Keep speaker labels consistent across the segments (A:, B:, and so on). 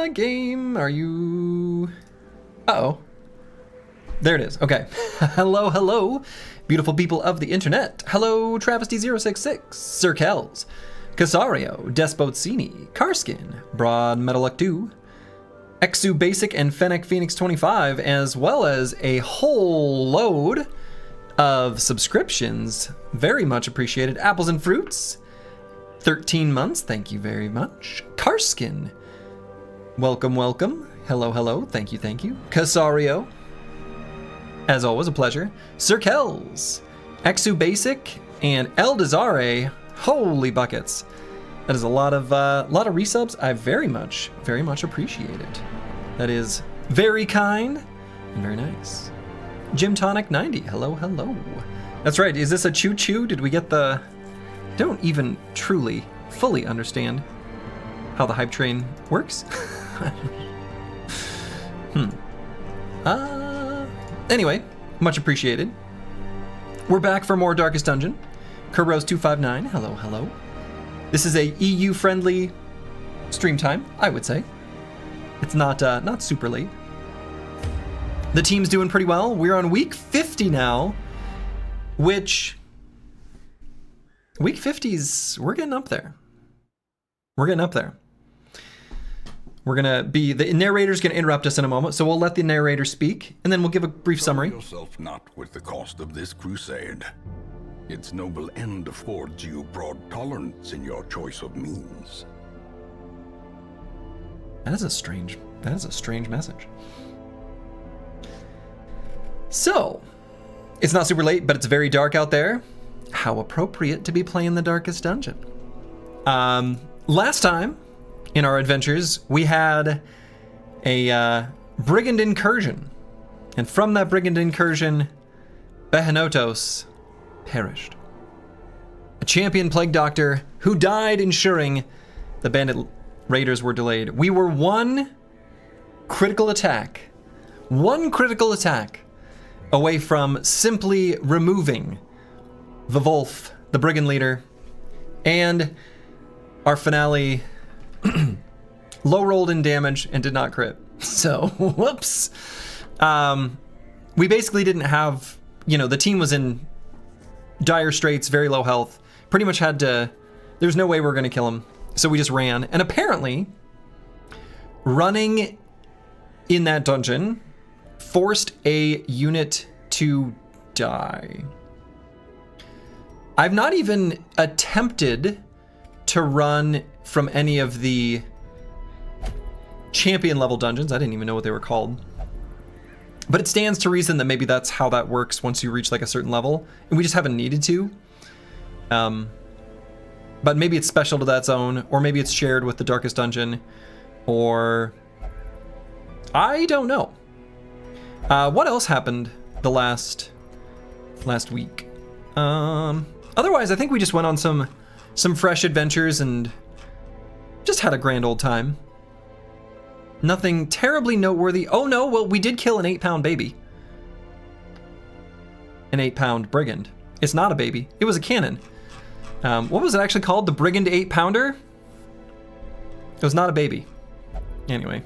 A: game. Are you... Uh-oh. There it is. Okay. Hello, hello, beautiful people of the internet. Hello, Travesty066, Sir Kells, Casario, Despotsini, Carskin, Broad Metalluck 2, Exu Basic, and Fennec Phoenix 25, as well as a whole load of subscriptions. Very much appreciated. Apples and Fruits, 13 months. Thank you very much. Carskin, welcome, welcome. Hello, hello. Thank you, thank you. Casario, as always, a pleasure. Sir Kells, Exu Basic, and Eldazare. Holy buckets. That is a lot of resubs. I very much appreciate it. That is very kind and very nice. Jim Tonic 90. Hello, hello. That's right. Is this a choo-choo? Did we get the... Don't even truly, fully understand how the hype train works. Anyway, much appreciated. We're back for more Darkest Dungeon. Kurrose259. Hello, hello. This is a EU-friendly stream time, I would say. It's not super late. The team's doing pretty well. We're on week 50 now, which... Week 50's... We're getting up there. We're getting up there. We're gonna be... The narrator's gonna interrupt us in a moment, so we'll let the narrator speak, and then we'll give a brief summary.
B: Yourself not with the cost of this crusade. Its noble end affords you broad tolerance in your choice of means.
A: That is a strange message. So, it's not super late, but it's very dark out there. How appropriate to be playing the Darkest Dungeon. Last time in our adventures, we had a brigand incursion. And from that brigand incursion, Behenotos perished. A champion plague doctor who died ensuring the bandit raiders were delayed. We were one critical attack away from simply removing the Wolf, the brigand leader, and our finale low rolled in damage and did not crit. So, whoops. We basically didn't have, the team was in dire straits, very low health. Pretty much had to, there's no way we were going to kill him. So we just ran. And apparently, running in that dungeon forced a unit to die. I've not even attempted to run from any of the champion level dungeons. I didn't even know what they were called. But it stands to reason that maybe that's how that works once you reach like a certain level. And we just haven't needed to. But maybe it's special to that zone, or maybe it's shared with the Darkest Dungeon, or... I don't know. What else happened the last week? Otherwise, I think we just went on some fresh adventures and just had a grand old time. Nothing terribly noteworthy. Oh no, well, we did kill an 8-pound baby. An 8-pound brigand. It's not a baby. It was a cannon. What was it actually called? The Brigand 8-pounder? It was not a baby. Anyway.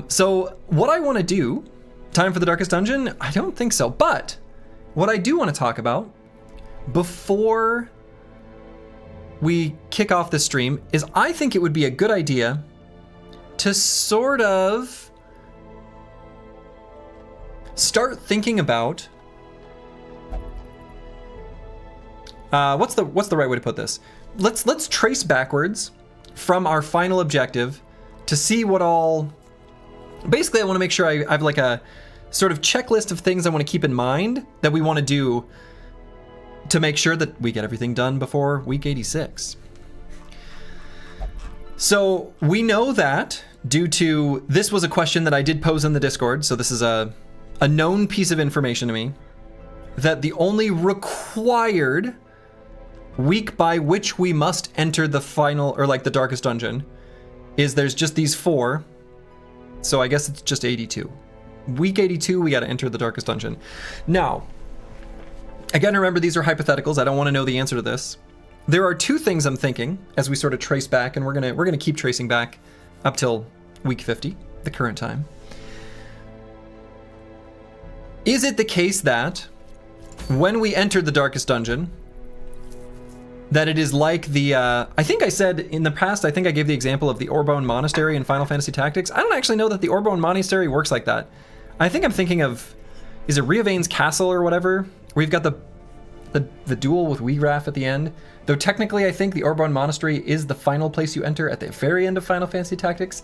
A: So what I want to do, time for the Darkest Dungeon? I don't think so, but what I do want to talk about before we kick off the stream is I think it would be a good idea to sort of start thinking about what's the right way to put this? Let's trace backwards from our final objective to see what all. Basically, I want to make sure I have like a sort of checklist of things I want to keep in mind that we want to do to make sure that we get everything done before week 86. So we know that due to, this was a question that I did pose in the Discord, so this is a known piece of information to me, that the only required week by which we must enter the final, or like the Darkest Dungeon, is there's just these 4, so I guess it's just 82. Week 82, we got to enter the Darkest Dungeon. Now, again, remember, these are hypotheticals. I don't want to know the answer to this. there are two things I'm thinking as we sort of trace back, and we're gonna keep tracing back up till week 50, the current time. Is it the case that when we enter the Darkest Dungeon, that it is like the, I think I said in the past, I think I gave the example of the Orbone Monastery in Final Fantasy Tactics. I don't actually know that the Orbone Monastery works like that. I think I'm thinking of, is it Riavane's Castle or whatever? We've got the duel with Wiegraf at the end. Though technically I think the Orbone Monastery is the final place you enter at the very end of Final Fantasy Tactics.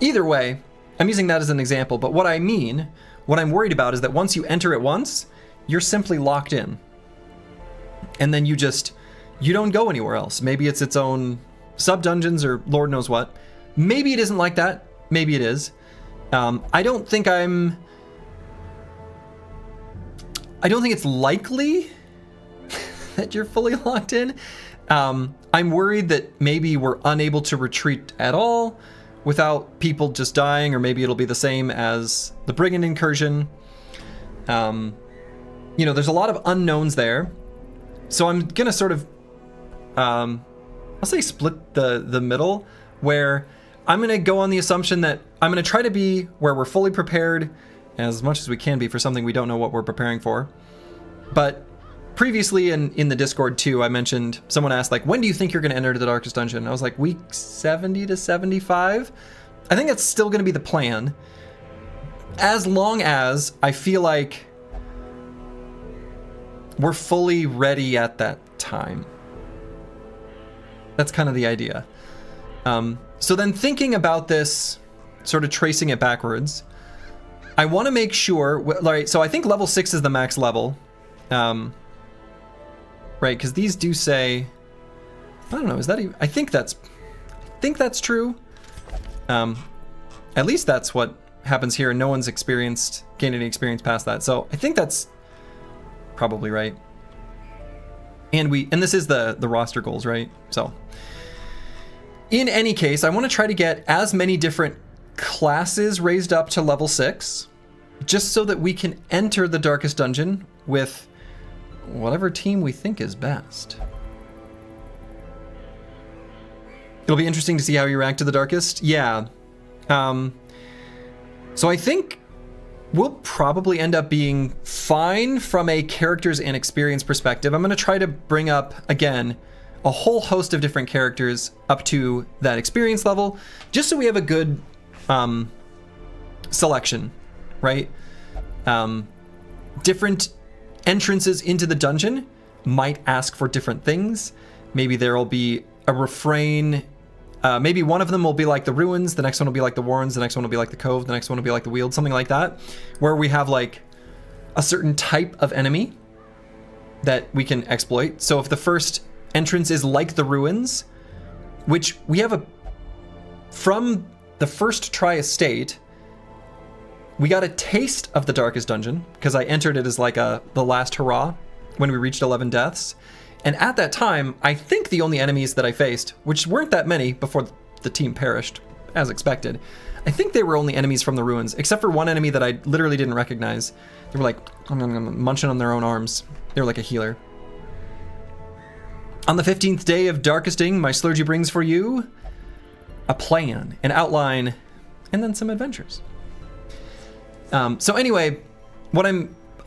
A: Either way, I'm using that as an example, but what I mean, what I'm worried about is that once you enter it once, you're simply locked in. And then you don't go anywhere else. Maybe it's its own sub-dungeons or Lord knows what. Maybe it isn't like that. Maybe it is. I don't think it's likely that you're fully locked in. I'm worried that maybe we're unable to retreat at all without people just dying, or maybe it'll be the same as the Brigand incursion. There's a lot of unknowns there. So I'm gonna sort of, I'll say split the middle, where I'm gonna go on the assumption that I'm gonna try to be where we're fully prepared as much as we can be for something we don't know what we're preparing for. But previously in the Discord too, I mentioned, someone asked like, when do you think you're gonna enter the Darkest Dungeon? I was like, week 70 to 75. I think that's still gonna be the plan, as long as I feel like we're fully ready at that time. That's kind of the idea. So then thinking about this, sort of tracing it backwards, I want to make sure, right, so I think level 6 is the max level. Right, because these do say, I don't know, is that even, I think that's true. At least that's what happens here, and no one's gained any experience past that. So I think that's probably right. And this is the roster goals, right? So in any case, I want to try to get as many different classes raised up to level 6, just so that we can enter the Darkest Dungeon with whatever team we think is best. It'll be interesting to see how you rank to the Darkest. Yeah. So I think we'll probably end up being fine from a characters and experience perspective. I'm going to try to bring up, again, a whole host of different characters up to that experience level, just so we have a good selection, right? Different entrances into the dungeon might ask for different things. Maybe there'll be a refrain. Maybe one of them will be like the Ruins, the next one will be like the Warrens, the next one will be like the Cove, the next one will be like the Weald, something like that, where we have like a certain type of enemy that we can exploit. So if the first entrance is like the Ruins, which we have from the first try estate, we got a taste of the Darkest Dungeon because I entered it as like the last hurrah when we reached 11 deaths. And at that time, I think the only enemies that I faced, which weren't that many before the team perished, as expected, I think they were only enemies from the Ruins, except for one enemy that I literally didn't recognize. They were like munching on their own arms. They were like a healer. On the 15th day of Darkesting, my Slurgy brings for you a plan, an outline, and then some adventures. So anyway,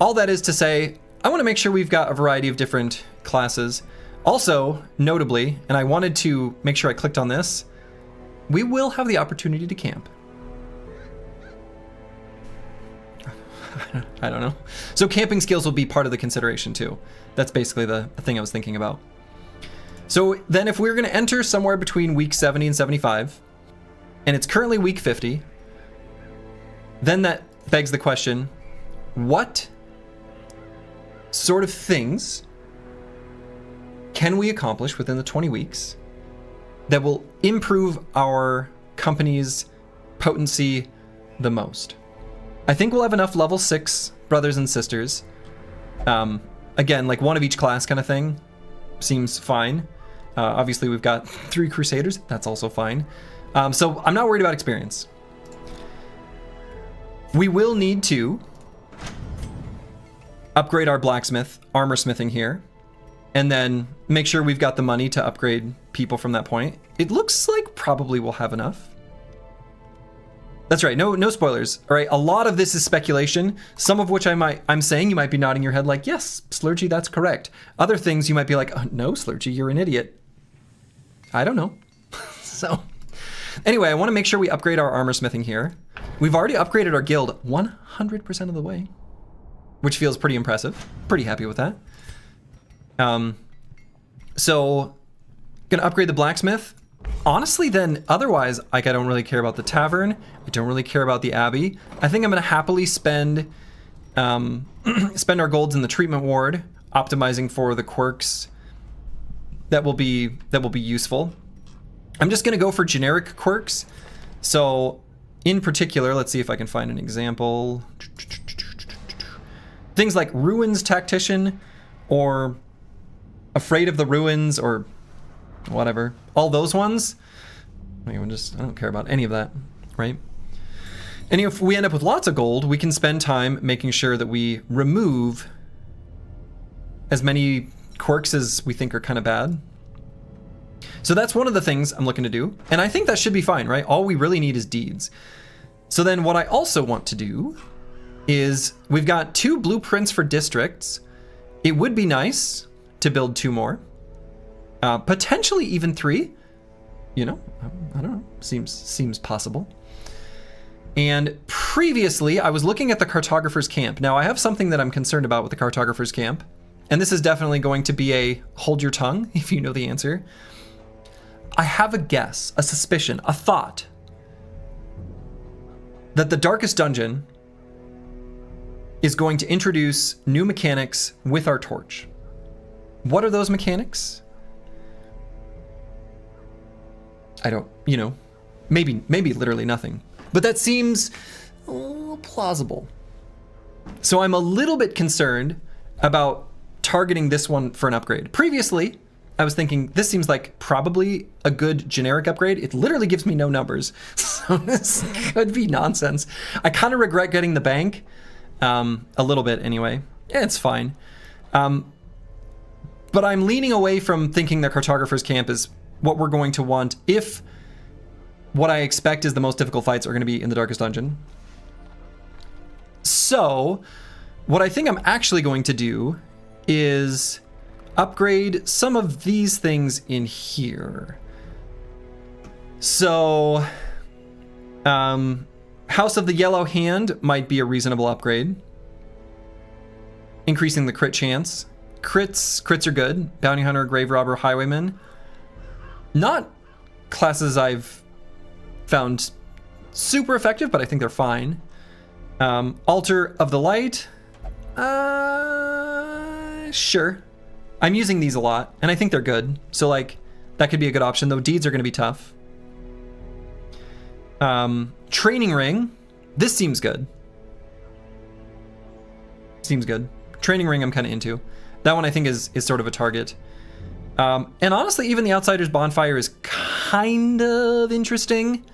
A: all that is to say, I want to make sure we've got a variety of different classes. Also, notably, and I wanted to make sure I clicked on this, we will have the opportunity to camp. I don't know. So camping skills will be part of the consideration too. That's basically the thing I was thinking about. So then if we're going to enter somewhere between week 70 and 75, and it's currently week 50, then that begs the question, what sort of things can we accomplish within the 20 weeks that will improve our company's potency the most? I think we'll have enough level 6 brothers and sisters. Again, like one of each class kind of thing seems fine. Obviously, we've got 3 Crusaders. That's also fine. So I'm not worried about experience. We will need to upgrade our blacksmith, armor smithing here. and then make sure we've got the money to upgrade people from that point. It looks like probably we'll have enough. That's right, no spoilers. All right, a lot of this is speculation, some of which I'm saying you might be nodding your head like, yes, Slurgy, that's correct. Other things you might be like, oh, no, Slurgy, you're an idiot. I don't know. So, anyway, I want to make sure we upgrade our armor smithing here. We've already upgraded our guild 100% of the way, which feels pretty impressive. Pretty happy with that. So, gonna upgrade the blacksmith. Honestly, then, otherwise, like, I don't really care about the tavern. I don't really care about the abbey. I think I'm gonna happily spend spend our golds in the treatment ward, optimizing for the quirks that will be useful. I'm just gonna go for generic quirks. So, in particular, let's see if I can find an example. Things like Ruins Tactician, or Afraid of the Ruins, or whatever. All those ones, I don't care about any of that, right? And if we end up with lots of gold, we can spend time making sure that we remove as many quirks as we think are kind of bad. So that's one of the things I'm looking to do. And I think that should be fine, right? All we really need is deeds. So then what I also want to do is we've got 2 blueprints for districts. It would be nice to build 2 more. Potentially even 3. You know, I don't know. Seems possible. And previously, I was looking at the cartographer's camp. Now, I have something that I'm concerned about with the cartographer's camp. And this is definitely going to be a hold your tongue if you know the answer. I have a guess, a suspicion, a thought that the Darkest Dungeon is going to introduce new mechanics with our torch. What are those mechanics? I don't, you know, maybe literally nothing. But that seems plausible. So I'm a little bit concerned about targeting this one for an upgrade. Previously, I was thinking this seems like probably a good generic upgrade. It literally gives me no numbers. So this could be nonsense. I kind of regret getting the bank. A little bit anyway. Yeah, it's fine. But I'm leaning away from thinking the cartographer's camp is what we're going to want if what I expect is the most difficult fights are going to be in the Darkest Dungeon. So what I think I'm actually going to do is upgrade some of these things in here. So House of the Yellow Hand might be a reasonable upgrade. Increasing the crit chance. Crits are good. Bounty Hunter, Grave Robber, Highwayman. Not classes I've found super effective, but I think they're fine. Altar of the Light. Sure. I'm using these a lot, and I think they're good. So, like, that could be a good option, though deeds are going to be tough. Training Ring. This seems good. Seems good. Training Ring I'm kind of into. That one I think is sort of a target. And honestly, even the Outsider's Bonfire is kind of interesting.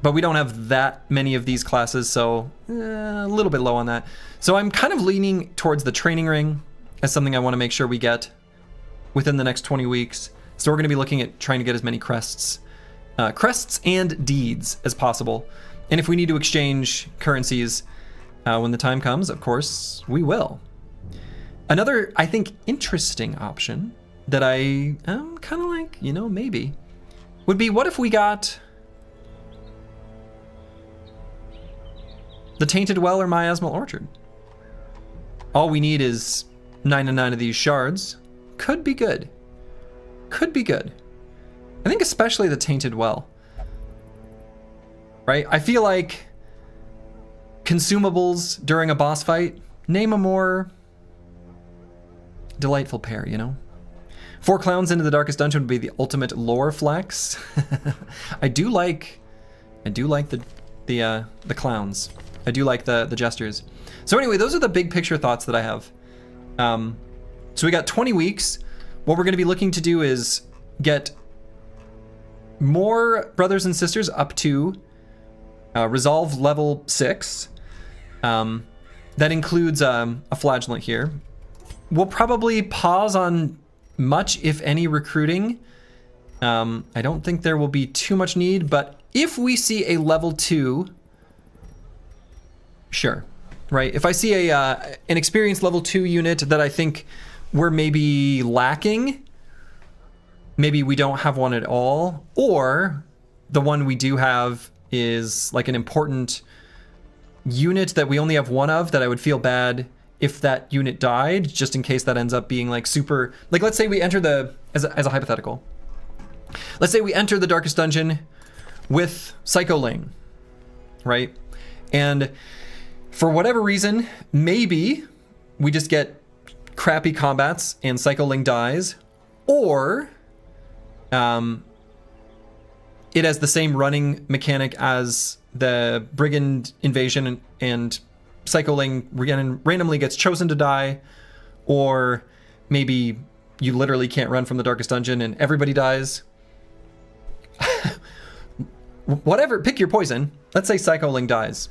A: But we don't have that many of these classes, so a little bit low on that. So I'm kind of leaning towards the Training Ring as something I want to make sure we get within the next 20 weeks. So we're going to be looking at trying to get as many crests and deeds as possible. And if we need to exchange currencies when the time comes, of course, we will. Another, I think, interesting option that I am kind of like, you know, maybe, would be what if we got the Tainted Well or Miasmal Orchard? All we need is 9 and 9 of these shards. Could be good. Could be good. I think especially the Tainted Well. Right? I feel like consumables during a boss fight, name a more delightful pair, you know? 4 clowns into the Darkest Dungeon would be the ultimate lore flex. I do like the clowns. I do like the gestures. So anyway, those are the big picture thoughts that I have. So we got 20 weeks. What we're going to be looking to do is get more brothers and sisters up to Resolve level 6. That includes a flagellant here. we'll probably pause on much, if any, recruiting. I don't think there will be too much need, but if we see a level 2, sure, right? If I see an experienced level 2 unit that I think we're maybe lacking, maybe we don't have one at all, or the one we do have is like an important unit that we only have one of, that I would feel bad if that unit died, just in case that ends up being like super, like let's say we enter the, as a hypothetical, let's say we enter the Darkest Dungeon with Psycho Ling, right? And for whatever reason, maybe we just get crappy combats and Psycho Ling dies, or it has the same running mechanic as the Brigand Invasion, and Psycho Ling randomly gets chosen to die, or maybe you literally can't run from the Darkest Dungeon and everybody dies. Whatever, pick your poison. Let's say Psycho Ling dies,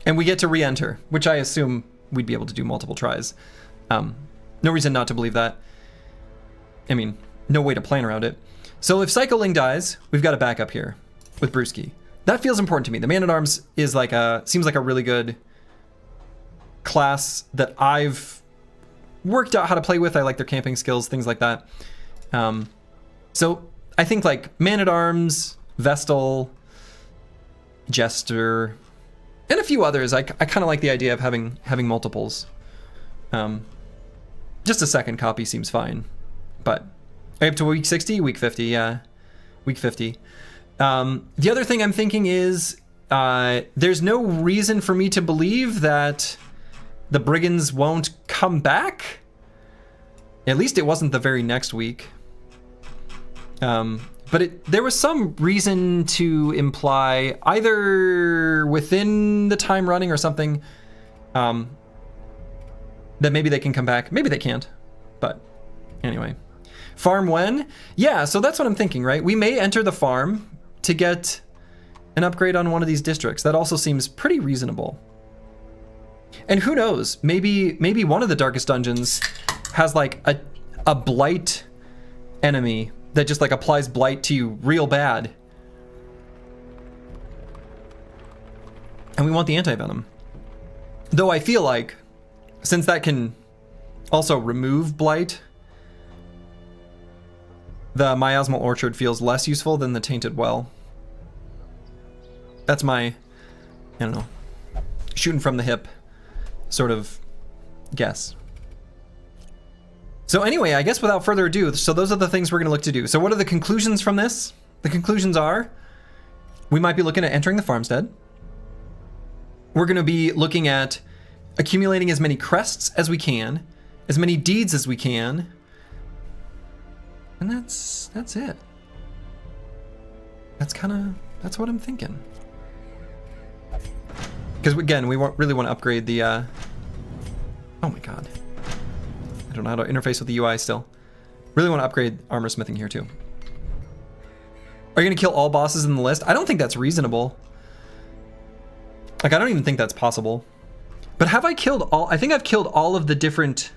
A: and we get to re-enter, which I assume we'd be able to do multiple tries. No reason not to believe that. I mean, no way to plan around it. So if Psycho Ling dies, we've got a backup here with Brewski. That feels important to me. The Man-at-Arms is like seems like a really good class that I've worked out how to play with. I like their camping skills, things like that. So I think like Man-at-Arms, Vestal, Jester, and a few others. I kind of like the idea of having multiples. Just a second copy seems fine, but up to week 60, week 50, yeah, week 50. The other thing I'm thinking is there's no reason for me to believe that the Brigands won't come back. At least it wasn't the very next week. But there was some reason to imply, either within the time running or something, that maybe they can come back. Maybe they can't, but anyway. Farm when? Yeah, so that's what I'm thinking, right? We may enter the farm to get an upgrade on one of these districts. That also seems pretty reasonable. And who knows? Maybe one of the Darkest Dungeons has like a blight enemy that just like applies blight to you real bad. And we want the anti-venom. Though I feel like, since that can also remove blight, the Miasmal Orchard feels less useful than the Tainted Well. That's my, I don't know, shooting from the hip sort of guess. So anyway, I guess without further ado, so those are the things we're going to look to do. So what are the conclusions from this? The conclusions are, we might be looking at entering the farmstead. We're going to be looking at accumulating as many crests as we can, as many deeds as we can, and that's it. That's what I'm thinking. Because again, we really want to upgrade the, oh my god. I don't know how to interface with the UI still. Really want to upgrade armor smithing here too. Are you going to kill all bosses in the list? I don't think that's reasonable. Like, I don't even think that's possible. But have I killed all? I think I've killed all of the different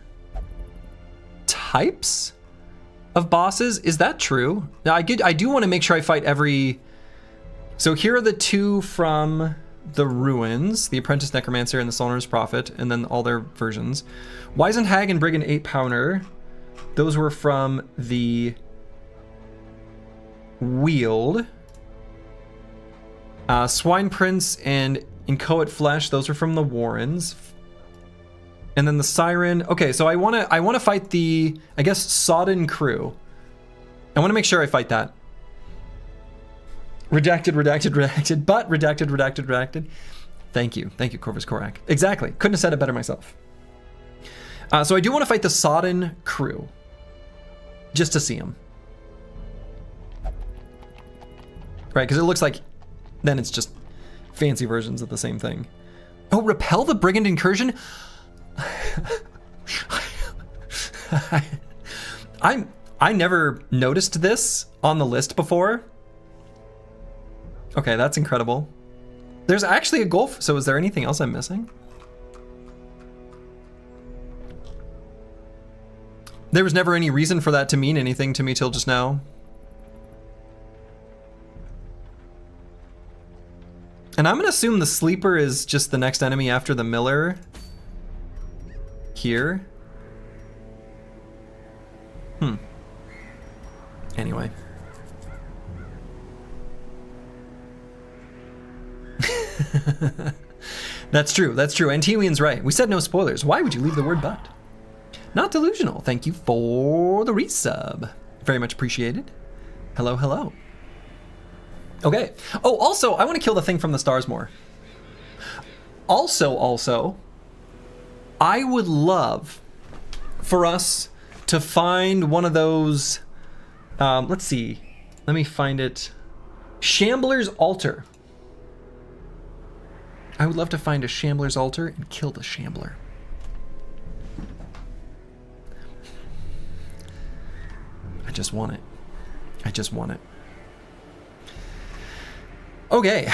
A: types of bosses. Is that true? Now, I do want to make sure I fight every... So here are the two from the Ruins, the Apprentice Necromancer and the Solner's Prophet, and then all their versions. Weisenhag and Brigand 8-Pounder, those were from the Weald. Swine Prince and Inchoate Flesh, those are from the Warrens. And then the Siren. Okay, so I want to fight the, I guess, Sodden Crew. I want to make sure I fight that. Redacted, but redacted. Thank you, Corvus Corac. Exactly, couldn't have said it better myself. So I do want to fight the Sodden Crew, just to see him. Right, because it looks like then it's just fancy versions of the same thing. Oh, repel the Brigand Incursion? I never noticed this on the list before. Okay, that's incredible. There's actually a goal. So is there anything else I'm missing? There was never any reason for that to mean anything to me till just now. And I'm gonna assume the sleeper is just the next enemy after the miller. Here. Anyway. That's true, that's true. And Tiwian's right. We said no spoilers. Why would you leave the word but? Not delusional. Thank you for the resub. Very much appreciated. Hello, hello. Okay. Oh, also, I want to kill the thing from the stars more. Also, I would love for us to find one of those, let's see, let me find it. Shambler's Altar. I would love to find a Shambler's Altar and kill the Shambler. I just want it. I just want it. Okay,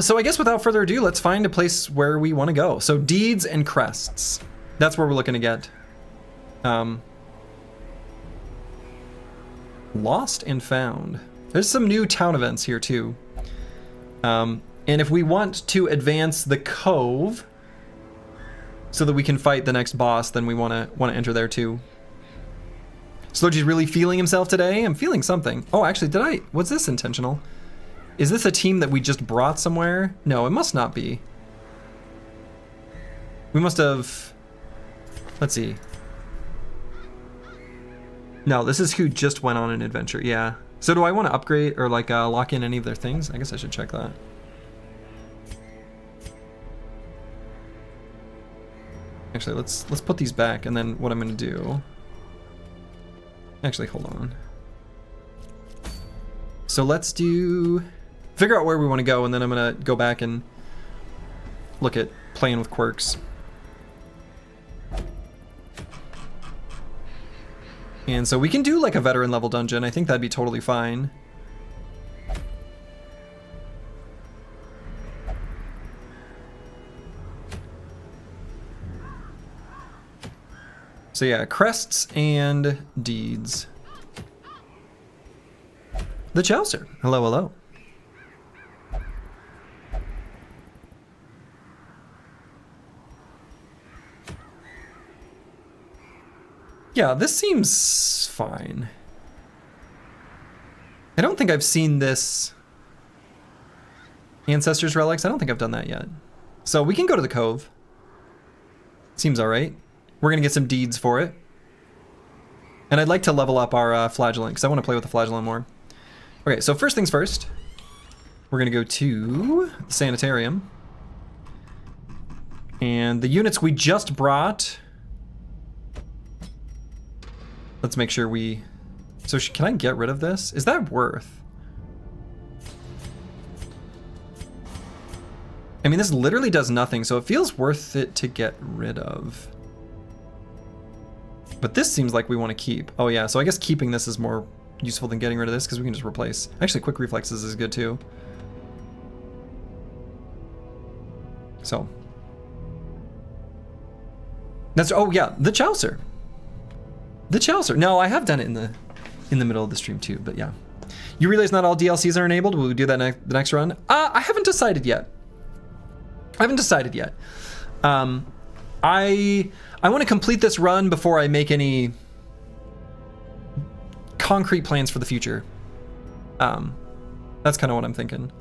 A: so I guess without further ado, let's find a place where we want to go. So deeds and crests. That's where we're looking to get. Lost and found. There's some new town events here too. And if we want to advance the cove so that we can fight the next boss, then we want to enter there too. Sludgy's really feeling himself today. I'm feeling something. Oh, actually, was this intentional? Is this a team that we just brought somewhere? No, it must not be. We must have, let's see. No, this is who just went on an adventure, yeah. So do I want to upgrade or like lock in any of their things? I guess I should check that. Actually, let's put these back, and then what I'm gonna do. Actually, hold on. So let's figure out where we want to go, and then I'm gonna go back and look at playing with quirks. And so we can do like a veteran level dungeon. I think that'd be totally fine. So yeah, crests and deeds. The Chaucer. Hello, hello. Yeah, this seems fine. I don't think I've seen this Ancestors Relics. I don't think I've done that yet. So we can go to the cove. Seems all right. We're gonna get some deeds for it. And I'd like to level up our Flagellant, because I want to play with the Flagellant more. Okay, so first things first. We're gonna go to the Sanitarium. And the units we just brought... Let's make sure we... So can I get rid of this? Is that worth? I mean, this literally does nothing, so it feels worth it to get rid of. But this seems like we want to keep. Oh yeah, so I guess keeping this is more useful than getting rid of this, because we can just replace. Actually, quick reflexes is good too. So. That's, oh yeah, the Chaucer. The Chaucer. No, I have done it in the middle of the stream too, but yeah. You realize not all DLCs are enabled? Will we do that the next run? I haven't decided yet. I want to complete this run before I make any concrete plans for the future. That's kind of what I'm thinking.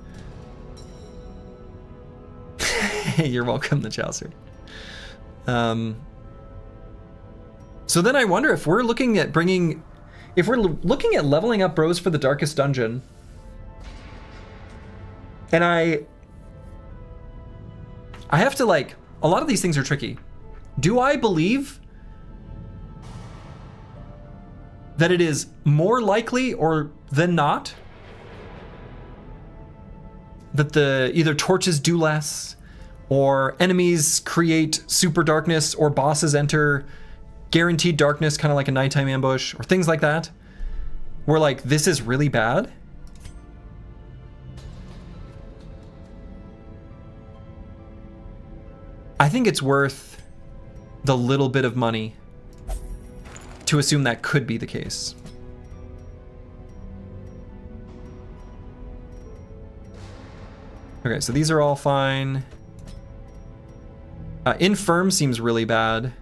A: You're welcome, the Chaucer. So then I wonder if we're looking at looking at leveling up bros for the Darkest Dungeon, and I have to, like, a lot of these things are tricky. Do I believe that it is more likely or than not that either torches do less, or enemies create super darkness, or bosses enter guaranteed darkness, kind of like a nighttime ambush, or things like that, where like this is really bad? I think it's worth the little bit of money to assume that could be the case. Okay, so these are all fine. Infirm seems really bad.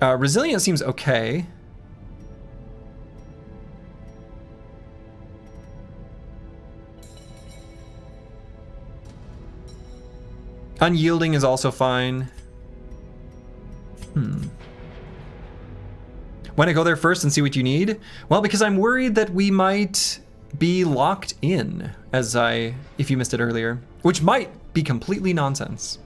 A: Resilient seems okay. Unyielding is also fine. Want to go there first and see what you need? Well, because I'm worried that we might be locked in, if you missed it earlier, which might be completely nonsense.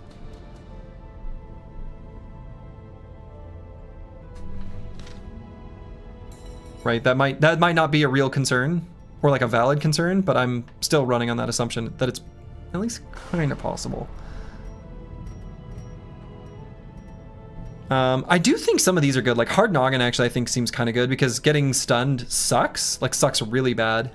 A: Right, that might not be a real concern or like a valid concern, but I'm still running on that assumption that it's at least kind of possible. I do think some of these are good. Like Hard Noggin actually I think seems kind of good because getting stunned sucks. Like sucks really bad.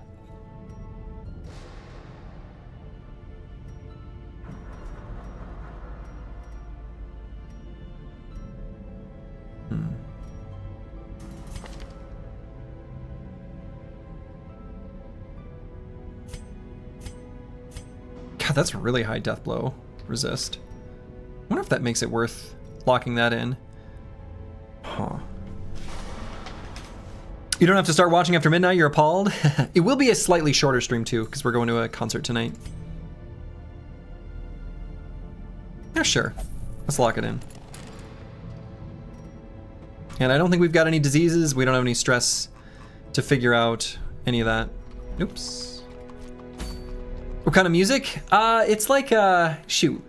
A: God, that's really high death blow resist. I wonder if that makes it worth locking that in. Huh. You don't have to start watching after midnight, you're appalled? It will be a slightly shorter stream too, because we're going to a concert tonight. Yeah, sure. Let's lock it in. And I don't think we've got any diseases. We don't have any stress to figure out any of that. Oops. What kind of music? It's like shoot.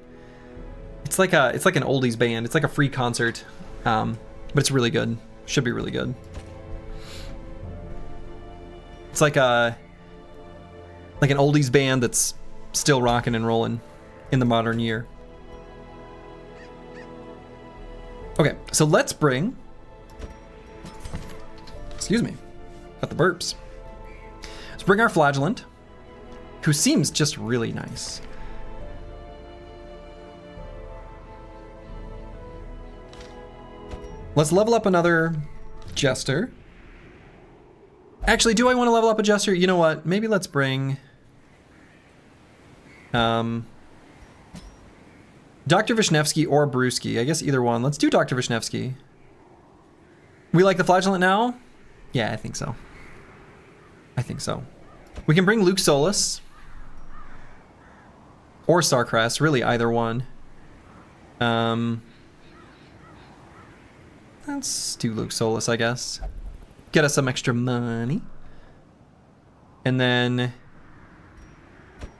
A: It's like an oldies band. It's like a free concert, but it's really good. Should be really good. It's like an oldies band that's still rocking and rolling in the modern year. Okay, so let's bring. Excuse me, got the burps. Let's bring our flagellant, who seems just really nice. Let's level up another Jester. Actually, do I want to level up a Jester? You know what? Maybe let's bring Dr. Vishnevsky or Brewski. I guess either one. Let's do Dr. Vishnevsky. We like the flagellant now? Yeah, I think so. I think so. We can bring Luke Solus. Or Starcrest, really either one. Let's do Luke Solus, I guess. Get us some extra money. And then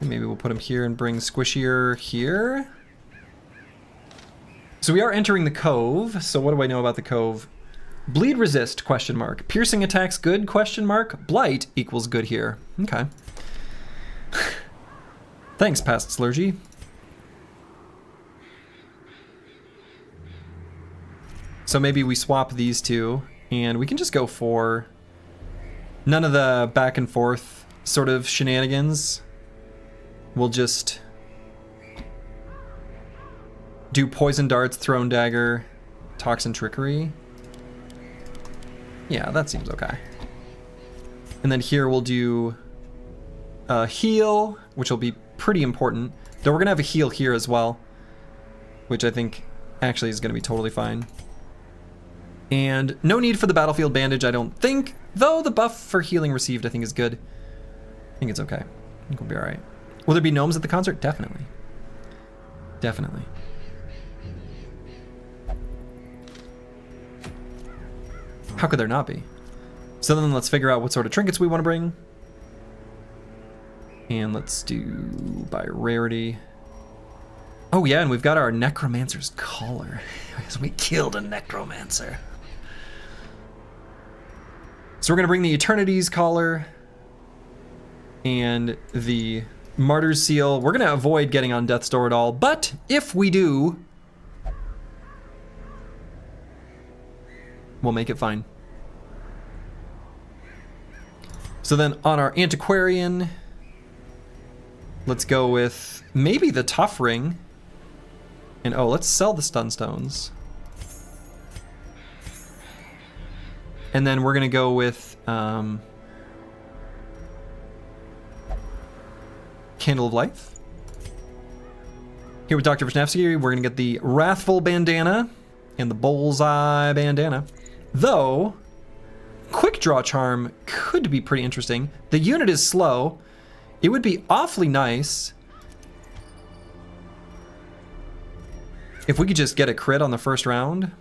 A: maybe we'll put him here and bring Squishier here. So we are entering the Cove. So what do I know about the Cove? Bleed resist, question mark. Piercing attacks good, question mark. Blight equals good here. Okay. Thanks, Past Slurgy. So maybe we swap these two, and we can just go for none of the back and forth sort of shenanigans. We'll just do Poison Darts, Thrown Dagger, Toxin Trickery. Yeah, that seems okay. And then here we'll do Heal, which will be pretty important. Though we're going to have a Heal here as well, which I think actually is going to be totally fine. And no need for the Battlefield Bandage, I don't think. Though the buff for healing received, I think, is good. I think it's okay. I think we'll be all right. Will there be gnomes at the concert? Definitely. Definitely. How could there not be? So then let's figure out what sort of trinkets we want to bring. And let's do by rarity. Oh yeah, and we've got our Necromancer's Collar. Because we killed a Necromancer. So we're going to bring the Eternity's Collar and the Martyr's Seal. We're going to avoid getting on Death's Door at all, but if we do, we'll make it fine. So then on our Antiquarian, let's go with maybe the Tough Ring. And oh, let's sell the stun stones. And then we're gonna go with Candle of Life. Here with Dr. Vishnevsky, we're gonna get the Wrathful bandana and the Bullseye bandana. Though, Quick Draw Charm could be pretty interesting. The unit is slow. It would be awfully nice if we could just get a crit on the first round.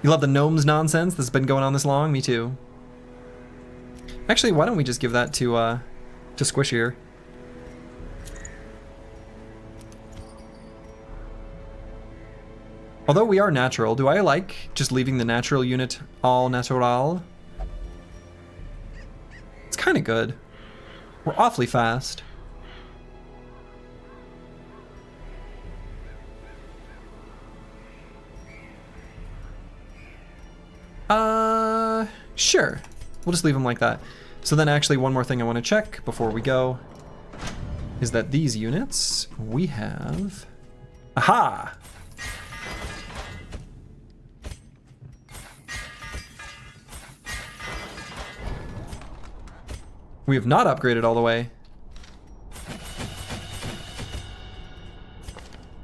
A: You love the gnomes nonsense that's been going on this long? Me too. Actually, why don't we just give that to Squishier? Although we are natural, do I like just leaving the natural unit all natural? It's kind of good. We're awfully fast. Sure. We'll just leave them like that. So then actually one more thing I want to check before we go is that these units we have... Aha! We have not upgraded all the way.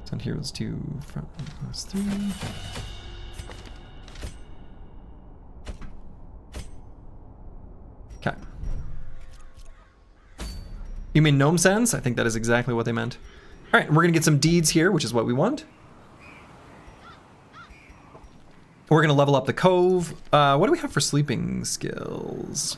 A: So here, let's do front, plus 3. Okay. You mean gnome sense? I think that is exactly what they meant. All right, we're gonna get some deeds here, which is what we want. We're gonna level up the cove. What do we have for sleeping skills?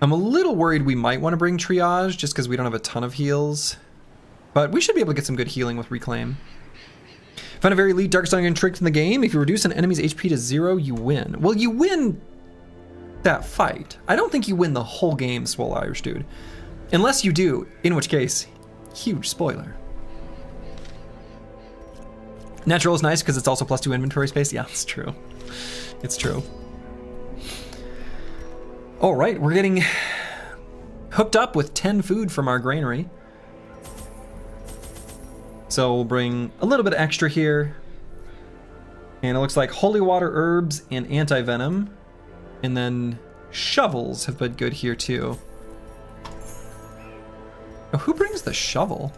A: I'm a little worried we might want to bring triage just because we don't have a ton of heals. But we should be able to get some good healing with reclaim. Found a very elite Dark Stygian trick in the game. If you reduce an enemy's HP to 0, you win. Well, you win that fight. I don't think you win the whole game, Swole Irish Dude. Unless you do, in which case, huge spoiler. Natural is nice because it's also +2 inventory space. Yeah, it's true. It's true. All right, we're getting hooked up with 10 food from our granary. So we'll bring a little bit extra here. And it looks like holy water herbs and anti-venom. And then shovels have been good here too. Oh, who brings the shovel?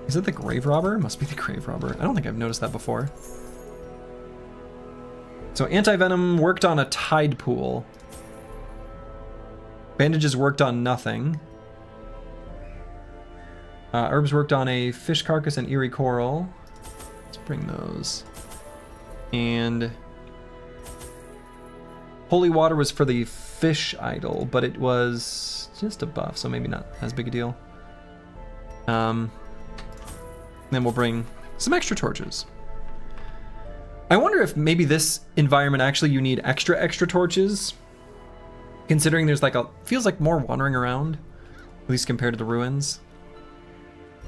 A: Is it the grave robber? Must be the grave robber. I don't think I've noticed that before. So anti-venom worked on a tide pool. Bandages worked on nothing. Herbs worked on a fish carcass and eerie coral. Let's bring those. And holy water was for the fish idol, but it was just a buff, so maybe not as big a deal. Then we'll bring some extra torches. I wonder if maybe this environment actually you need extra torches, considering there's like feels like more wandering around, at least compared to the ruins.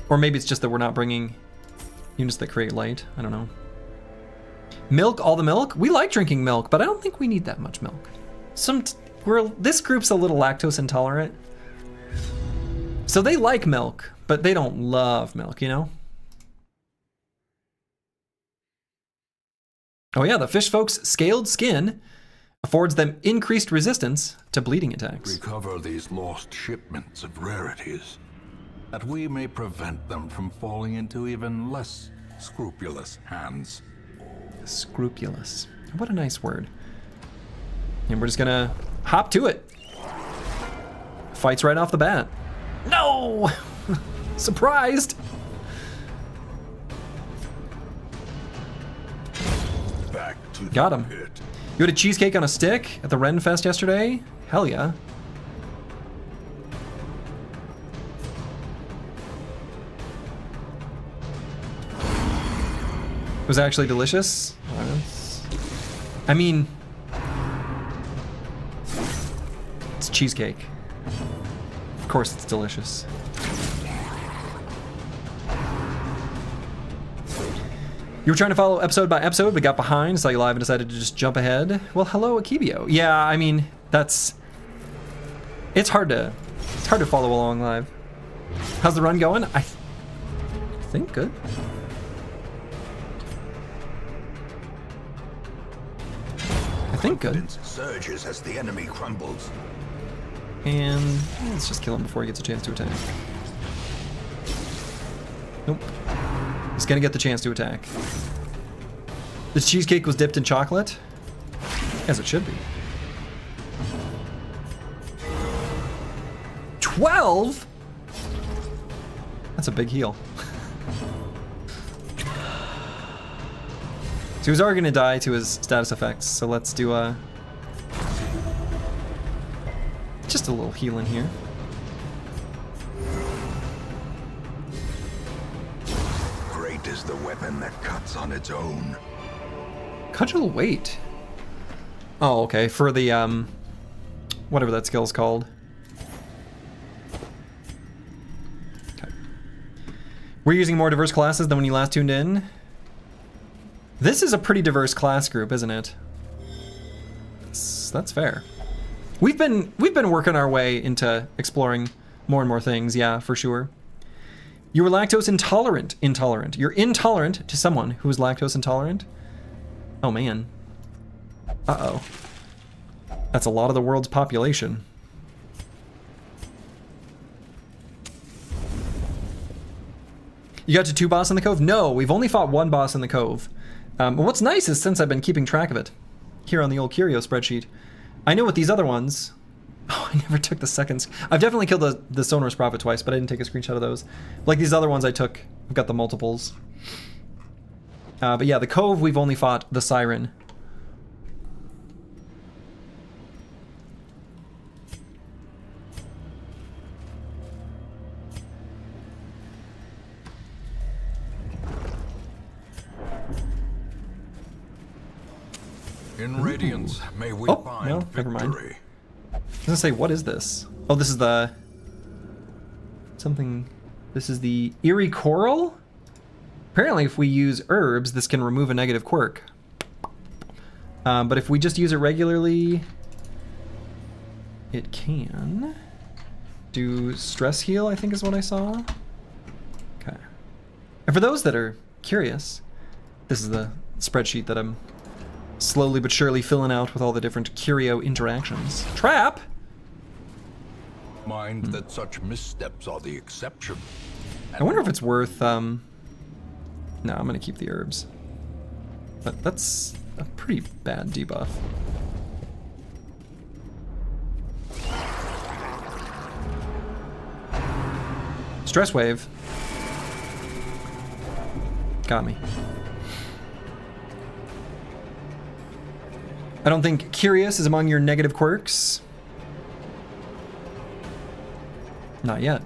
A: Or maybe it's just that we're not bringing units that create light. I don't know. Milk, all the milk? We like drinking milk, but I don't think we need that much milk. This group's a little lactose intolerant. So they like milk, but they don't love milk, you know? Oh yeah, the fish folks' scaled skin affords them increased resistance to bleeding attacks.
B: Recover these lost shipments of rarities, that we may prevent them from falling into even less scrupulous hands.
A: Scrupulous. What a nice word. And we're just gonna hop to it. Fights right off the bat. No! Surprised!
B: Back to
A: Got him.
B: pit.
A: You had a cheesecake on a stick at the Ren Fest yesterday? Hell yeah. It was actually delicious. I mean, it's cheesecake. Of course it's delicious. You were trying to follow episode by episode, but got behind, saw you live and decided to just jump ahead. Well, hello, Akibio. Yeah, I mean, it's hard to follow along live. How's the run going? I think good. I think good.
B: Confidence surges as the enemy crumbles.
A: And let's just kill him before he gets a chance to attack. Nope. He's gonna get the chance to attack. The cheesecake was dipped in chocolate? As it should be. 12? That's a big heal. So he was already gonna die to his status effects, so let's do just a little heal in here.
B: Great is the weapon that cuts on its own.
A: Cudgel weight. Oh, okay, for the whatever that skill's called. Okay. We're using more diverse classes than when you last tuned in. This is a pretty diverse class group, isn't it? That's fair. We've been working our way into exploring more and more things, yeah, for sure. You were lactose intolerant. You're intolerant to someone who is lactose intolerant? Oh man. Uh-oh. That's a lot of the world's population. You got to 2 boss in the cove? No, we've only fought 1 boss in the cove. What's nice is since I've been keeping track of it here on the old Curio spreadsheet, I know what these other ones... Oh, I never took the second... I've definitely killed the Sonorous Prophet twice, but I didn't take a screenshot of those. Like these other ones I took, I've got the multiples. But yeah, the Cove, we've only fought the Siren.
B: In Radiance, may we
A: Oh,
B: find
A: no,
B: victory.
A: never mind. I was gonna say, what is this? Oh, this is the... something... This is the Eerie Coral? Apparently, if we use herbs, this can remove a negative quirk. But if we just use it regularly... It can... do stress heal, I think is what I saw. Okay. And for those that are curious, this is the spreadsheet that I'm slowly but surely filling out with all the different curio interactions. Trap!
B: Mind that such missteps are the exception.
A: I wonder if it's worth, No, I'm gonna keep the herbs. But that's a pretty bad debuff. Stress wave. Got me. I don't think Curious is among your negative quirks. Not yet.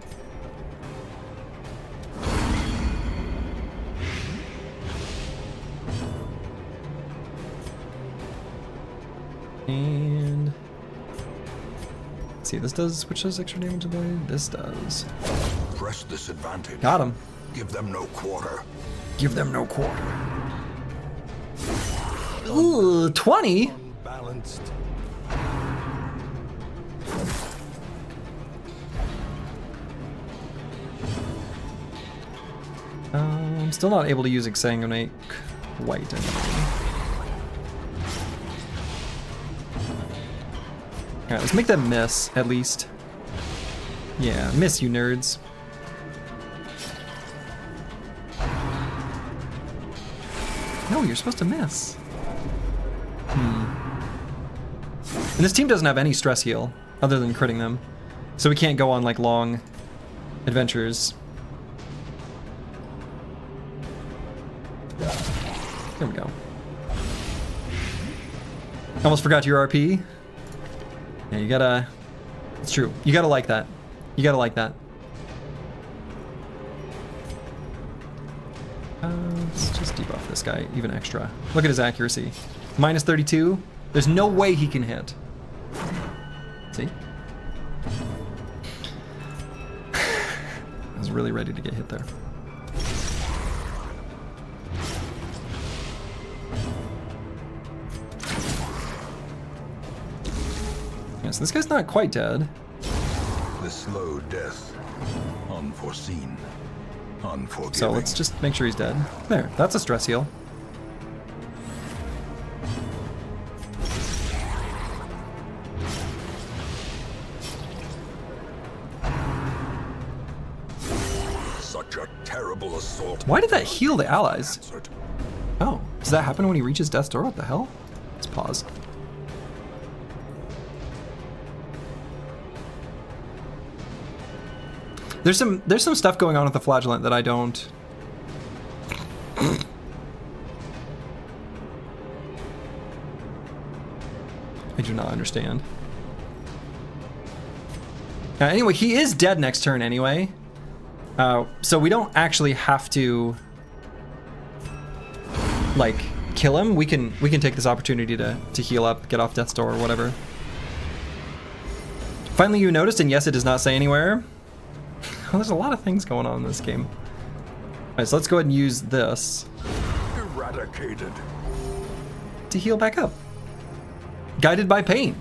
A: And let's see, this does, which does extra damage to the blade? This does.
B: Press this advantage.
A: Got him.
B: Give them no quarter.
A: Give them no quarter. Ooh, 20?
B: Balanced.
A: I'm still not able to use Exsanguinate White anymore. Alright, let's make them miss, at least. Yeah, miss you nerds. No, you're supposed to miss. And this team doesn't have any stress heal, other than critting them. So we can't go on, like, long adventures. There we go. Almost forgot your RP. Yeah, you gotta... It's true. You gotta like that. You gotta like that. Let's just debuff this guy even extra. Look at his accuracy. Minus 32. There's no way he can hit. See? I was really ready to get hit there. Yeah, so this guy's not quite dead.
B: The slow death, unforeseen, unforgiving.
A: So let's just make sure he's dead. There, that's a stress heal.
B: Such a terrible assault.
A: Why did that heal the allies?
B: Answered.
A: Oh, does that happen when he reaches death's door? What the hell? Let's pause. There's some stuff going on with the flagellant that I don't. I do not understand. Anyway, he is dead next turn anyway. So we don't actually have to like kill him. We can take this opportunity to heal up, get off death's door or whatever. Finally, you noticed, and yes, it does not say anywhere. Well, there's a lot of things going on in this game. Alright, so let's go ahead and use this
B: Eradicated.
A: to heal back up. Guided by pain.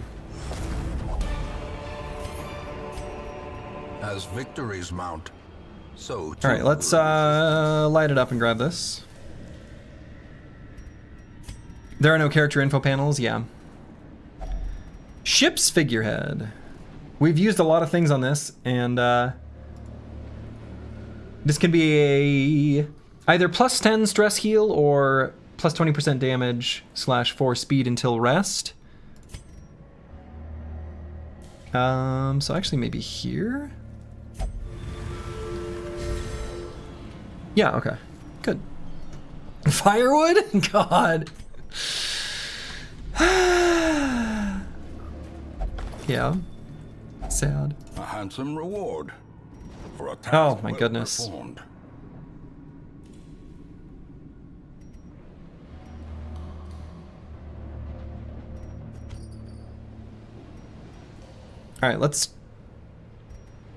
B: As victories mount, so too.
A: Alright, let's light it up and grab this. There are no character info panels, yeah. Ship's figurehead. We've used a lot of things on this, and this can be a either plus 10 stress heal or plus 20% damage / 4 speed until rest. So actually maybe here? Yeah, okay. Good. Firewood? God. Yeah. Sad.
B: A handsome reward for a task
A: Oh, my
B: well
A: goodness.
B: performed.
A: All right, let's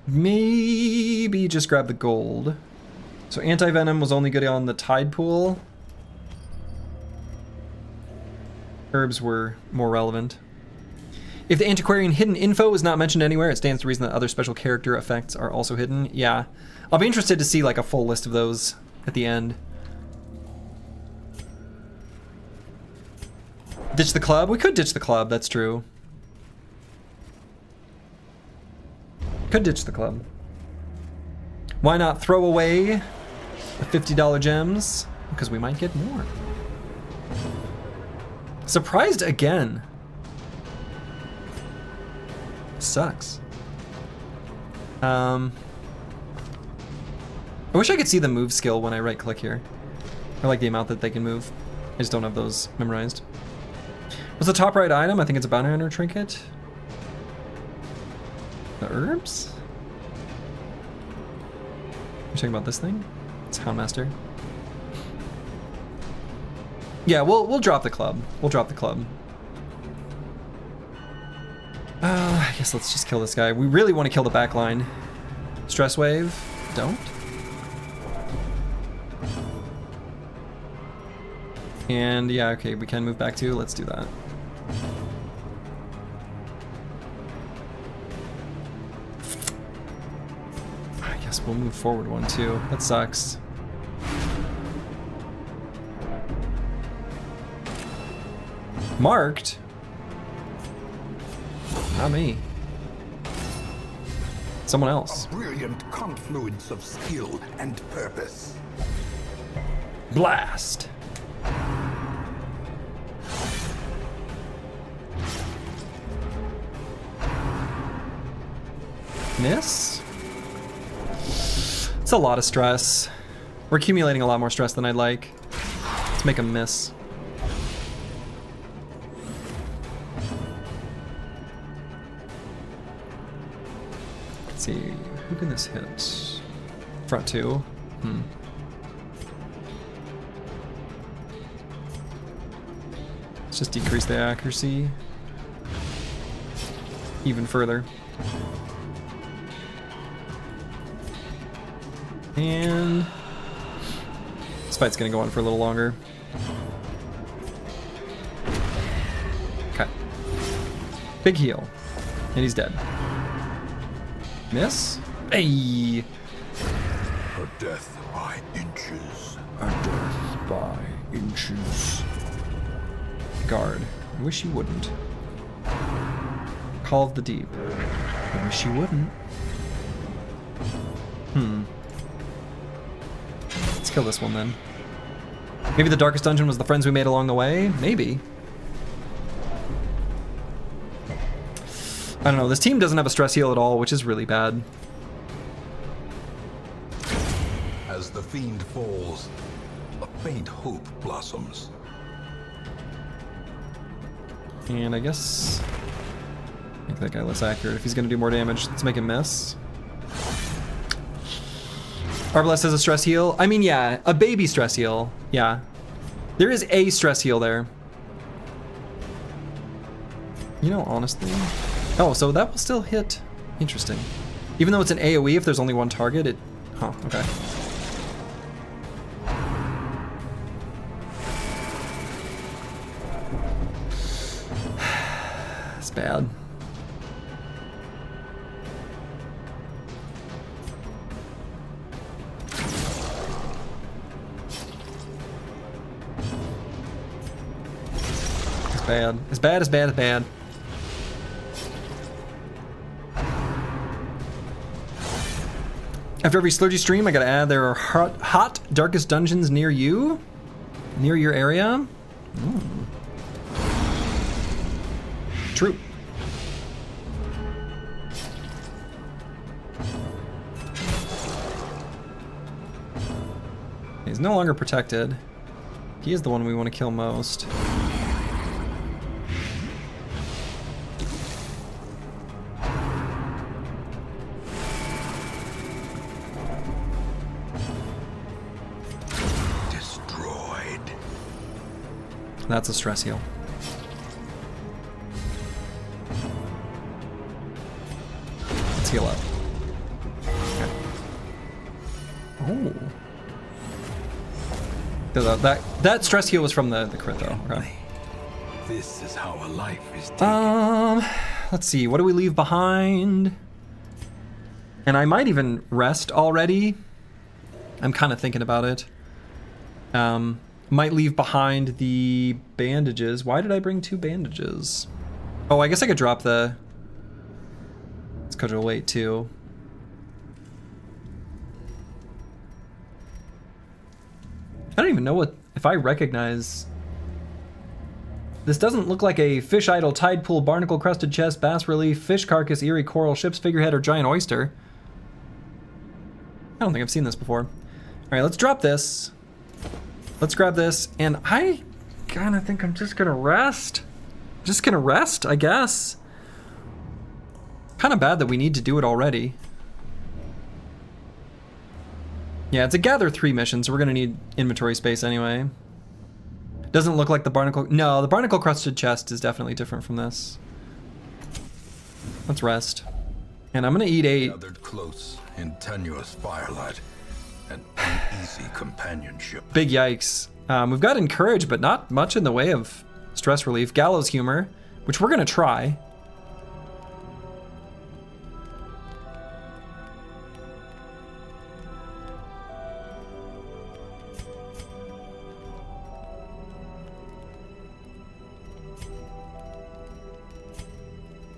A: maybe just grab the gold. So anti-venom was only good on the tide pool. Herbs were more relevant. If the antiquarian hidden info is not mentioned anywhere, it stands to reason that other special character effects are also hidden. Yeah, I'll be interested to see like a full list of those at the end. Ditch the club? We could ditch the club, that's true. Could ditch the club. Why not throw away the $50 gems? Because we might get more. Surprised again. Sucks. I wish I could see the move skill when I right click here. I like the amount that they can move. I just don't have those memorized. What's the top right item? I think it's a bounty hunter trinket. The herbs? You're talking about this thing? It's Houndmaster. Yeah, we'll drop the club. We'll drop the club. I guess let's just kill this guy. We really want to kill the back line. Stress wave. Don't. And yeah, okay, we can move back too. Let's do that. I guess we'll move forward one too. That sucks. Marked? Not me. Someone else.
B: A brilliant confluence of skill and purpose.
A: Blast. Miss? It's a lot of stress. We're accumulating a lot more stress than I'd like. Let's make a miss. Let's see, who can this hit? Front two? Let's just decrease the accuracy even further. And this fight's gonna go on for a little longer. Okay. Big heal. And he's dead. Miss? Hey!
B: A death by inches.
A: A death by inches. Guard. I wish you wouldn't. Call of the Deep. I wish you wouldn't. Let's kill this one then. Maybe the darkest dungeon was the friends we made along the way? Maybe. I don't know, this team doesn't have a stress heal at all, which is really bad.
B: As the fiend falls, a faint hope blossoms.
A: And I guess... make that guy less accurate. If he's gonna do more damage, let's make him miss. Arbalest has a stress heal. I mean, yeah, a baby stress heal. Yeah. There is a stress heal there. You know, honestly... oh, so that will still hit. Interesting. Even though it's an AoE, if there's only one target, it... huh, okay. It's bad. It's bad. It's bad, it's bad, it's bad. After every Slurgy stream, I gotta add there are hot darkest dungeons near you? Near your area? True. He's no longer protected. He is the one we want to kill most. That's a stress heal. Let's heal up. Okay. Oh. That stress heal was from the crit though. Okay.
B: This is how a life is taken.
A: Let's see. What do we leave behind? And I might even rest already. I'm kind of thinking about it. Might leave behind the bandages. Why did I bring 2 bandages? Oh, I guess I could drop the schedule weight too. I don't even know if I recognize. This doesn't look like a fish idol, tide pool, barnacle crusted chest, bass relief, fish carcass, eerie coral, ship's figurehead, or giant oyster. I don't think I've seen this before. All right, let's drop this. Let's grab this, and I kind of think I'm just gonna rest. Just gonna rest, I guess. Kind of bad that we need to do it already. Yeah, it's a gather 3 mission, so we're gonna need inventory space anyway. Doesn't look like the barnacle. No, the barnacle crusted chest is definitely different from this. Let's rest. And I'm gonna eat 8.
B: Gathered close in tenuous firelight. An uneasy companionship.
A: Big yikes. We've got encourage, but not much in the way of stress relief. Gallows humor, which we're gonna try.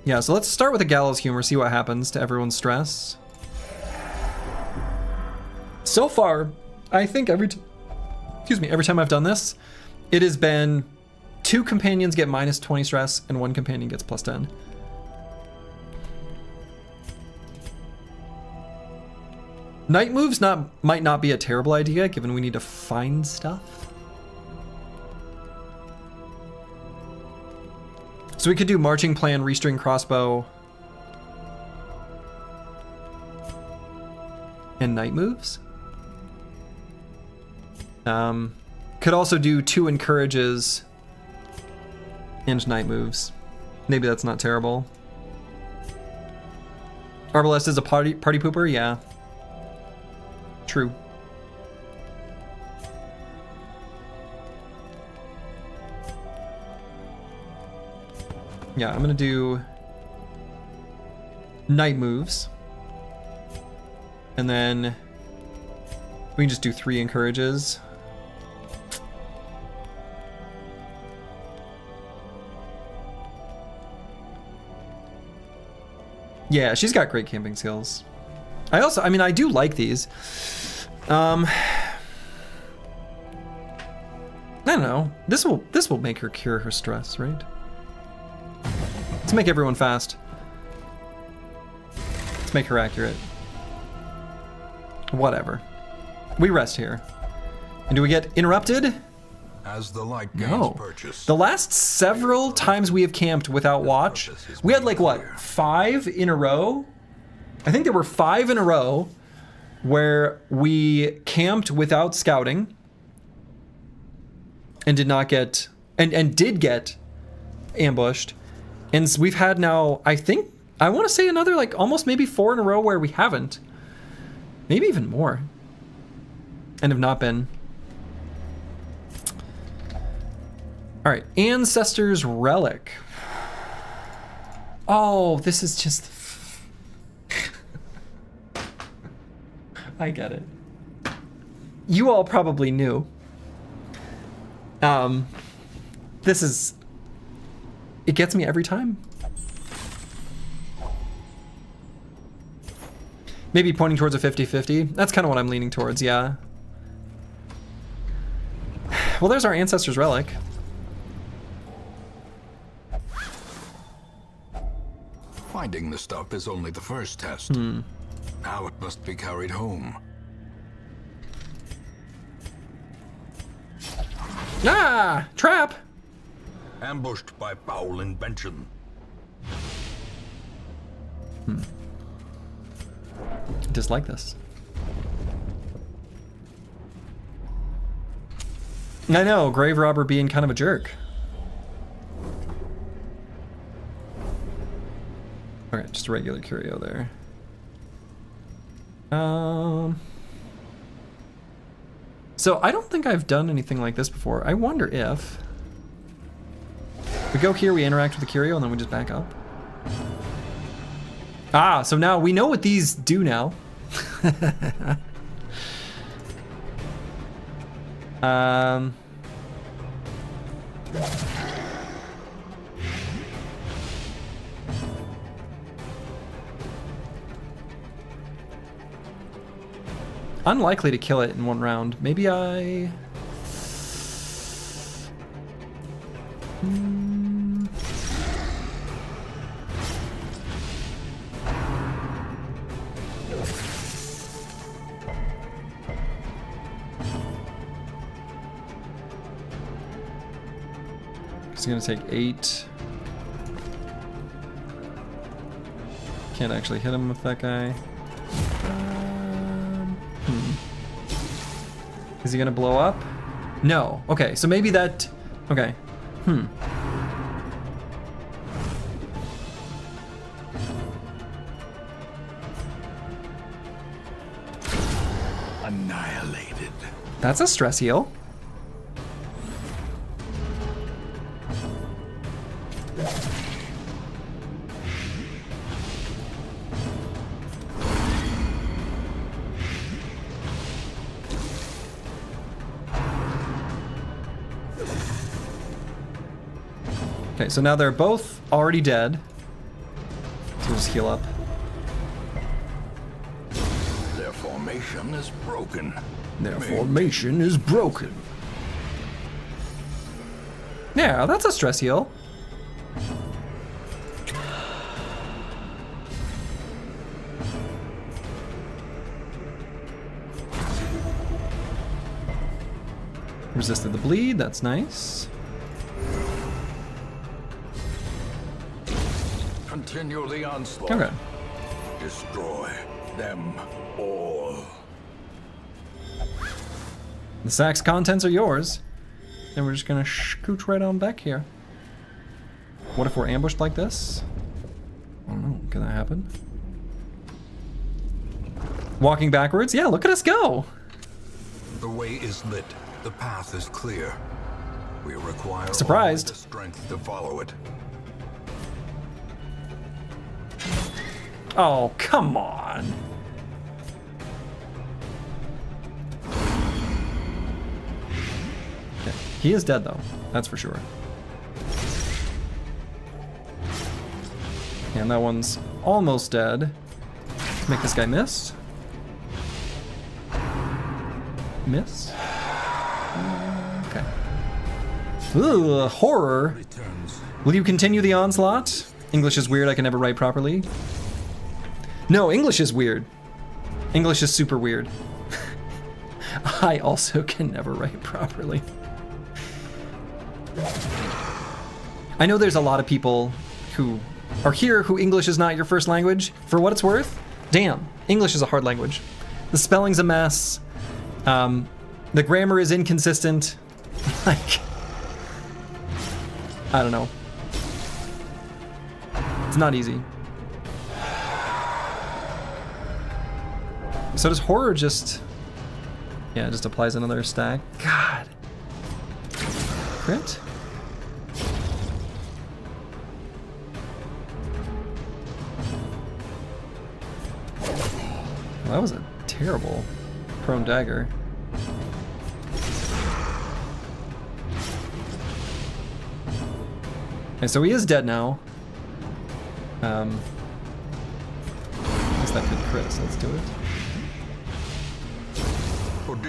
A: Yeah, so let's start with the gallows humor, see what happens to everyone's stress. So far, I think every time I've done this, it has been 2 companions get minus 20 stress and 1 companion gets plus 10. Night moves might not be a terrible idea, given we need to find stuff. So we could do marching plan, restring crossbow, and night moves. Could also do 2 encourages and night moves. Maybe that's not terrible. Arbalest is a party pooper, yeah. True. Yeah, I'm gonna do night moves. And then we can just do 3 encourages. Yeah, she's got great camping skills. I mean, I do like these. I don't know. This will make her cure her stress, right? Let's make everyone fast. Let's make her accurate. Whatever. We rest here. And do we get interrupted?
B: As the light gains
A: No.
B: purchase,
A: The last several times we have camped without watch, we had like what, 5 in a row? I think there were 5 in a row where we camped without scouting and did not get and did get ambushed. And we've had now, I want to say another like almost maybe 4 in a row where we haven't. Maybe even more. And have not been. All right, Ancestor's Relic. Oh, this is just... I get it. You all probably knew. This is... It gets me every time. Maybe pointing towards a 50-50. That's kind of what I'm leaning towards, yeah. Well, there's our Ancestor's Relic.
B: finding the stuff is only the first test. Now it must be carried home.
A: Ah! Trap!
B: Ambushed by foul invention.
A: Dislike this. I know, Grave Robber being kind of a jerk. Okay, just a regular curio there. So I don't think I've done anything like this before. I wonder if we go here, we interact with the curio, and then we just back up. Ah, so now we know what these do now. Unlikely to kill it in one round. Maybe I... It's gonna take 8. Can't actually hit him with that guy. Is he gonna blow up? No. Okay, so maybe that... Okay.
B: Annihilated.
A: That's a stress heal. Okay, so now they're both already dead. So we'll just heal up.
B: Their formation is broken.
A: Their formation is broken. Yeah, that's a stress heal. Resisted the bleed, that's nice.
B: Continue the onslaught.
A: Okay.
B: Destroy them all.
A: The sack's contents are yours. And we're just gonna scooch right on back here. What if we're ambushed like this? I don't know, can that happen? Walking backwards? Yeah, look at us go!
B: The way is lit. The path is clear. We require
A: Surprised.
B: all the strength to follow it.
A: Oh, come on. Okay. He is dead, though. That's for sure. And that one's almost dead. Make this guy miss. Miss. Okay. Ooh, horror. Will you continue the onslaught? English is weird, I can never write properly. No, English is weird. English is super weird. I also can never write properly. I know there's a lot of people who are here who English is not your first language. For what it's worth, damn, English is a hard language. The spelling's a mess. The grammar is inconsistent. Like, I don't know. It's not easy. So does horror just... Yeah, it just applies another stack. God. Crit? Well, that was a terrible prone dagger. And so he is dead now. I guess that could crit, so let's do it.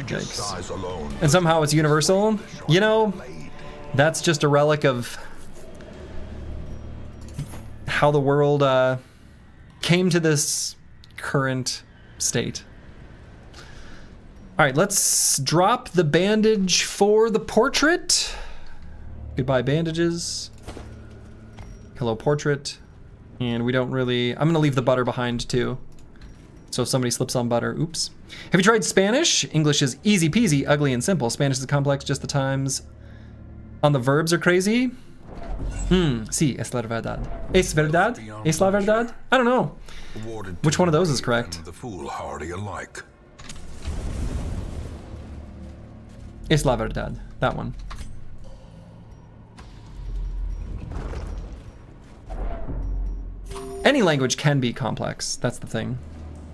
A: Yikes. And somehow it's universal. You know, that's just a relic of how the world came to this current state. All right, let's drop the bandage for the portrait. Goodbye, bandages. Hello, portrait. And we don't really... I'm gonna leave the butter behind too. So if somebody slips on butter, oops. Have you tried Spanish? English is easy peasy, ugly and simple. Spanish is complex, just the times on the verbs are crazy. Sí, es la verdad. Es verdad? Es la verdad? I don't know. Which one of those is correct?
B: The foolhardy alike.
A: Es la verdad. That one. Any language can be complex. That's the thing.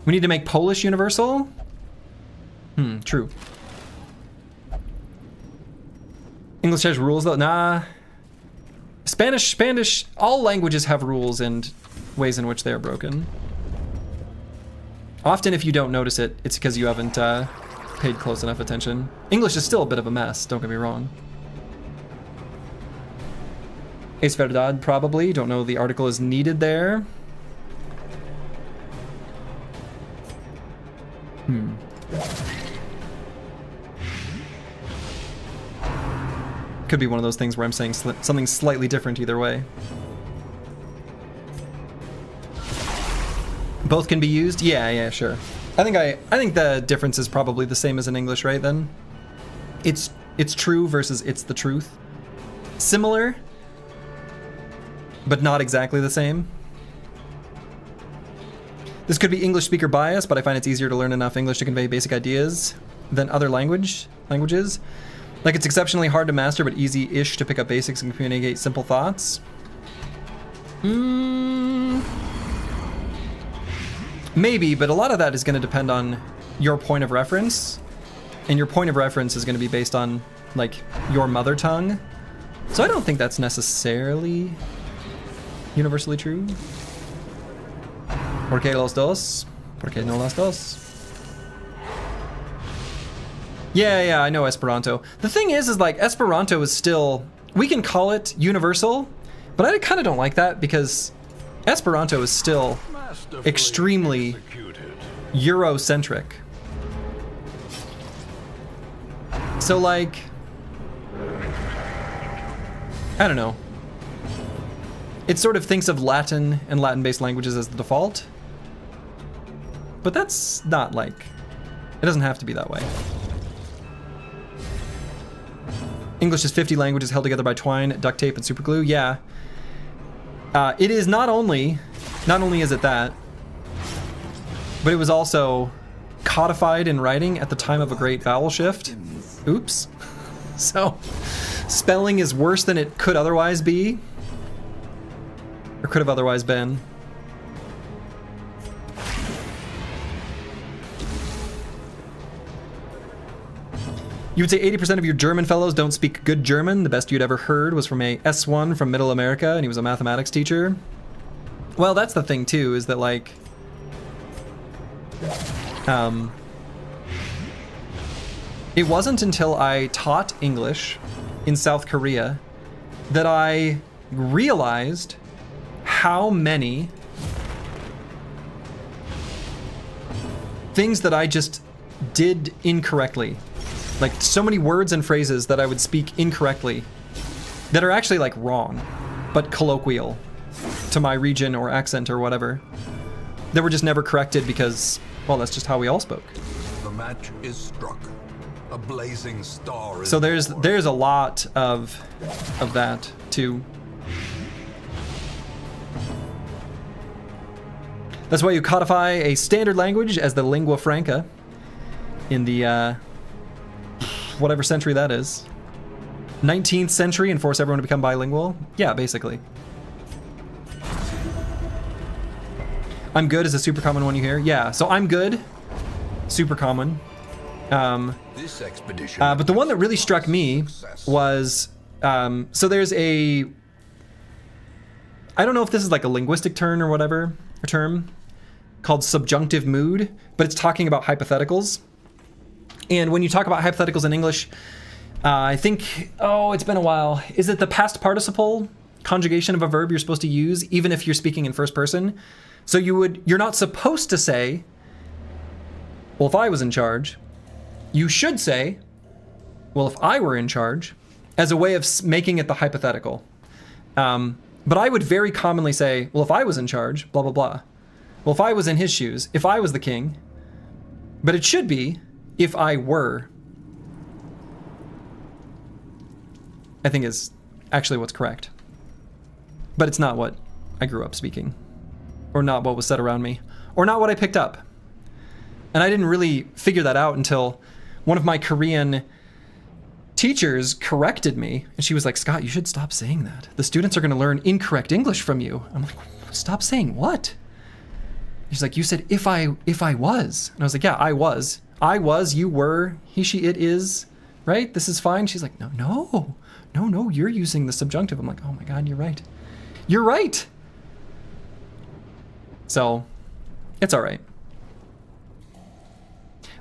A: We need to make Polish universal? True. English has rules though? Nah. Spanish, all languages have rules and ways in which they are broken. Often if you don't notice it, it's because you haven't paid close enough attention. English is still a bit of a mess, don't get me wrong. Es verdad, probably. Don't know the article is needed there. Could be one of those things where I'm saying something slightly different either way. Both can be used? Yeah, sure. I think the difference is probably the same as in English, right then? It's true versus it's the truth. Similar, but not exactly the same. This could be English speaker bias, but I find it's easier to learn enough English to convey basic ideas than other languages. Like it's exceptionally hard to master, but easy-ish to pick up basics and communicate simple thoughts. Maybe, but a lot of that is going to depend on your point of reference. And your point of reference is going to be based on, like, your mother tongue. So I don't think that's necessarily universally true. ¿Por qué los dos? ¿Por qué no las dos? Yeah, I know Esperanto. The thing is like, Esperanto is still... We can call it universal, but I kind of don't like that because Esperanto is still extremely Eurocentric. So like... I don't know. It sort of thinks of Latin and Latin-based languages as the default. But that's not like... It doesn't have to be that way. English is 50 languages held together by twine, duct tape, and superglue. Yeah. It is not only is it that, but it was also codified in writing at the time of a great vowel shift. Oops. So, spelling is worse than it could otherwise be. Or could have otherwise been. You would say 80% of your German fellows don't speak good German. The best you'd ever heard was from a S1 from Middle America, and he was a mathematics teacher. Well, that's the thing too, is that like, it wasn't until I taught English in South Korea that I realized how many things that I just did incorrectly. Like so many words and phrases that I would speak incorrectly that are actually like wrong, but colloquial to my region or accent or whatever. That were just never corrected because, well, that's just how we all spoke.
B: The match is struck. A blazing star is
A: So there's a lot of that too. That's why you codify a standard language as the lingua franca in the whatever century that is. 19th century and force everyone to become bilingual? Yeah, basically. I'm good is a super common one you hear. Yeah, so I'm good. Super common.
B: this expedition.
A: But the one that really struck me was, so there's a, I don't know if this is like a linguistic term or whatever, a term called subjunctive mood, but it's talking about hypotheticals. And when you talk about hypotheticals in English, I think, oh, it's been a while. Is it the past participle conjugation of a verb you're supposed to use, even if you're speaking in first person? So you're not supposed to say, well, if I was in charge. You should say, well, if I were in charge, as a way of making it the hypothetical. But I would very commonly say, well, if I was in charge, blah, blah, blah. Well, if I was in his shoes, if I was the king. But it should be, if I were. I think is actually what's correct. But it's not what I grew up speaking. Or not what was said around me. Or not what I picked up. And I didn't really figure that out until one of my Korean teachers corrected me. And she was like, Scott, you should stop saying that. The students are going to learn incorrect English from you. I'm like, stop saying what? She's like, you said if I was. And I was like, yeah, I was. I was, you were, he, she, it is, right? This is fine. She's like, no, you're using the subjunctive. I'm like, oh my God, you're right. You're right. So it's all right.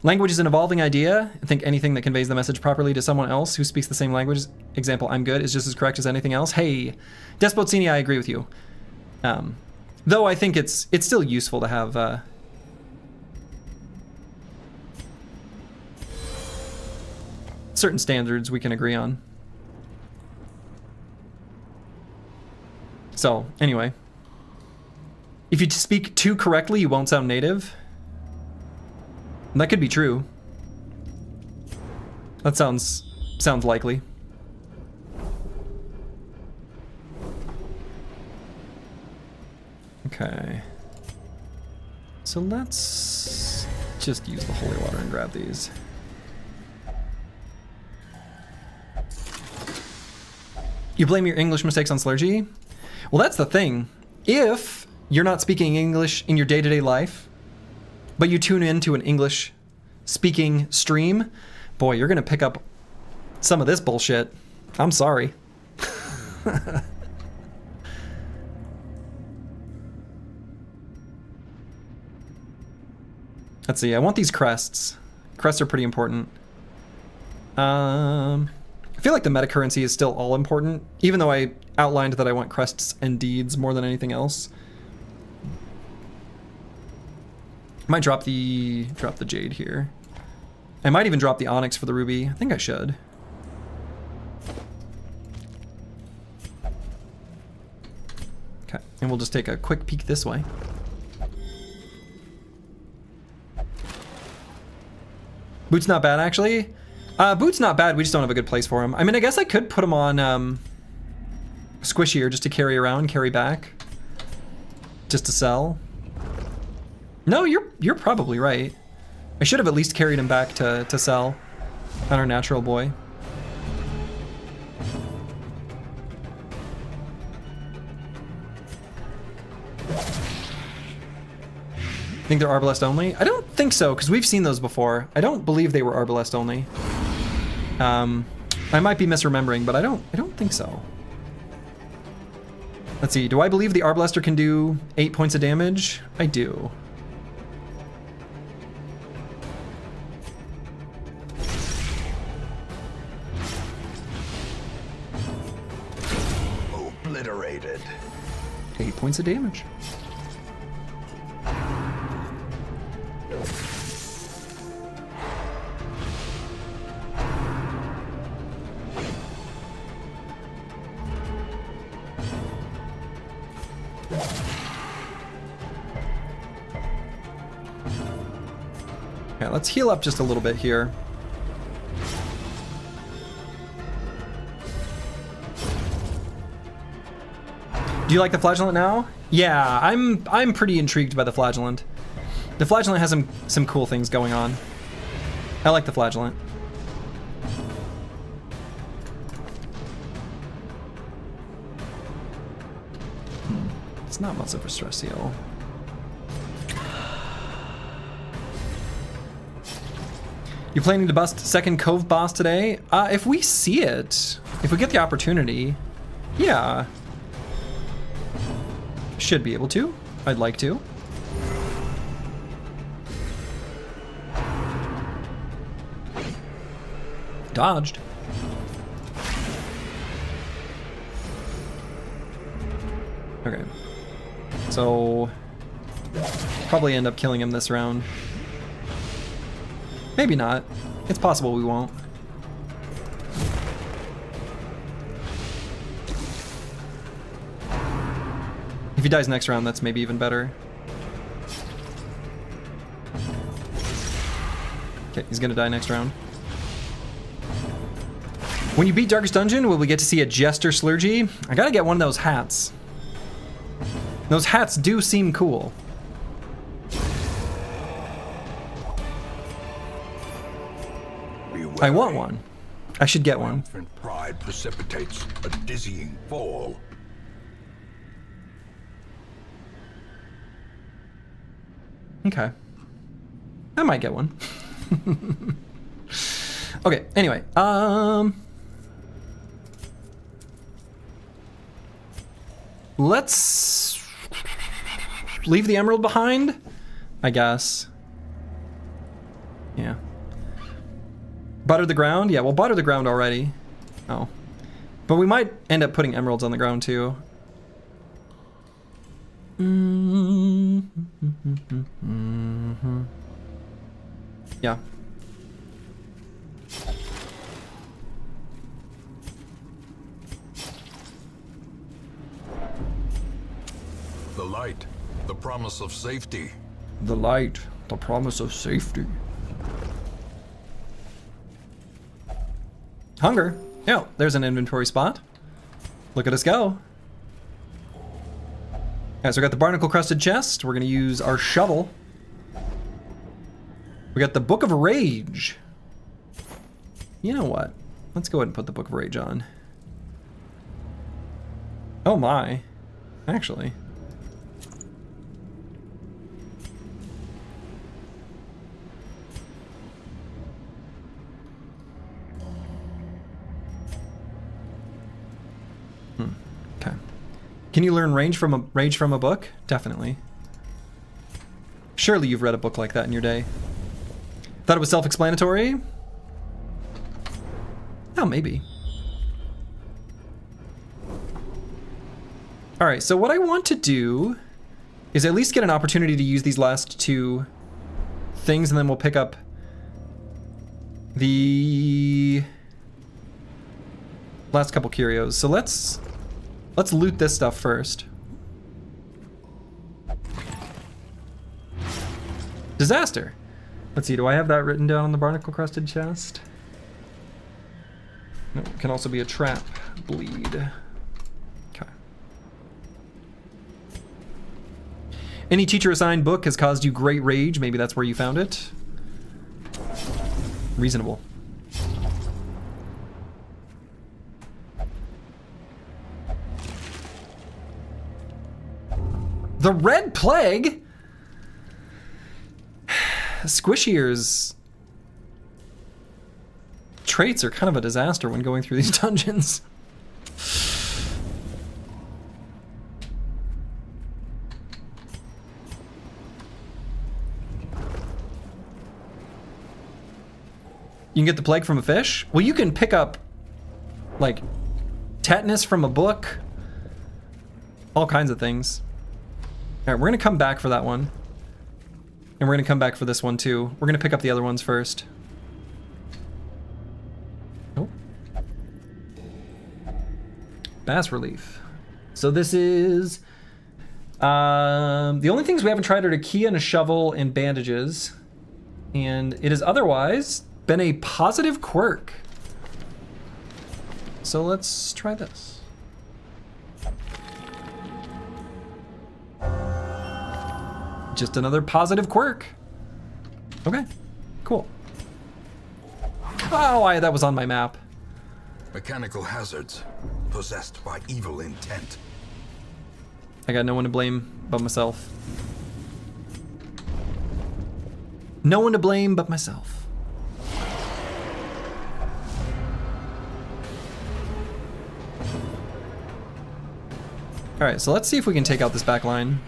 A: Language is an evolving idea. I think anything that conveys the message properly to someone else who speaks the same language, example, I'm good, is just as correct as anything else. Hey, Despotsini, I agree with you. Though I think it's still useful to have certain standards we can agree on. So, anyway. If you speak too correctly, you won't sound native. That could be true. That sounds likely. Okay. So let's just use the holy water and grab these. You blame your English mistakes on Slurgy? Well, that's the thing. If you're not speaking English in your day-to-day life, but you tune into an English speaking stream, boy, you're gonna pick up some of this bullshit. I'm sorry. Let's see, I want these crests. Crests are pretty important. I feel like the meta currency is still all important, even though I outlined that I want crests and deeds more than anything else. I might drop the jade here. I might even drop the onyx for the ruby. I think I should. Okay, and we'll just take a quick peek this way. Boot's not bad, actually. Boot's not bad, we just don't have a good place for him. I mean, I guess I could put him on squishier just to carry around, carry back. Just to sell. No, you're probably right. I should have at least carried him back to sell on our natural boy. Think they're Arbalest only? I don't think so, because we've seen those before. I don't believe they were Arbalest only. I might be misremembering, but I don't think so. Let's see. Do I believe the Arblaster can do 8 points of damage? I do.
B: Obliterated.
A: 8 points of damage. Okay, let's heal up just a little bit here. Do you like the Flagellant now? Yeah, I'm pretty intrigued by the Flagellant. The Flagellant has some cool things going on. I like the Flagellant. It's not much of a stress heal. You planning to bust second Cove boss today? If we see it, if we get the opportunity, yeah. Should be able to. I'd like to. Dodged. Okay. So, probably end up killing him this round. Maybe not. It's possible we won't. If he dies next round, that's maybe even better. Okay, he's gonna die next round. When you beat Darkest Dungeon, will we get to see a Jester Slurgy? I gotta get one of those hats. Those hats do seem cool. I want one. I should get one.
B: Triumphant pride precipitates a dizzying fall.
A: Okay. I might get one. Okay, anyway. Let's leave the emerald behind, I guess. Yeah. Butter the ground? Yeah, we'll butter the ground already. Oh. But we might end up putting emeralds on the ground too. Yeah.
B: The light, the promise of safety.
A: The light, the promise of safety. Hunger. Yeah, there's an inventory spot. Look at us go. Okay, so we got the barnacle crusted chest. We're gonna use our shovel. We got the Book of Rage. You know what? Let's go ahead and put the Book of Rage on. Oh my. Actually. Okay. Can you learn rage from a book? Definitely. Surely you've read a book like that in your day. Thought it was self-explanatory? Oh, maybe. All right, so what I want to do is at least get an opportunity to use these last two things, and then we'll pick up the last couple curios. So let's loot this stuff first. Disaster. Let's see, do I have that written down on the barnacle crusted chest? No, it can also be a trap. Bleed. Okay. Any teacher assigned book has caused you great rage. Maybe that's where you found it. Reasonable. The Red Plague? Squish Ears traits are kind of a disaster when going through these dungeons. You can get the plague from a fish? Well, you can pick up, like, tetanus from a book. All kinds of things. Alright, we're gonna come back for that one. And we're gonna come back for this one, too. We're gonna pick up the other ones first. Oh. Bas relief. So this is... the only things we haven't tried are a key and a shovel and bandages. And it has otherwise been a positive quirk. So let's try this. Just another positive quirk. Okay, cool. Oh, that was on my map.
B: Mechanical hazards, possessed by evil intent.
A: I got no one to blame but myself. No one to blame but myself. All right, so let's see if we can take out this back line.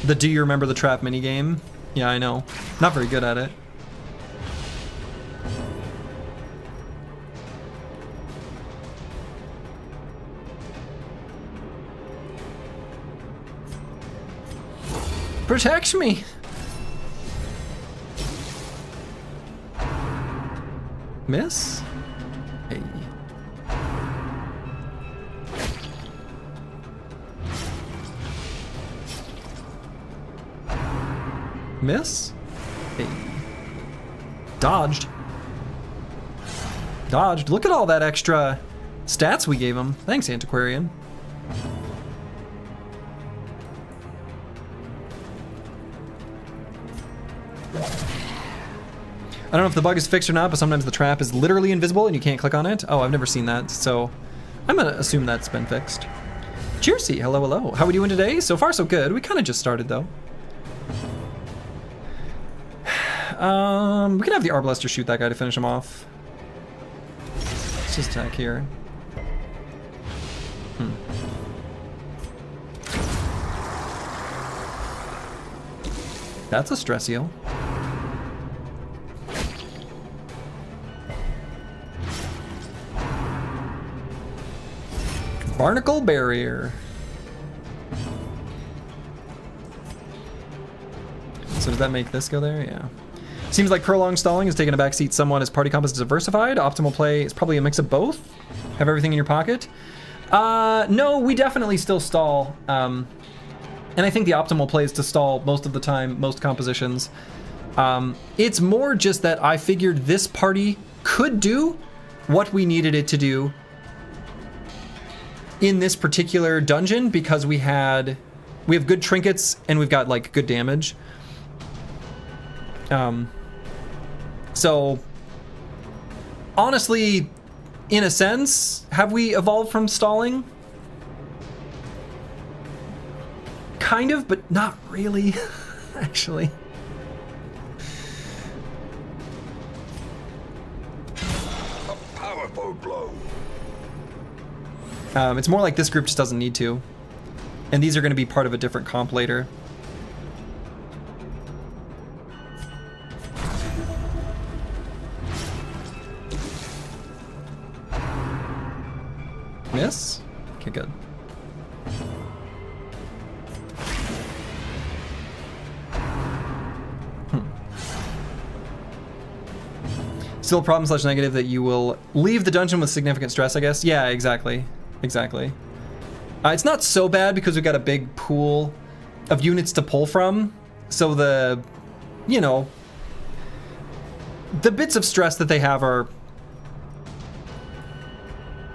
A: The do you remember the trap minigame? Yeah, I know. Not very good at it. Protect me! Miss? Hey. Miss? Hey. Dodged. Dodged. Look at all that extra stats we gave him. Thanks, Antiquarian. I don't know if the bug is fixed or not, but sometimes the trap is literally invisible and you can't click on it. Oh, I've never seen that, so I'm gonna assume that's been fixed. Cheersy, hello, hello. How are we doing today? So far, so good. We kind of just started, though. We can have the Arbalister shoot that guy to finish him off. Let's just attack here. That's a stress heal. Barnacle barrier. So does that make this go there? Yeah. Seems like prolonged stalling is taking a backseat somewhat as party comp is diversified. Optimal play is probably a mix of both. Have everything in your pocket. No, we definitely still stall. And I think the optimal play is to stall most of the time, most compositions. It's more just that I figured this party could do what we needed it to do in this particular dungeon because we have good trinkets and we've got like good damage. So honestly, in a sense, have we evolved from stalling? Kind of, but not really, actually.
B: A powerful blow.
A: It's more like this group just doesn't need to. And these are going to be part of a different comp later. Miss? Okay, good. Still a problem / negative that you will leave the dungeon with significant stress, I guess. Yeah, exactly. Exactly. It's not so bad because we've got a big pool of units to pull from. So the, you know, the bits of stress that they have are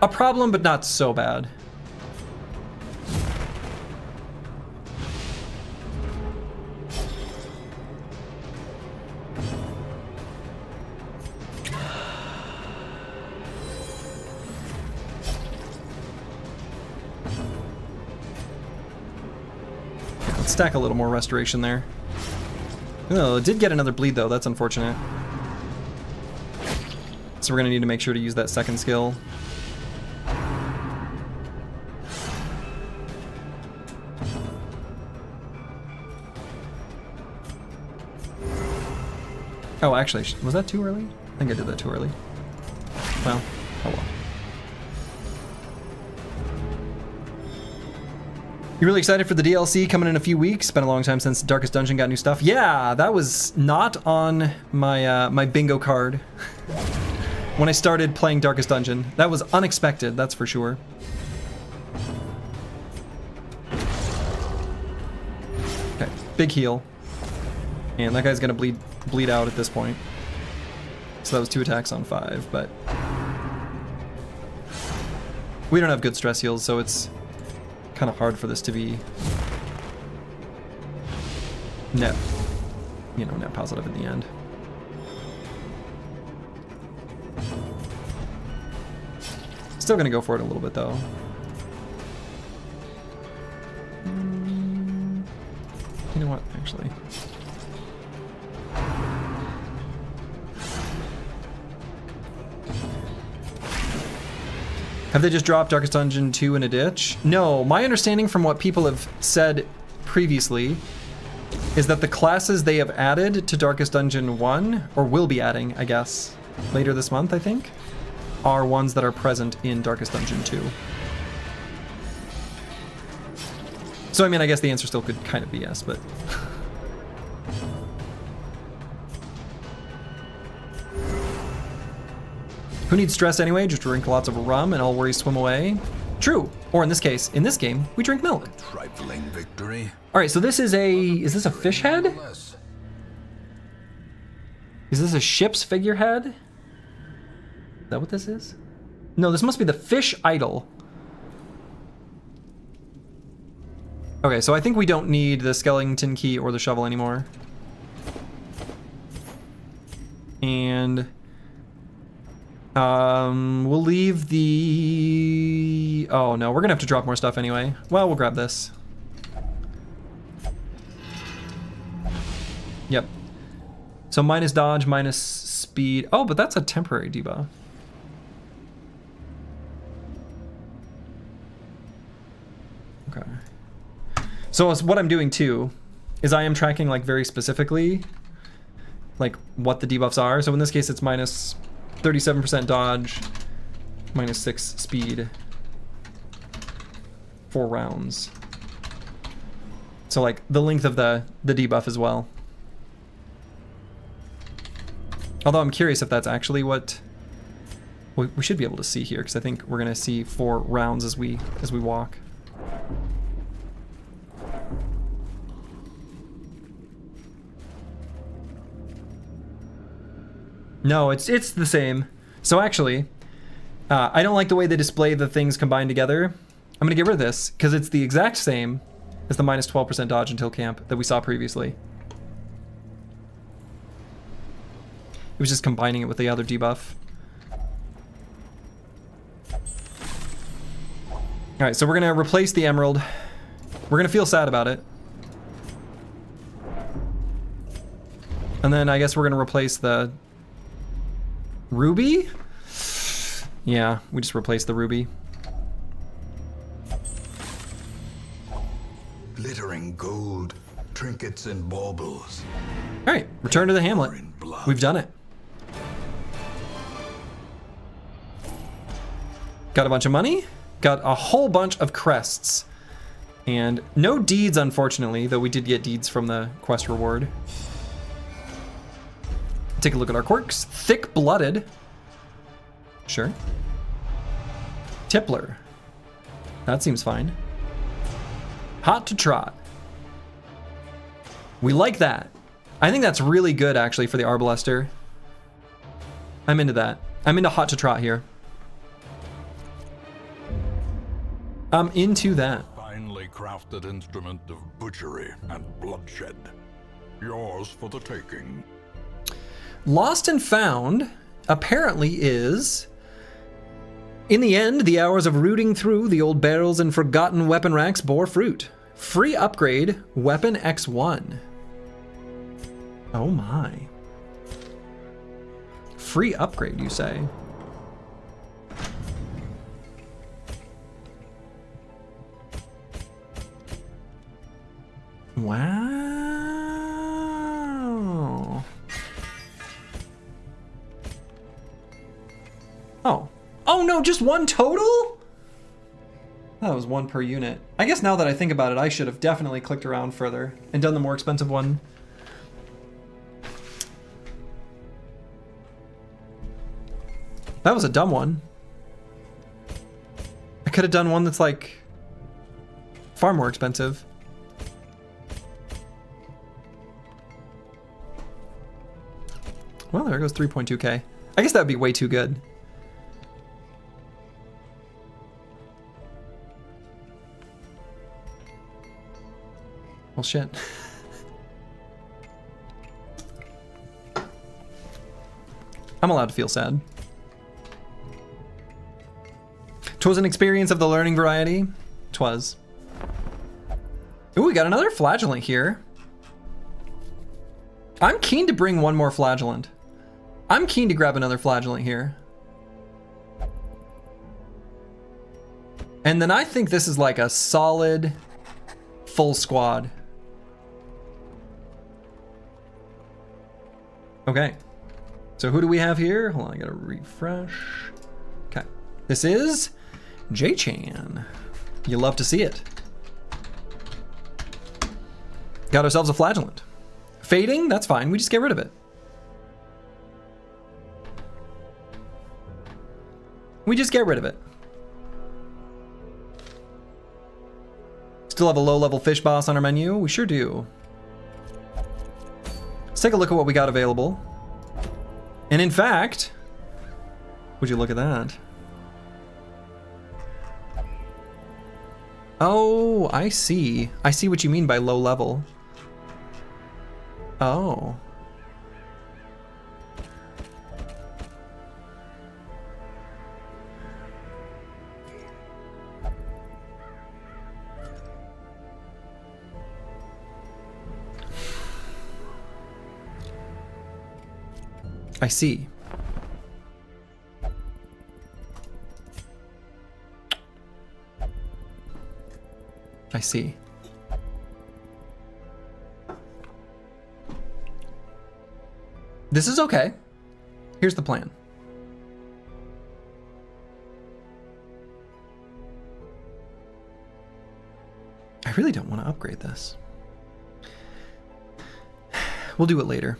A: a problem, but not so bad. Let's stack a little more restoration there. Oh, it did get another bleed though, that's unfortunate. So we're gonna need to make sure to use that second skill. Oh, actually, was that too early? I think I did that too early. Well, oh well. You really excited for the DLC coming in a few weeks? Been a long time since Darkest Dungeon got new stuff. Yeah, that was not on my my bingo card when I started playing Darkest Dungeon. That was unexpected, that's for sure. Okay, big heal. And that guy's gonna bleed out at this point. So that was 2 attacks on 5, but we don't have good stress heals, so it's kind of hard for this to be net positive in the end. Still gonna go for it a little bit though. You know what, actually. Have they just dropped Darkest Dungeon 2 in a ditch? No, my understanding from what people have said previously is that the classes they have added to Darkest Dungeon 1, or will be adding, I guess, later this month, I think, are ones that are present in Darkest Dungeon 2. So, I mean, I guess the answer still could kind of be yes, but... Who needs stress anyway? Just drink lots of rum and all worries swim away. True. Or in this case, in this game, we drink milk.
B: Trifling victory.
A: All right, so this is this a fish head? Is this a ship's figurehead? Is that what this is? No, this must be the fish idol. Okay, so I think we don't need the skeleton key or the shovel anymore. And we'll leave the... Oh no, we're gonna have to drop more stuff anyway. Well, we'll grab this. Yep. So minus dodge, minus speed. Oh, but that's a temporary debuff. Okay. So what I'm doing too is I am tracking like very specifically like what the debuffs are. So in this case, it's minus 37% dodge, minus 6 speed, 4 rounds. So like the length of the debuff as well. Although I'm curious if that's actually what we should be able to see here, because I think we're gonna see 4 rounds as we walk. No, it's the same. So actually, I don't like the way they display the things combined together. I'm gonna get rid of this because it's the exact same as the minus 12% dodge until camp that we saw previously. It was just combining it with the other debuff. All right, so we're gonna replace the emerald. We're gonna feel sad about it. And then I guess we're gonna replace the ruby? Yeah, we just replaced the ruby.
B: Glittering gold, trinkets and baubles.
A: All right, return to the hamlet. We've done it. Got a bunch of money, got a whole bunch of crests, and no deeds, unfortunately, though we did get deeds from the quest reward. Take a look at our quirks. Thick-blooded. Sure. Tippler. That seems fine. Hot to trot. We like that. I think that's really good, actually, for the Arbalester. I'm into that. I'm into hot to trot here. I'm into that.
B: Finely crafted instrument of butchery and bloodshed. Yours for the taking.
A: Lost and Found apparently is, in the end, the hours of rooting through the old barrels and forgotten weapon racks bore fruit. Free upgrade, weapon X1. Oh my. Free upgrade, you say? Wow. Oh. Oh no, just one total? That was one per unit. I guess now that I think about it, I should have definitely clicked around further and done the more expensive one. That was a dumb one. I could have done one that's like far more expensive. Well, there goes 3.2k. I guess that would be way too good. Well, shit. I'm allowed to feel sad. 'Twas an experience of the learning variety. 'Twas. Ooh, we got another flagellant here. I'm keen to bring one more flagellant. I'm keen to grab another flagellant here. And then I think this is like a solid full squad. Okay. So who do we have here? Hold on, I gotta refresh. Okay. This is J-Chan. You love to see it. Got ourselves a flagellant. Fading, that's fine. We just get rid of it. We just get rid of it. Still have a low-level fish boss on our menu? We sure do. Let's take a look at what we got available. And in fact, would you look at that? Oh, I see. I see what you mean by low level. Oh. I see. I see. This is okay. Here's the plan. I really don't want to upgrade this. We'll do it later.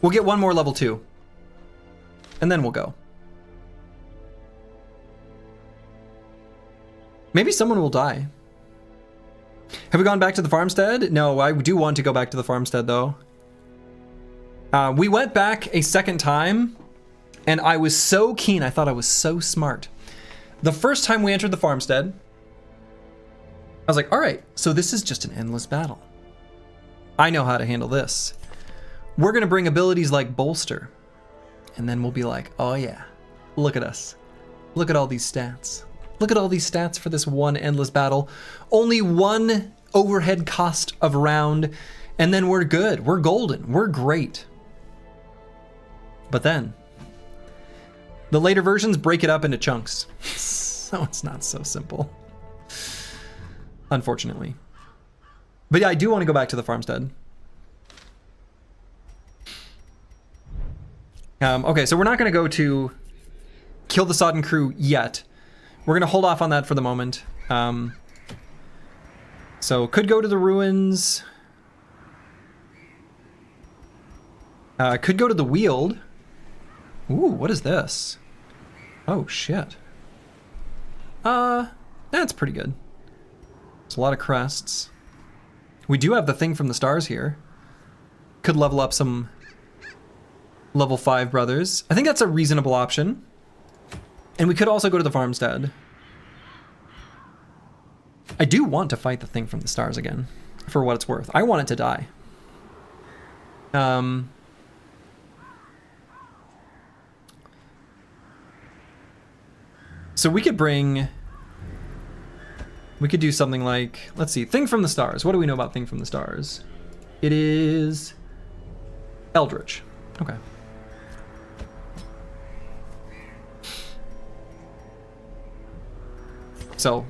A: We'll get one more level 2. And then we'll go. Maybe someone will die. Have we gone back to the farmstead? No, I do want to go back to the farmstead though. We went back a second time and I was so keen. I thought I was so smart. The first time we entered the farmstead, I was like, all right, so this is just an endless battle. I know how to handle this. We're gonna bring abilities like Bolster. And then we'll be like, oh yeah, look at us. Look at all these stats. Look at all these stats for this one endless battle. Only one overhead cost of round, and then we're good. We're golden. We're great. But then, the later versions break it up into chunks. So it's not so simple. Unfortunately. But yeah, I do want to go back to the farmstead. Okay, so we're not going to go to kill the Sodden crew yet. We're going to hold off on that for the moment. So could go to the ruins. Could go to the Weald. Ooh, what is this? Oh, shit. That's pretty good. There's a lot of crests. We do have the thing from the stars here. Could level up some level 5 brothers. I think that's a reasonable option. And we could also go to the farmstead. I do want to fight the thing from the stars again, for what it's worth. I want it to die. So we could bring We could do something like, let's see, Thing from the Stars. What do we know about Thing from the Stars? It is Eldritch. Okay. So,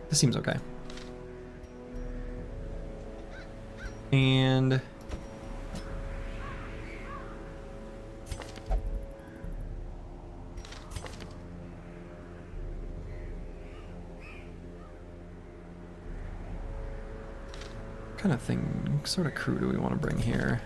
A: this seems okay. And what kind of thing, sort of crew do we want to bring here?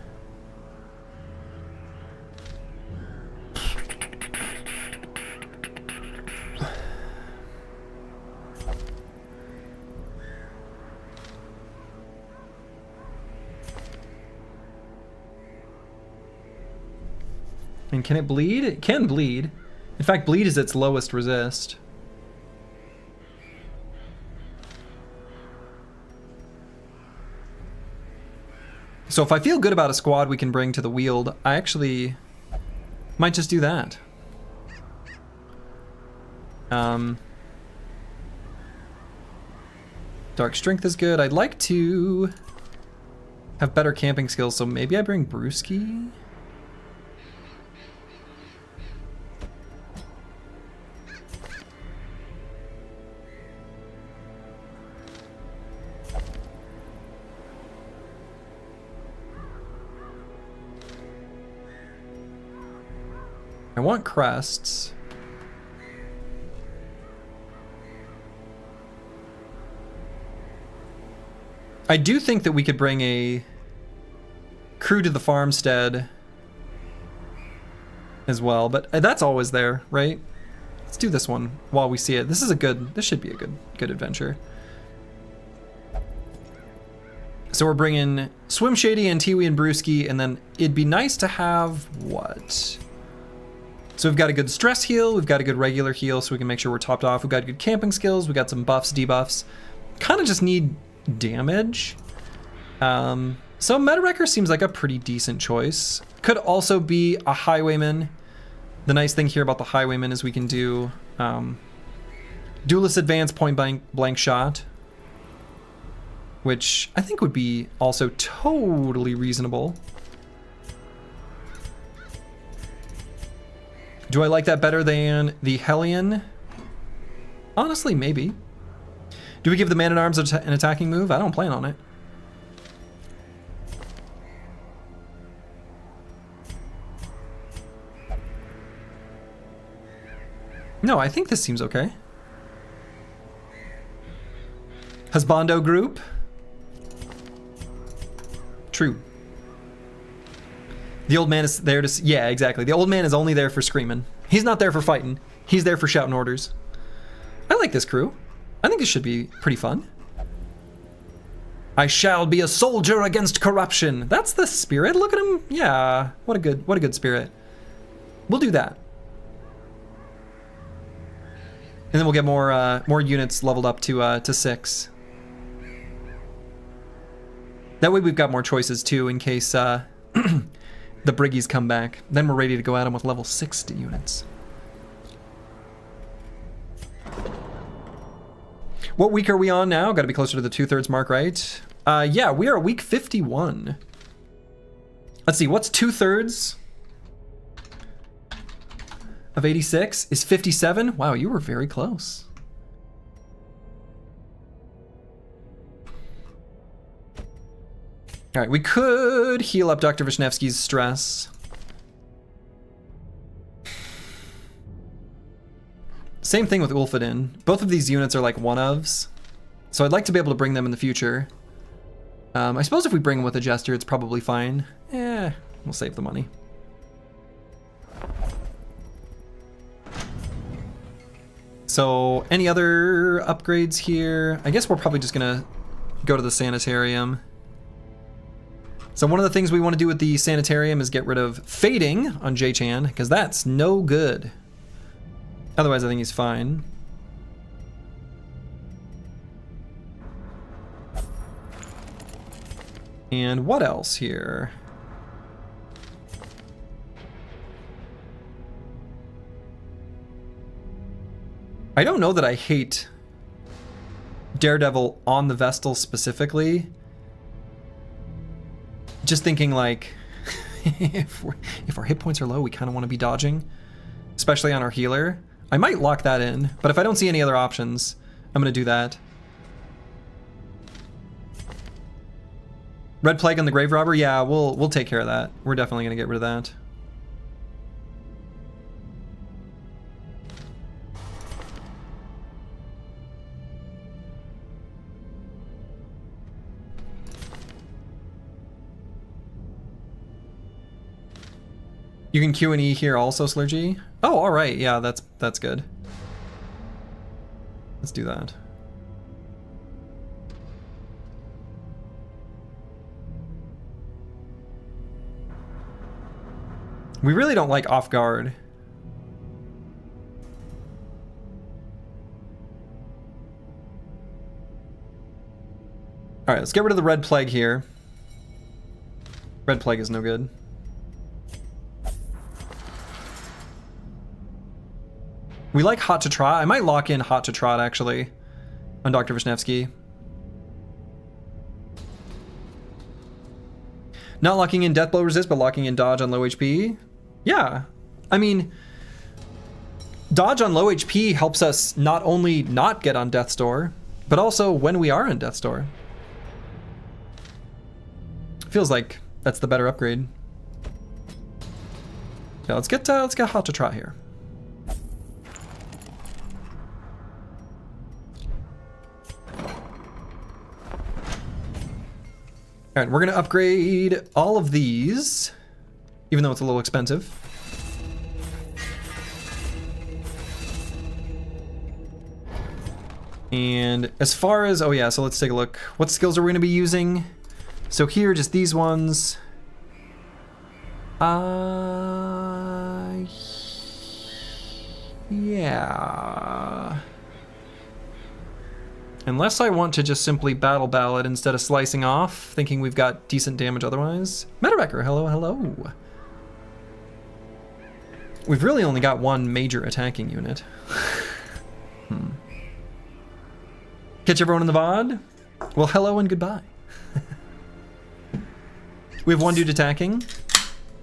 A: And can it bleed? It can bleed. In fact, bleed is its lowest resist. So if I feel good about a squad we can bring to the Weald, I actually might just do that. Dark Strength is good. I'd like to have better camping skills, so maybe I bring Brewski? I want crests. I do think that we could bring a crew to the farmstead as well, but that's always there, right? Let's do this one while we see it. This should be a good adventure. So we're bringing Swim Shady, Antiwi, and Brewski, and then it'd be nice to have what? So we've got a good stress heal, we've got a good regular heal so we can make sure we're topped off, we've got good camping skills, we've got some buffs, debuffs. Kind of just need damage. So Meta-Wrecker seems like a pretty decent choice. Could also be a Highwayman. The nice thing here about the Highwayman is we can do Duelist Advance Point Blank Shot, which I think would be also totally reasonable. Do I like that better than the Hellion? Honestly, maybe. Do we give the Man-at-Arms an attacking move? I don't plan on it. No, I think this seems okay. Husbando group? True. The old man is there to... Yeah, exactly. The old man is only there for screaming. He's not there for fighting. He's there for shouting orders. I like this crew. I think this should be pretty fun. I shall be a soldier against corruption. That's the spirit. Look at him. Yeah, what a good spirit. We'll do that. And then we'll get more units leveled up to 6. That way we've got more choices too in case the Briggies come back. Then we're ready to go at them with level 60 units. What week are we on now? Got to be closer to the 2/3 mark, right? Yeah, we are at week 51. Let's see, what's 2/3 of 86? Is 57? Wow, you were very close. All right, we could heal up Dr. Vishnevsky's stress. Same thing with Ulfadin. Both of these units are like one-ofs, so I'd like to be able to bring them in the future. I suppose if we bring them with a Jester, it's probably fine. We'll save the money. So, any other upgrades here? I guess we're probably just gonna go to the Sanitarium. So one of the things we want to do with the Sanitarium is get rid of Fading on J-Chan, because that's no good. Otherwise, I think he's fine. And what else here? I don't know that I hate Daredevil on the Vestal specifically. Just thinking like, if our hit points are low, we kind of want to be dodging, especially on our healer. I might lock that in, but if I don't see any other options, I'm going to do that. Red Plague on the Grave Robber? Yeah, we'll take care of that. We're definitely going to get rid of that. You can Q and E here also, Slurgy? Oh, all right. Yeah, that's good. Let's do that. We really don't like off guard. All right, let's get rid of the Red Plague here. Red Plague is no good. We like Hot to Trot. I might lock in Hot to Trot, actually, on Dr. Vishnevsky. Not locking in Deathblow Resist, but locking in Dodge on low HP. Yeah. I mean, Dodge on low HP helps us not only not get on Death's Door, but also when we are in Death's Door. Feels like that's the better upgrade. Yeah, let's get Hot to Trot here. All right, we're gonna upgrade all of these, even though it's a little expensive. And as far as, oh yeah, so let's take a look. What skills are we gonna be using? So here, just these ones. Yeah. Unless I want to just simply Battle Ballad instead of slicing off, thinking we've got decent damage otherwise. Metarecker, hello, hello. We've really only got one major attacking unit. Catch everyone in the VOD? Well, hello and goodbye. We have one dude attacking.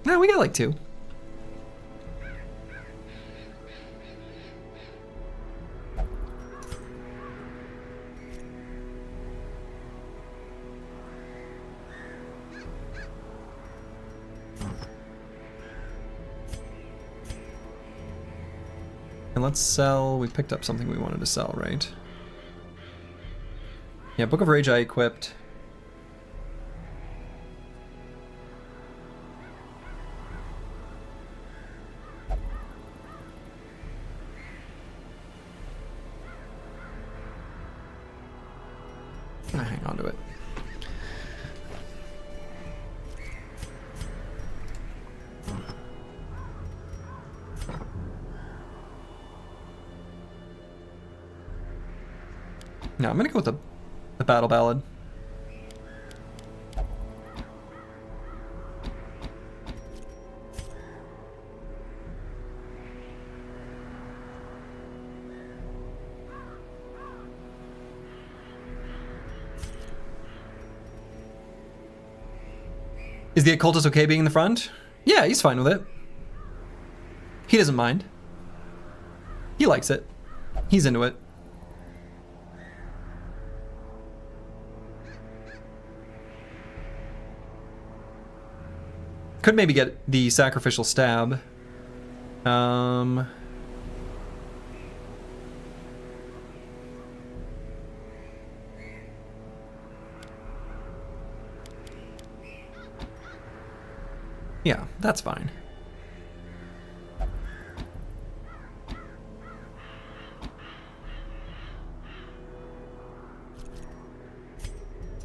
A: No, we got like two. And let's sell, we picked up something we wanted to sell, right? Yeah, Book of Rage I equipped. I'm gonna hang on to it. No, I'm gonna go with the Battle Ballad. Is the occultist okay being in the front? Yeah, he's fine with it. He doesn't mind. He likes it. He's into it. Could maybe get the sacrificial stab. Yeah, that's fine.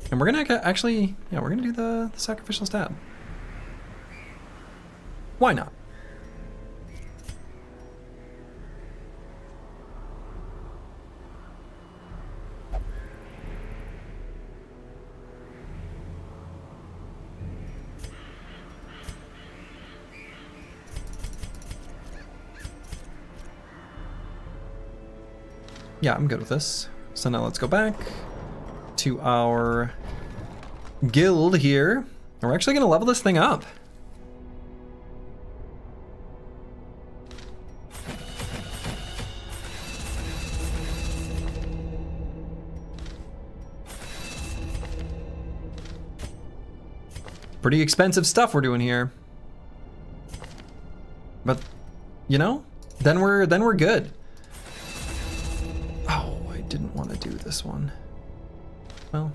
A: And we're gonna actually, yeah, we're gonna do the sacrificial stab. Why not? Yeah, I'm good with this. So now let's go back to our guild here. And we're actually going to level this thing up. Pretty expensive stuff we're doing here. But, you know, then we're good. Oh, I didn't want to do this one. Well.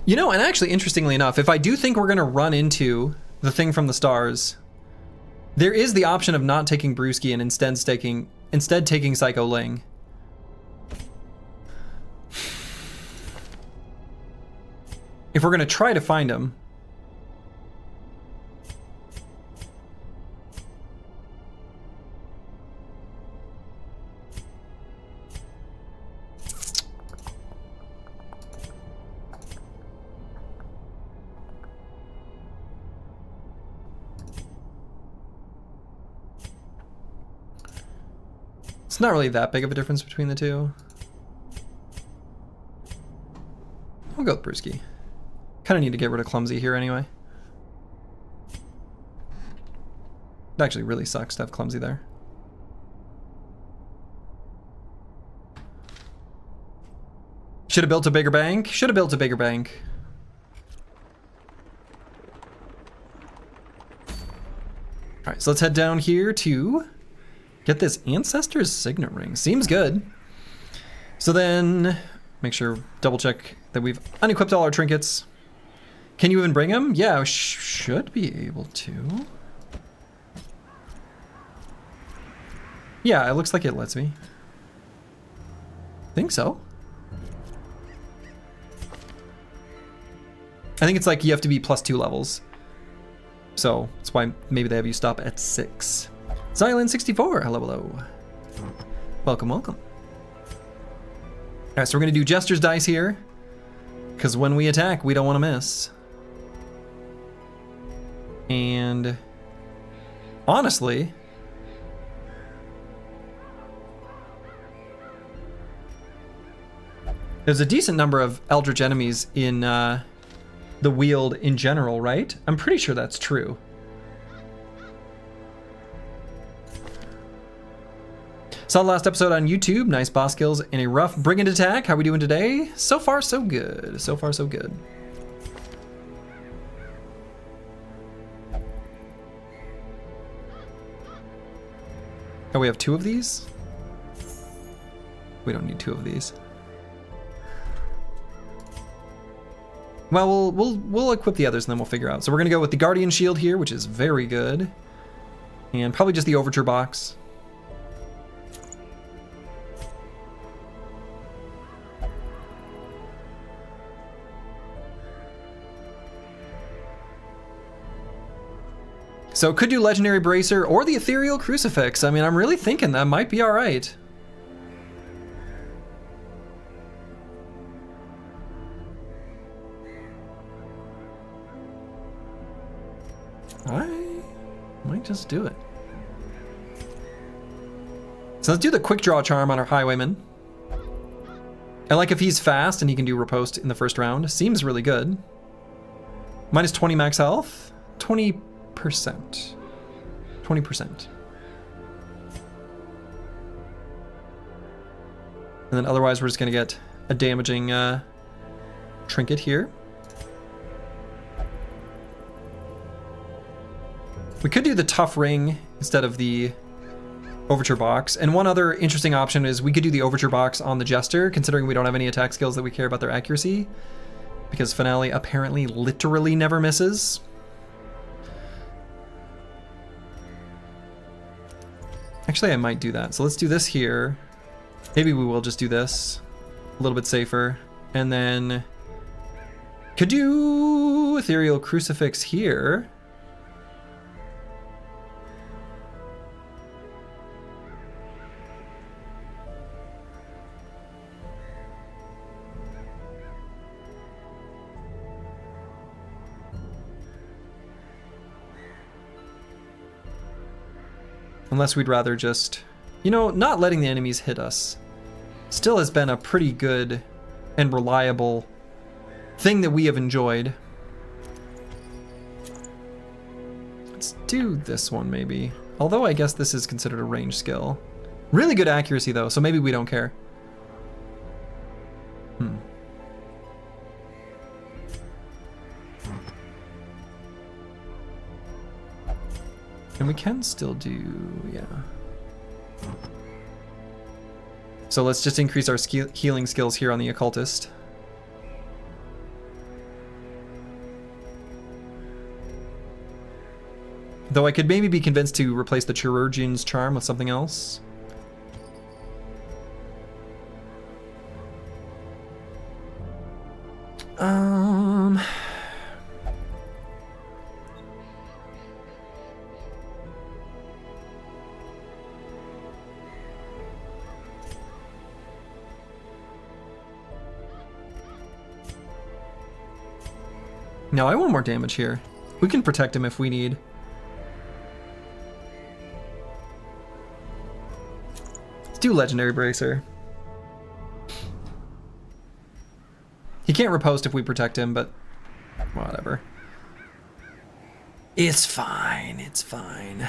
A: You know, and actually, interestingly enough, if I do think we're going to run into the thing from the stars, there is the option of not taking Brewski and instead taking Psycho Ling. If we're going to try to find him. It's not really that big of a difference between the two. I'll go with Brewski. Kind of need to get rid of Clumsy here anyway. It actually really sucks to have Clumsy there. Should have built a bigger bank. Should have built a bigger bank. All right, so let's head down here to get this Ancestor's Signet Ring. Seems good. So then, make sure, double check that we've unequipped all our trinkets. Can you even bring them? Yeah, should be able to. Yeah, it looks like it lets me. Think so. I think it's like you have to be +2 levels. So that's why maybe they have you stop at 6. Xylan64, hello, hello. Welcome, welcome. All right, so we're gonna do Jester's Dice here, because when we attack, we don't want to miss. And honestly, there's a decent number of Eldritch enemies in the Weald in general, right? I'm pretty sure that's true. Saw the last episode on YouTube. Nice boss kills and a rough brigand attack. How we doing today? So far, so good. So far, so good. Oh, we have 2 of these? We don't need 2 of these. Well, we'll equip the others and then we'll figure out. So we're gonna go with the Guardian Shield here, which is very good. And probably just the Overture box. So could do Legendary Bracer or the Ethereal Crucifix. I mean, I'm really thinking that might be all right. I might just do it. So let's do the Quick Draw Charm on our Highwayman. I like if he's fast and he can do Riposte in the first round. Seems really good. Minus 20 max health. 20%. 20%. And then otherwise we're just gonna get a damaging trinket here. We could do the Tough Ring instead of the Overture box. And one other interesting option is we could do the Overture box on the Jester, considering we don't have any attack skills that we care about their accuracy. Because Finale apparently literally never misses. Actually, I might do that. So let's do this here. Maybe we will just do this. A little bit safer. And then could do Ethereal Crucifix here. Unless we'd rather just, you know, not letting the enemies hit us still has been a pretty good and reliable thing that we have enjoyed. Let's do this one maybe. Although I guess this is considered a range skill. Really good accuracy though, so maybe we don't care. And we can still do, yeah. So let's just increase our healing skills here on the occultist. Though I could maybe be convinced to replace the chirurgeon's charm with something else. No, I want more damage here. We can protect him if we need. Let's do Legendary Bracer. He can't riposte if we protect him, but whatever. It's fine, it's fine.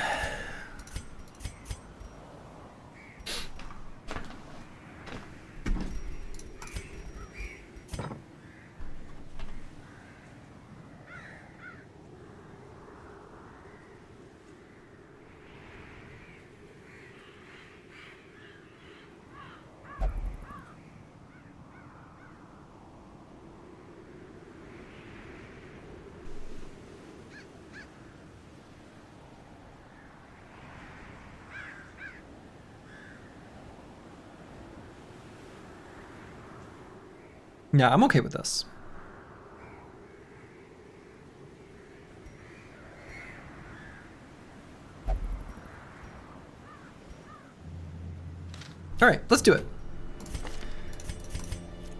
A: Yeah, I'm okay with this. All right, let's do it.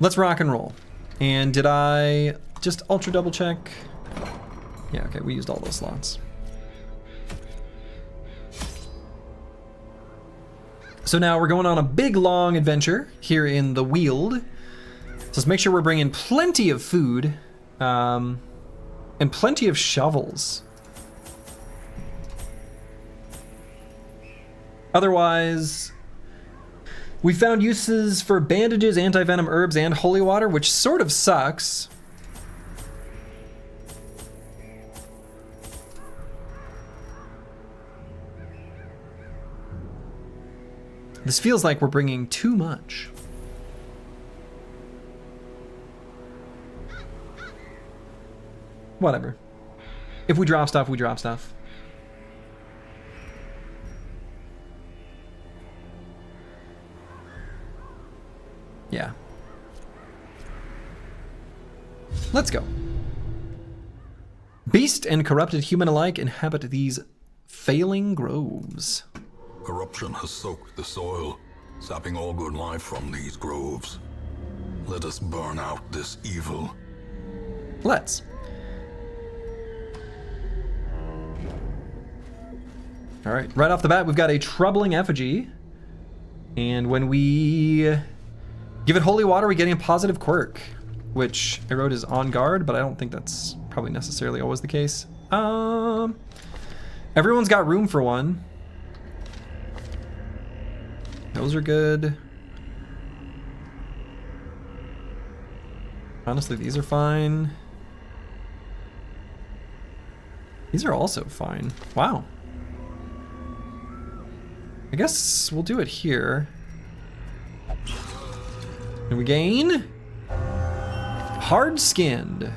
A: Let's rock and roll. And did I just ultra double check? Yeah, okay, we used all those slots. So now we're going on a big long adventure here in the Weald. So let's make sure we're bringing plenty of food and plenty of shovels. Otherwise, we found uses for bandages, anti-venom herbs, and holy water, which sort of sucks. This feels like we're bringing too much. Whatever. If we drop stuff, we drop stuff. Yeah. Let's go. Beast and corrupted human alike inhabit these failing groves.
B: Corruption has soaked the soil, sapping all good life from these groves. Let us burn out this evil.
A: Let's. All right, right off the bat, we've got a troubling effigy. And when we give it holy water, we get a positive quirk, which I wrote is on guard, but I don't think that's probably necessarily always the case. Everyone's got room for one. Those are good. Honestly, these are fine. These are also fine. Wow. I guess we'll do it here. And we gain hard-skinned.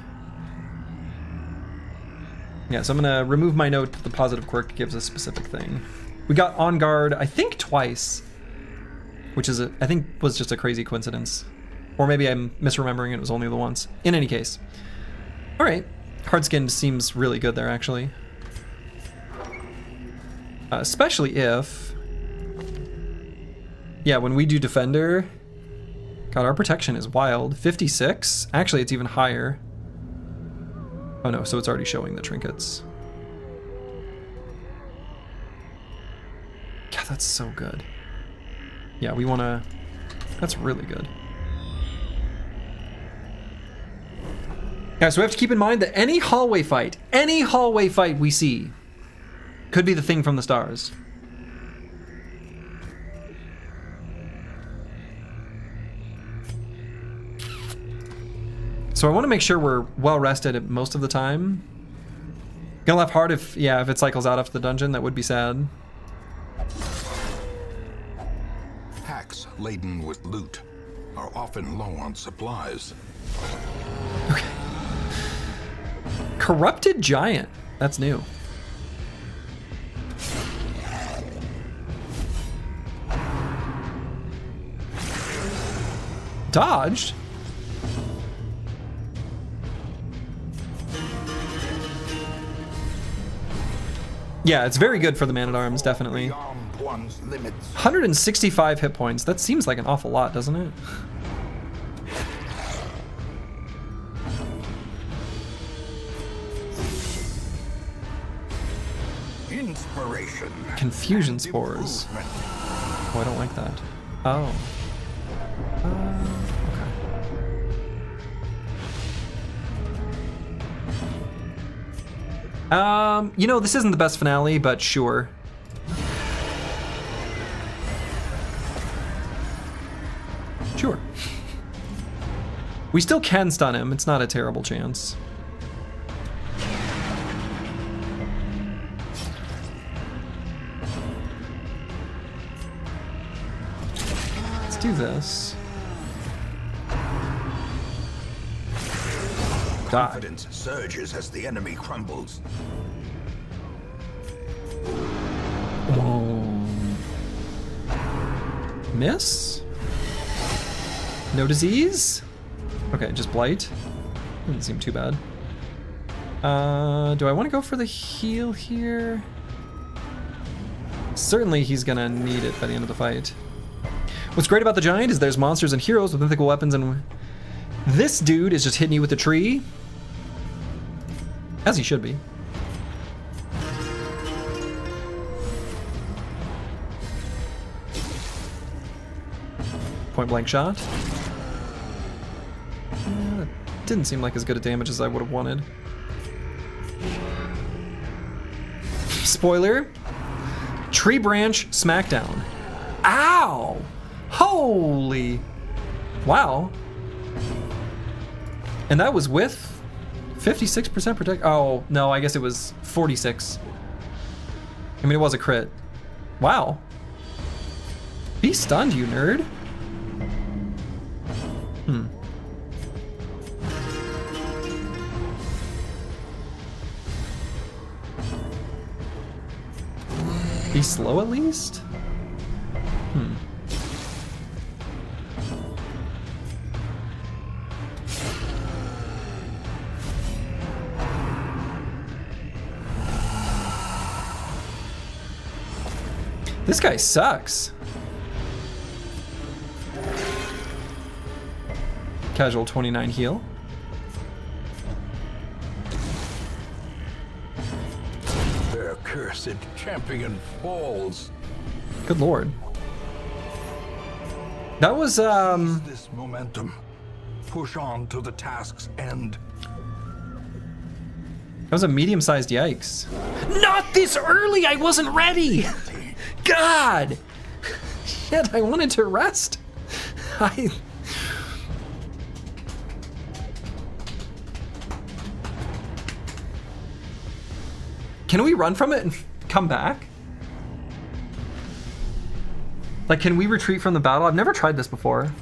A: Yeah, so I'm gonna remove my note that the positive quirk gives a specific thing. We got on guard, I think twice, which is I think was just a crazy coincidence. Or maybe I'm misremembering it was only the once. In any case. All right, hard-skinned seems really good there actually. Especially if, yeah, when we do Defender, God, our protection is wild. 56? Actually, it's even higher. Oh no, so it's already showing the trinkets. That's so good. Yeah, we want to... That's really good. Yeah, so we have to keep in mind that any hallway fight we see could be the thing from the stars. So I want to make sure we're well rested at most of the time. Gonna laugh hard if it cycles out after the dungeon. That would be sad.
B: Packs laden with loot are often low on supplies.
A: Okay. Corrupted giant. That's new. Dodged? Yeah, it's very good for the man-at-arms, definitely. 165 hit points. That seems like an awful lot, doesn't it?
B: Inspiration.
A: Confusion spores. Oh, I don't like that. Oh. Okay. You know, this isn't the best finale, but sure. Sure. We still can stun him. It's not a terrible chance. Let's do this.
B: Confidence surges as the enemy crumbles.
A: Whoa. Miss? No disease? Okay, just blight. Doesn't seem too bad. Do I want to go for the heal here? Certainly he's gonna need it by the end of the fight. What's great about the giant is there's monsters and heroes with mythical weapons, and this dude is just hitting you with a tree. As he should be. Point blank shot. That didn't seem like as good a damage as I would have wanted. Spoiler. Tree branch smackdown. Ow! Holy! Wow. And that was with 56% protect. Oh, no, I guess it was 46. I mean, it was a crit. Wow. Be stunned, you nerd. Be slow at least? This guy sucks. Casual 29 heal.
B: Their cursed champion falls.
A: Good lord. That was
B: This momentum. Push on to the task's end.
A: That was a medium-sized yikes. Not this early! I wasn't ready! God! Shit, I wanted to rest. Can we run from it and come back? Like, can we retreat from the battle? I've never tried this before.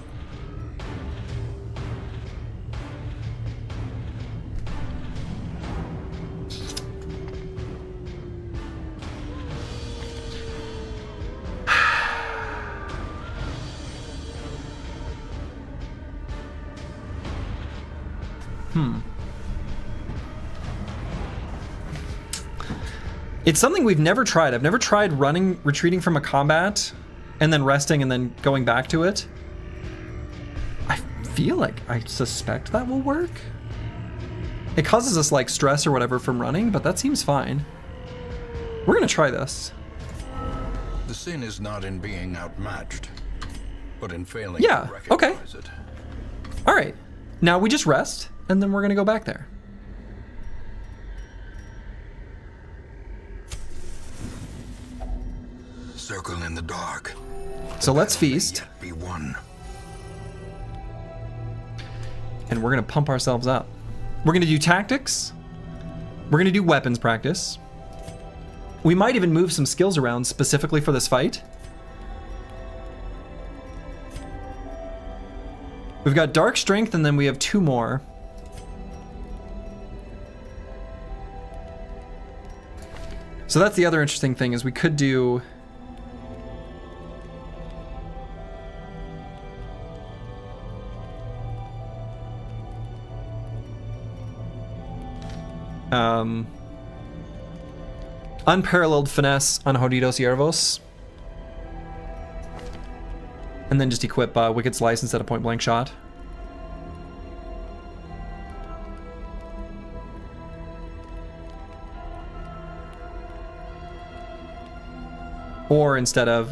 A: It's something we've never tried. I've never tried retreating from a combat, and then resting, and then going back to it. I feel like I suspect that will work. It causes us like stress or whatever from running, but that seems fine. We're gonna try this.
B: The sin is not in being outmatched, but in failing
A: Yeah,
B: to recognize it.
A: All right. Now we just rest, and then we're going to go back there.
B: Circle in the dark.
A: So let's feast.
B: Be one.
A: And we're going to pump ourselves up. We're going to do tactics. We're going to do weapons practice. We might even move some skills around specifically for this fight. We've got Dark Strength, and then we have 2 more. So that's the other interesting thing, is we could do... Unparalleled Finesse on Jodidos Yervos. And then just equip Wicked Slice instead of Point Blank Shot. Or instead of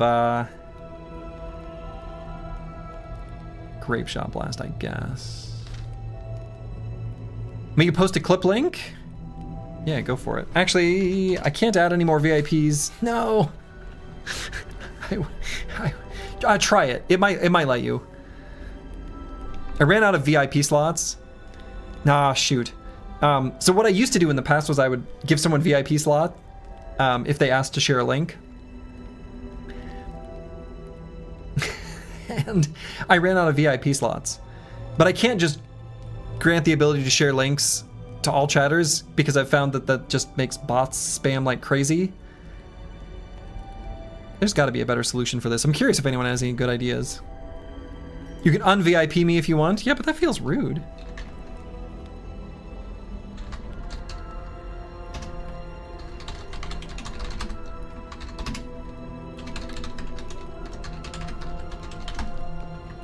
A: Grape Shot Blast, I guess. Make a post a clip link? Yeah, go for it. Actually, I can't add any more VIPs. No. Try it. It might let you. I ran out of VIP slots. Nah, shoot. So what I used to do in the past was I would give someone VIP slot if they asked to share a link. And I ran out of VIP slots. But I can't just grant the ability to share links to all chatters, because I've found that that just makes bots spam like crazy. There's got to be a better solution for this. I'm curious if anyone has any good ideas. You can un-VIP me if you want. Yeah, but that feels rude.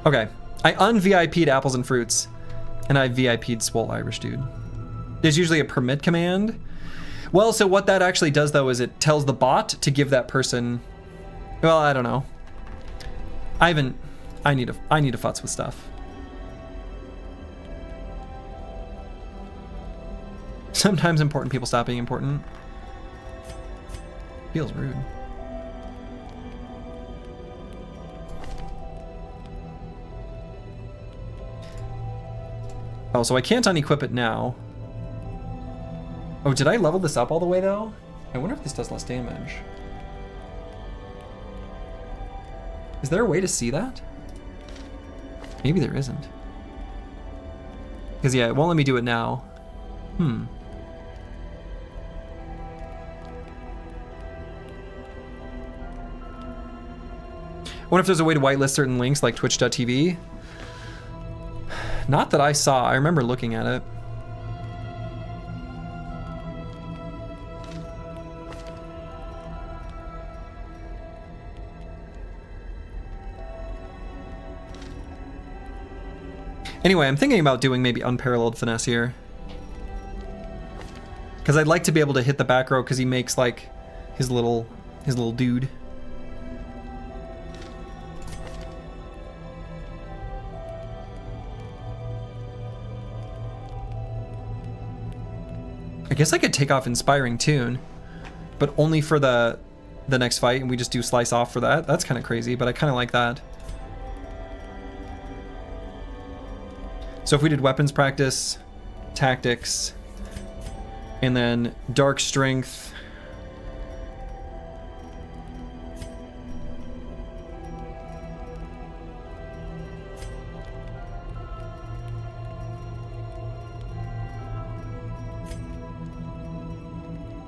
A: Okay, I un-VIP'd Apples and Fruits, and I VIP'd Swole Irish Dude. There's usually a permit command. Well, so what that actually does, though, is it tells the bot to give that person... Well, I don't know. I need to futz with stuff. Sometimes important people stop being important. Feels rude. Oh, so I can't unequip it now. Oh, did I level this up all the way, though? I wonder if this does less damage. Is there a way to see that? Maybe there isn't. Because, yeah, it won't let me do it now. I wonder if there's a way to whitelist certain links like twitch.tv. Not that I saw. I remember looking at it. Anyway, I'm thinking about doing maybe Unparalleled Finesse here. Because I'd like to be able to hit the back row because he makes like his little dude. I guess I could take off Inspiring Tune, but only for the next fight, and we just do Slice Off for that. That's kind of crazy, but I kind of like that. So if we did Weapons Practice, Tactics, and then Dark Strength.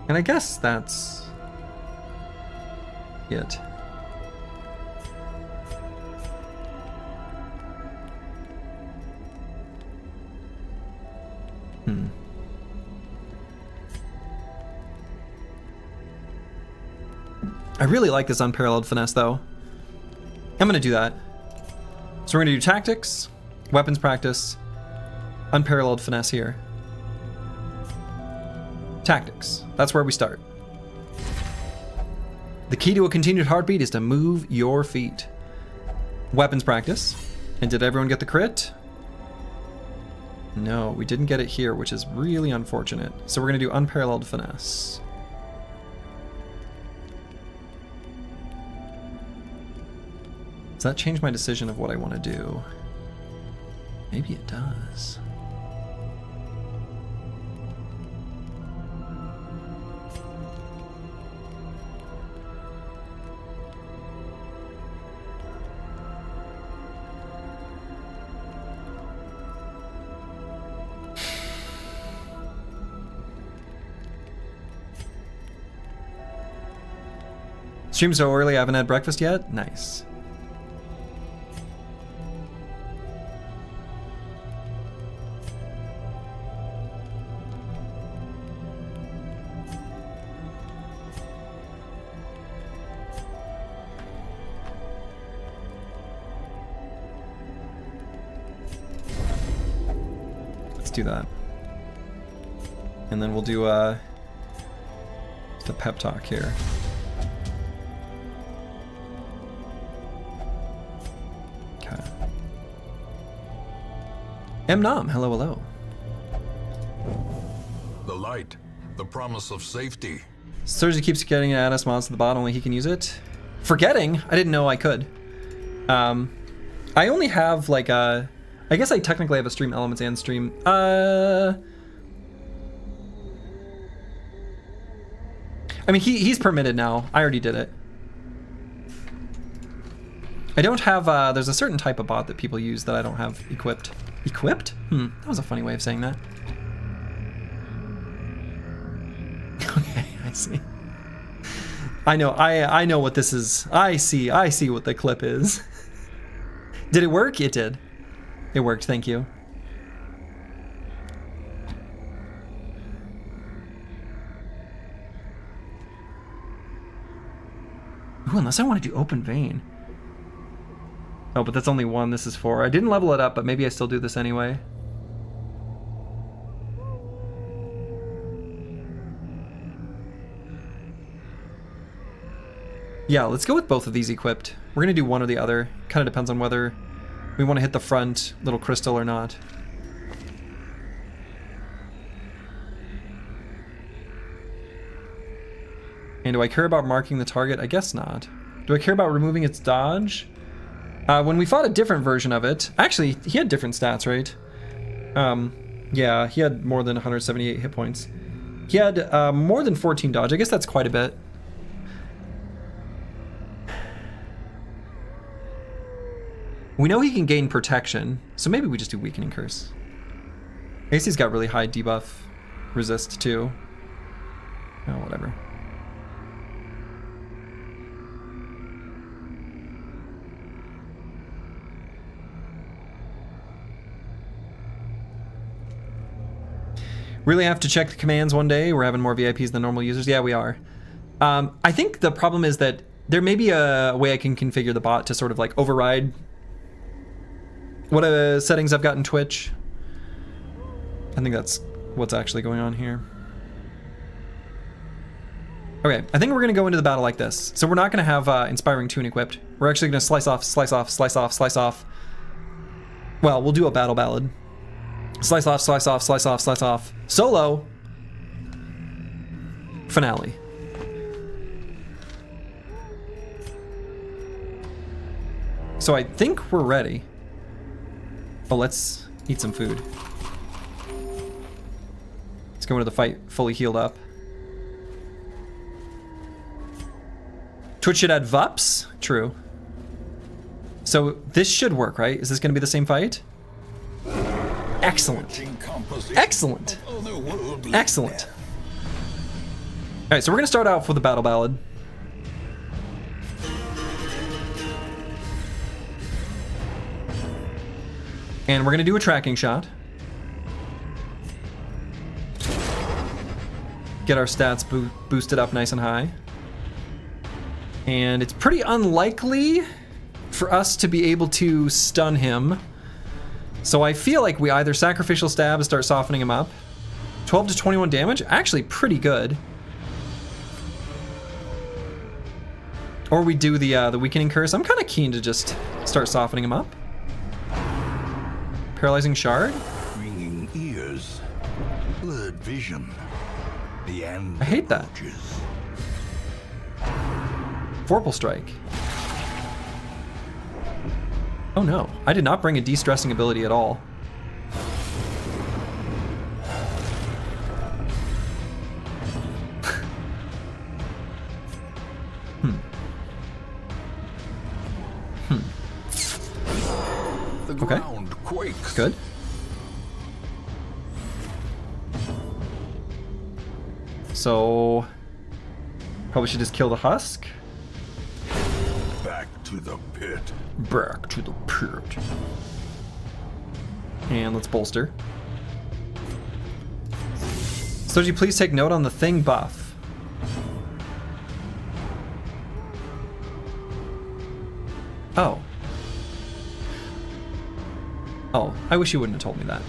A: And I guess that's it. I really like this Unparalleled Finesse, though. I'm going to do that. So we're going to do Tactics, Weapons Practice, Unparalleled Finesse here. Tactics. That's where we start. The key to a continued heartbeat is to move your feet. Weapons practice. And did everyone get the crit? No, we didn't get it here, which is really unfortunate. So we're going to do unparalleled finesse. Does that change my decision of what I want to do? Maybe it does. Stream so early, I haven't had breakfast yet? Nice. Let's do that. And then we'll do the pep talk here. Nom, hello, hello.
B: The light, the promise of safety.
A: Surgery keeps getting at us mods to the bot, only he can use it. Forgetting? I didn't know I could. I only have like a... I guess I technically have a stream elements and stream... I mean, he's permitted now. I already did it. I don't have... there's a certain type of bot that people use that I don't have equipped. Equipped? That was a funny way of saying that. Okay, I see. I know what this is. I see what the clip is. Did it work? It did. It worked, thank you. Ooh, unless I want to do open vein. Oh, but that's only one. This is 4. I didn't level it up, but maybe I still do this anyway. Yeah, let's go with both of these equipped. We're going to do one or the other. Kind of depends on whether we want to hit the front little crystal or not. And do I care about marking the target? I guess not. Do I care about removing its dodge? When we fought a different version of it, actually, he had different stats, right? Yeah, he had more than 178 hit points. He had more than 14 dodge. I guess that's quite a bit. We know he can gain protection, so maybe we just do weakening curse. I guess he's got really high debuff resist too. Oh, whatever. Really have to check the commands one day. We're having more VIPs than normal users. Yeah, we are. I think the problem is that there may be a way I can configure the bot to sort of like override what settings I've got in Twitch. I think that's what's actually going on here. Okay, I think we're gonna go into the battle like this. So we're not gonna have Inspiring Tune equipped. We're actually gonna slice off, slice off, slice off, slice off. Well, we'll do a battle ballad. Slice off, slice off, slice off, slice off. Solo. Finale. So I think we're ready. Oh, let's eat some food. Let's go into the fight fully healed up. Twitch should add VUPs? True. So this should work, right? Is this going to be the same fight? Excellent. Excellent. Excellent. Alright, so we're going to start out with the battle ballad. And we're going to do a tracking shot. Get our stats boosted up nice and high. And it's pretty unlikely for us to be able to stun him. So I feel like we either sacrificial stab and start softening him up. 12 to 21 damage, actually pretty good. Or we do the weakening curse. I'm kind of keen to just start softening him up. Paralyzing shard.
B: Ringing ears, blurred vision. The end.
A: I hate that.
B: approaches.
A: Vorpal strike. Oh no, I did not bring a de-stressing ability at all.
B: The ground quakes.
A: Good. So, probably should just kill the husk.
B: Back to the pit.
A: Back to the pit. And let's bolster. Soji, please take note on the thing buff. Oh. Oh, I wish you wouldn't have told me that.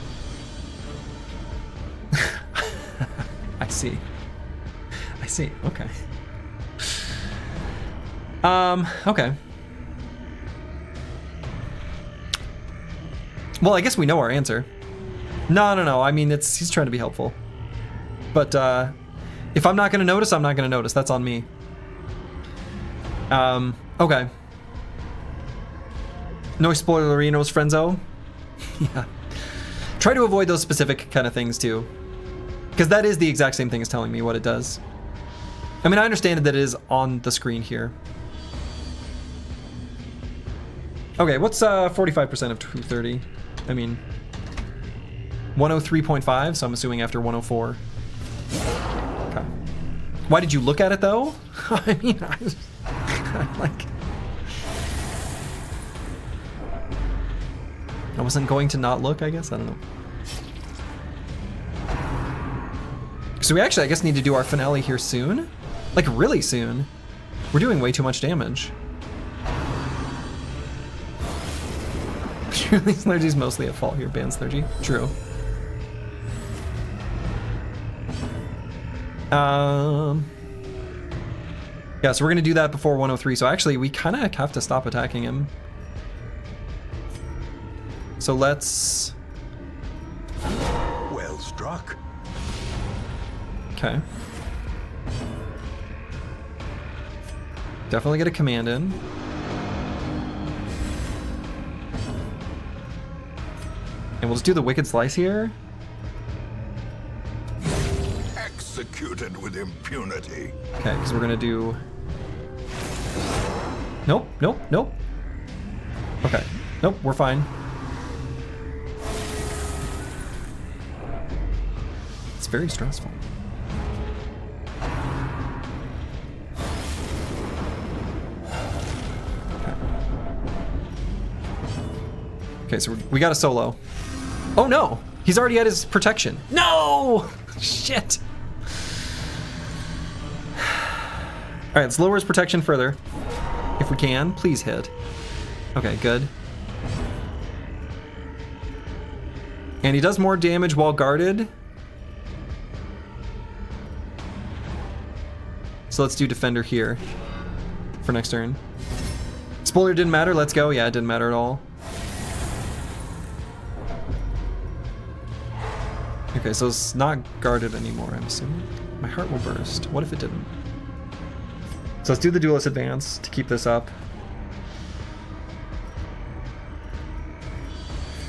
A: I see. I see. Okay. Okay. Well, I guess we know our answer. No. I mean, he's trying to be helpful. But if I'm not gonna notice, I'm not gonna notice. That's on me. Okay. No spoilerinos, friendzo. Yeah. Try to avoid those specific kind of things too. Because that is the exact same thing as telling me what it does. I mean, I understand that it is on the screen here. Okay, what's 45% of 230? I mean, 103.5, so I'm assuming after 104. Okay. Why did you look at it though? I mean, I wasn't going to not look, I guess? I don't know. So we actually, I guess, need to do our finale here soon. Like, really soon. We're doing way too much damage. Surely Slurgy's mostly at fault here, ban Slurgy. True. Yeah, so we're gonna do that before 103. So actually, we kind of have to stop attacking him. So let's...
B: Well struck.
A: Okay. Definitely get a command in. And we'll just do the Wicked Slice here.
B: Executed with impunity.
A: Okay, because we're gonna do... Nope. Okay. Nope, we're fine. It's very stressful. Okay, so we got a solo. Oh no! He's already at his protection. No! Shit! Alright, let's lower his protection further. If we can, please hit. Okay, good. And he does more damage while guarded. So let's do Defender here for next turn. Spoiler didn't matter, let's go. Yeah, it didn't matter at all. Okay, so it's not guarded anymore, I'm assuming. My heart will burst. What if it didn't? So let's do the Duelist Advance to keep this up.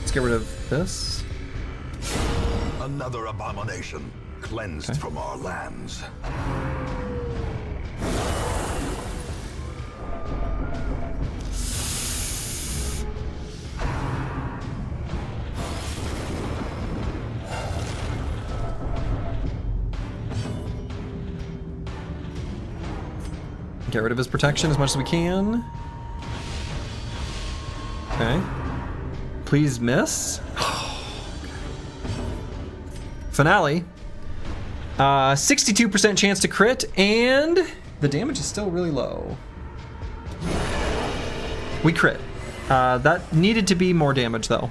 A: Let's get rid of this.
B: Another abomination cleansed from our lands.
A: Get rid of his protection as much as we can. Okay. Please miss. Finale. 62% chance to crit, and the damage is still really low. We crit. That needed to be more damage, though.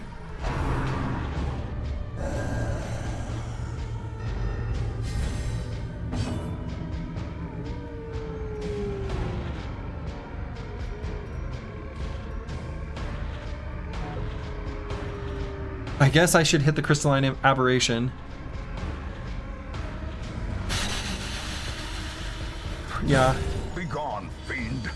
A: I guess I should hit the crystalline aberration. Yeah.
B: Be gone, fiend.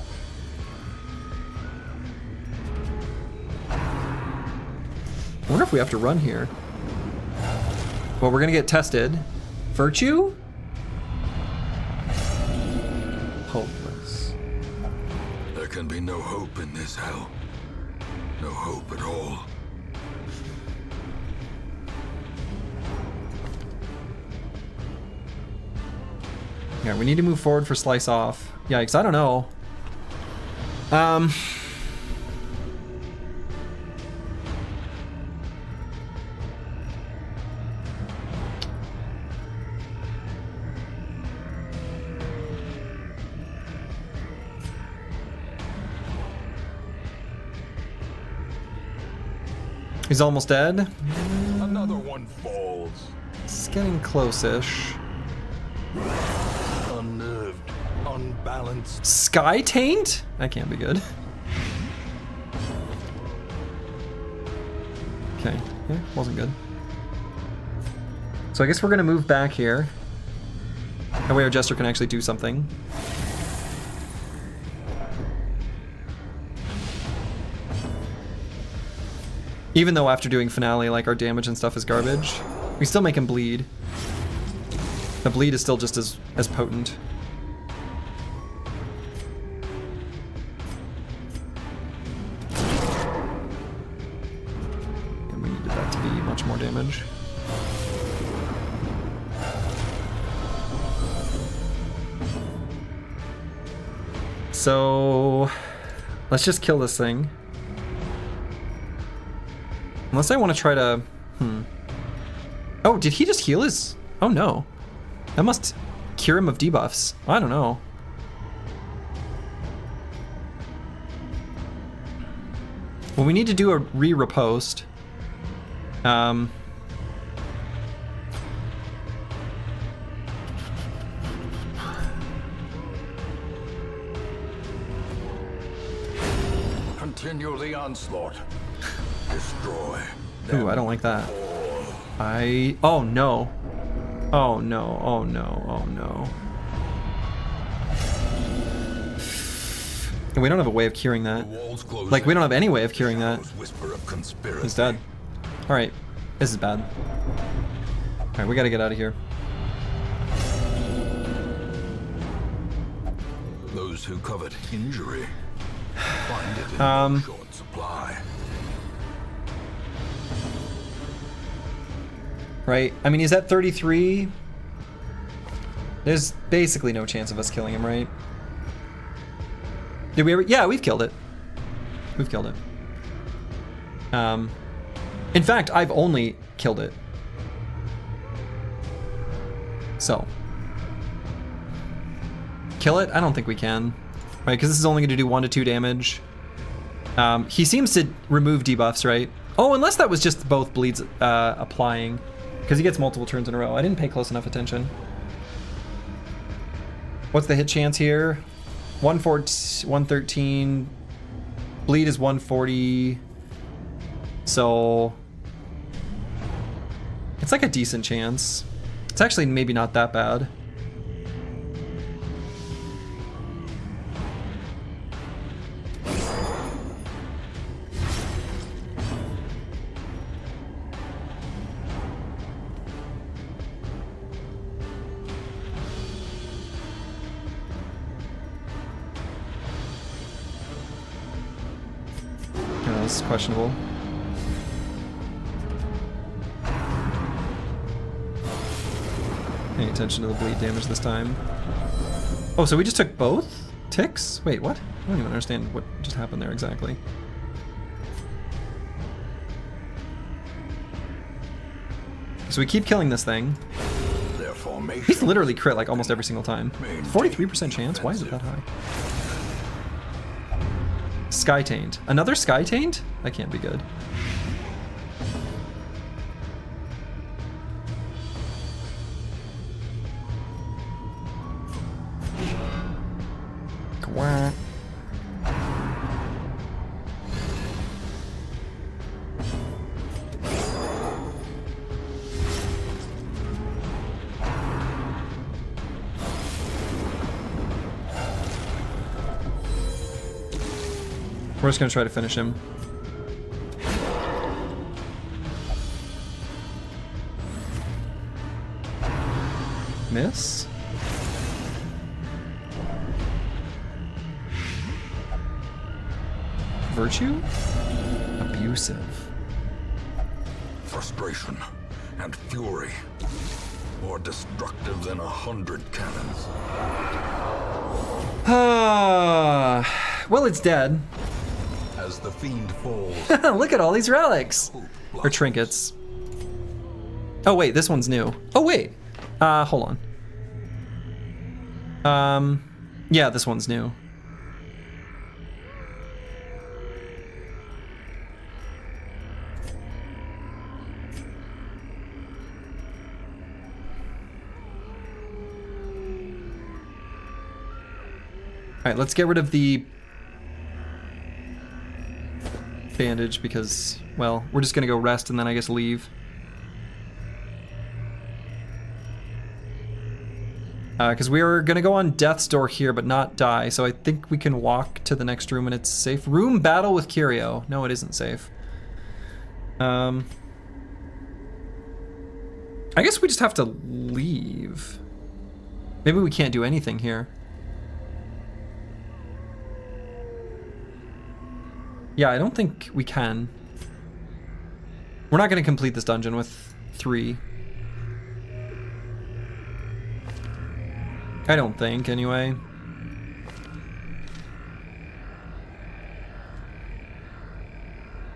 A: I wonder if we have to run here. Well, we're gonna get tested. Virtue? Hopeless.
B: There can be no hope in this hell. No hope at all.
A: Yeah, we need to move forward for slice off. Yikes, I don't know. He's almost dead.
B: Another one falls.
A: It's getting close-ish.
B: Unnerved, unbalanced.
A: Sky Taint? That can't be good. Okay, yeah, wasn't good. So I guess we're gonna move back here. That way our Jester can actually do something. Even though after doing Finale, like, our damage and stuff is garbage, we still make him bleed. The bleed is still just as potent. And we needed that to be much more damage. So let's just kill this thing. Unless I want to try to... Oh, did he just heal his... Oh no. That must cure him of debuffs. I don't know. Well, we need to do a re-repost.
B: Continue the onslaught. Destroy.
A: Ooh, I don't like that. Oh no. Oh no, oh no, oh no. And we don't have a way of curing that. Like, we don't have any way of curing that. He's dead. Alright, this is bad. Alright, we gotta get out of here.
B: Those who covet injury find it in short supply.
A: Right, I mean, he's at 33. There's basically no chance of us killing him, right? Did we ever? Yeah, we've killed it. We've killed it. In fact, I've only killed it. So. Kill it? I don't think we can. Right, because this is only going to do 1 to 2 damage. He seems to remove debuffs, right? Oh, unless that was just both bleeds applying. Because he gets multiple turns in a row. I didn't pay close enough attention. What's the hit chance here? 113. Bleed is 140. So it's like a decent chance. It's actually maybe not that bad. This is questionable. Paying attention to the bleed damage this time. Oh, so we just took both ticks? Wait, what? I don't even understand what just happened there exactly. So we keep killing this thing. He's literally crit like almost every single time. 43% chance? Why is it that high? Sky Taint. Another Sky Taint? That can't be good. Quack. We're just gonna try to finish him. Miss? Virtue? Abusive.
B: Frustration and fury, more destructive than 100 cannons.
A: Well, it's dead.
B: As the fiend falls,
A: Look at all these relics. Or trinkets. Oh wait, this one's new. Oh wait. Hold on. Yeah, this one's new. All right, let's get rid of the bandage because, well, we're just gonna go rest and then I guess leave. Because we are gonna go on death's door here but not die, so I think we can walk to the next room and it's safe. Room battle with Curio. No, it isn't safe. I guess we just have to leave. Maybe we can't do anything here. Yeah, I don't think we can. We're not gonna complete this dungeon with 3. I don't think, anyway.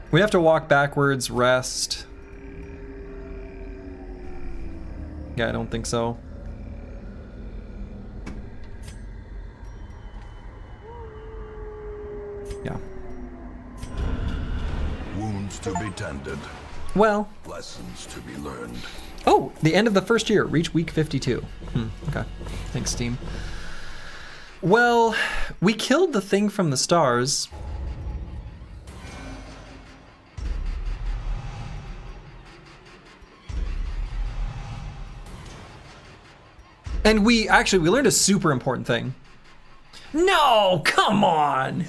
A: We have to walk backwards, rest. Yeah, I don't think so. Yeah.
B: wounds to be tended,
A: Well.
B: lessons to be learned.
A: Oh, the end of the first year. Reach week 52. Okay. Thanks, Steam. Well, we killed the thing from the stars. And we learned a super important thing. No, come on.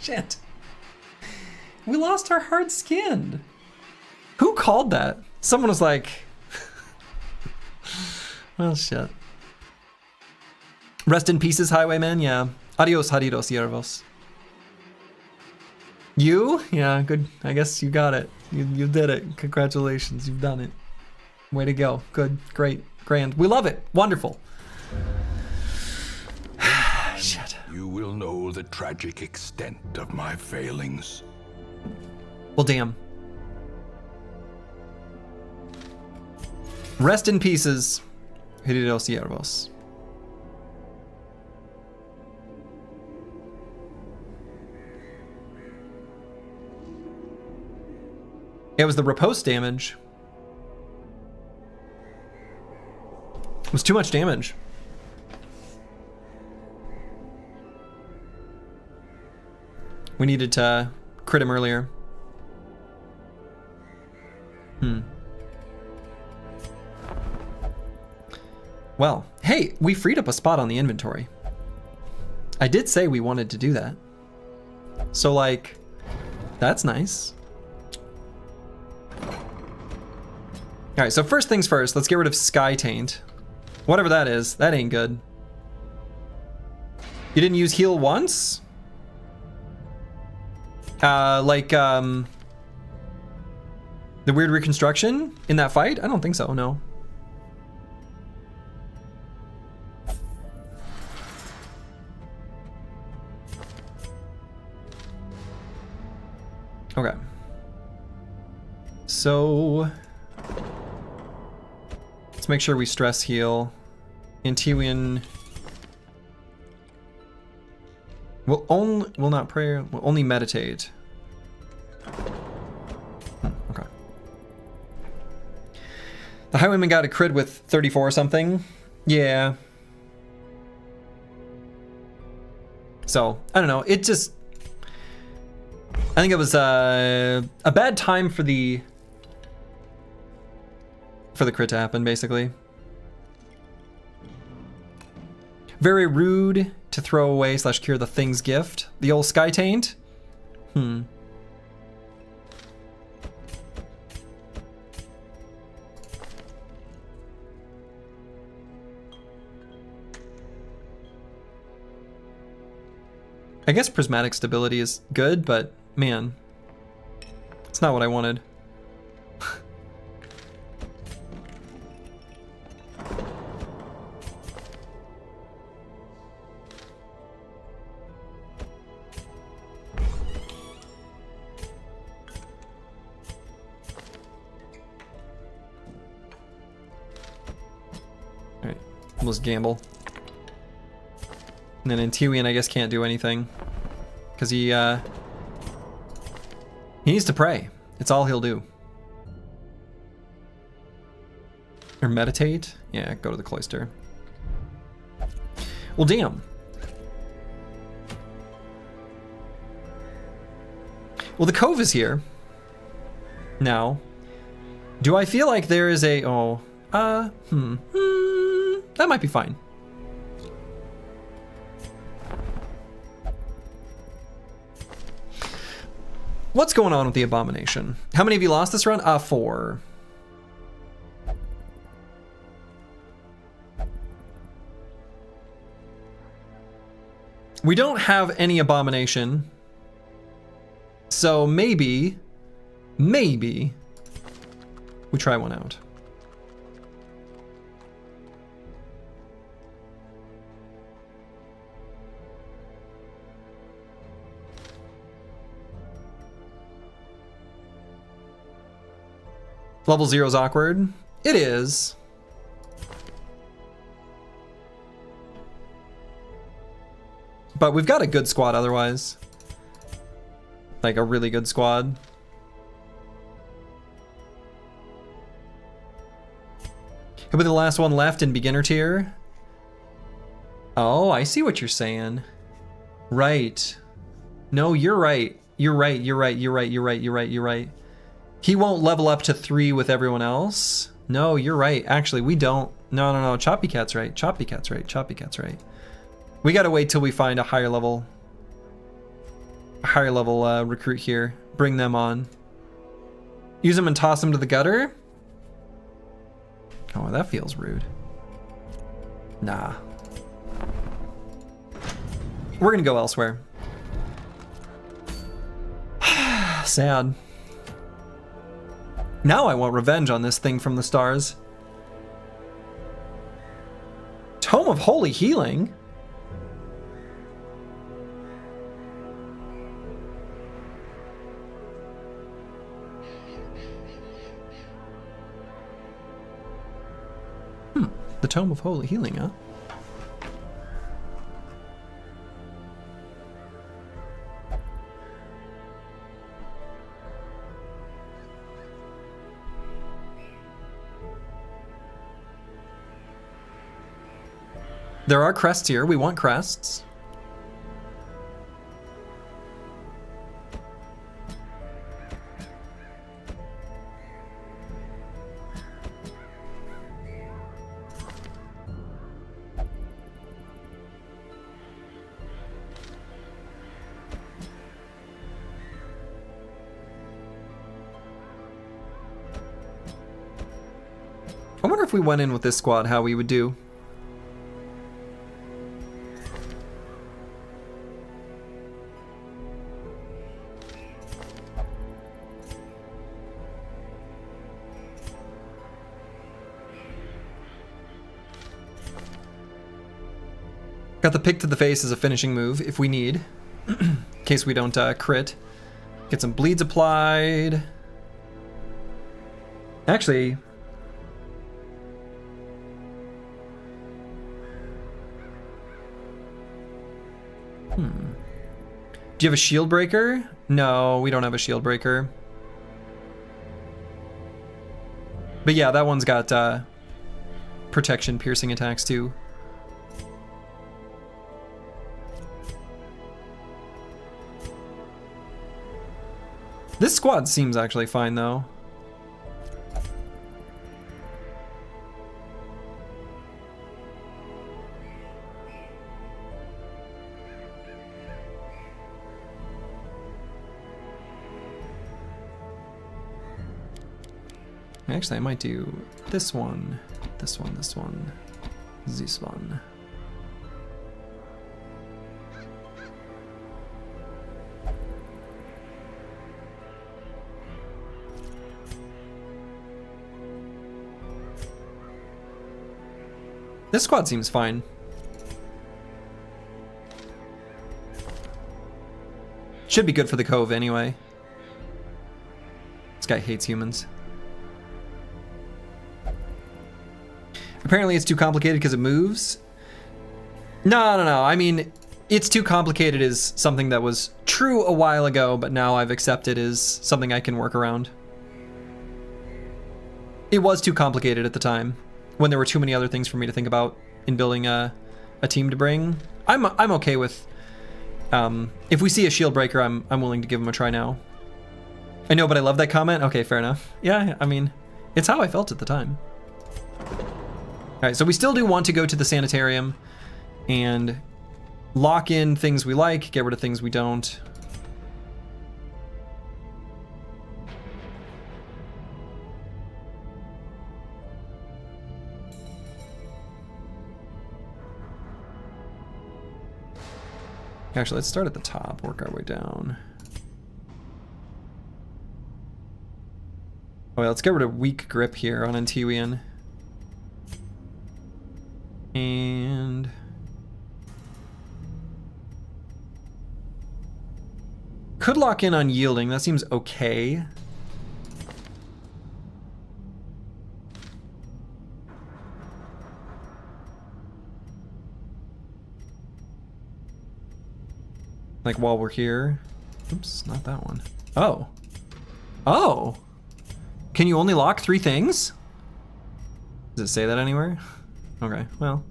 A: Shit. We lost our hard skinned. Who called that? Someone was like, well, shit. Rest in pieces, Highwayman. Yeah. Adios, Haridos, Yervos. You? Yeah, good. I guess you got it. You did it. Congratulations. You've done it. Way to go. Good. Great. Grand. We love it. Wonderful. Shit.
B: You will know the tragic extent of my failings.
A: Well, damn. Rest in pieces, Haridos, Yervos. It was the riposte damage. It was too much damage. We needed to crit him earlier. Well, hey, we freed up a spot on the inventory. I did say we wanted to do that. So, like, that's nice. All right, so first things first, let's get rid of Sky Taint. Whatever that is, that ain't good. You didn't use heal once? The weird reconstruction in that fight? I don't think so, no. Okay. So let's make sure we stress heal. Antiwian will not pray, will only meditate. Okay. The Highwayman got a crit with 34 or something. Yeah. So, I don't know. It just, I think it was a bad time for the crit to happen, basically. Very rude to throw away / cure the thing's gift. The old Sky Taint. Hmm. I guess prismatic stability is good, but man, it's not what I wanted. Alright, let's gamble. And then Antiwian, I guess, can't do anything. Because he needs to pray. It's all he'll do. Or meditate? Yeah, go to the cloister. Well, damn. Well, the Cove is here. Now. Do I feel like there is a... Oh. That might be fine. What's going on with the Abomination? How many of you lost this run? 4. We don't have any Abomination. So maybe we try one out. Level 0 is awkward. It is. But we've got a good squad otherwise. Like a really good squad. He'll be the last one left in beginner tier. Oh, I see what you're saying. Right. No, you're right. You're right. He won't level up to 3 with everyone else. No, you're right. Actually, we don't. No. Choppy Cat's right. We gotta wait till we find a higher level recruit here. Bring them on. Use them and toss them to the gutter? Oh, that feels rude. Nah. We're gonna go elsewhere. Sad. Now I want revenge on this thing from the stars. Tome of Holy Healing? The Tome of Holy Healing, huh? There are crests here. We want crests. I wonder if we went in with this squad, how we would do. Got the pick to the face as a finishing move if we need. In case we don't crit. Get some bleeds applied. Actually... Do you have a shield breaker? No, we don't have a shield breaker. But yeah, that one's got protection piercing attacks too. This squad seems actually fine though. Actually, I might do this one, this one, this one, this one. This squad seems fine. Should be good for the Cove anyway. This guy hates humans. Apparently it's too complicated because it moves. No. I mean, it's too complicated is something that was true a while ago, but now I've accepted as something I can work around. It was too complicated at the time, when there were too many other things for me to think about in building a team to bring. I'm okay with, if we see a shield breaker, I'm willing to give him a try now. I know, but I love that comment. Okay, fair enough. Yeah, I mean, it's how I felt at the time. All right, so we still do want to go to the sanitarium and lock in things we like, get rid of things we don't. Actually, let's start at the top, work our way down. Oh, yeah, let's get rid of weak grip here on Antiwian. And could lock in on yielding. That seems okay. Like while we're here. Oops, not that one. Oh. Oh. Can you only lock 3 things? Does it say that anywhere? Okay, well.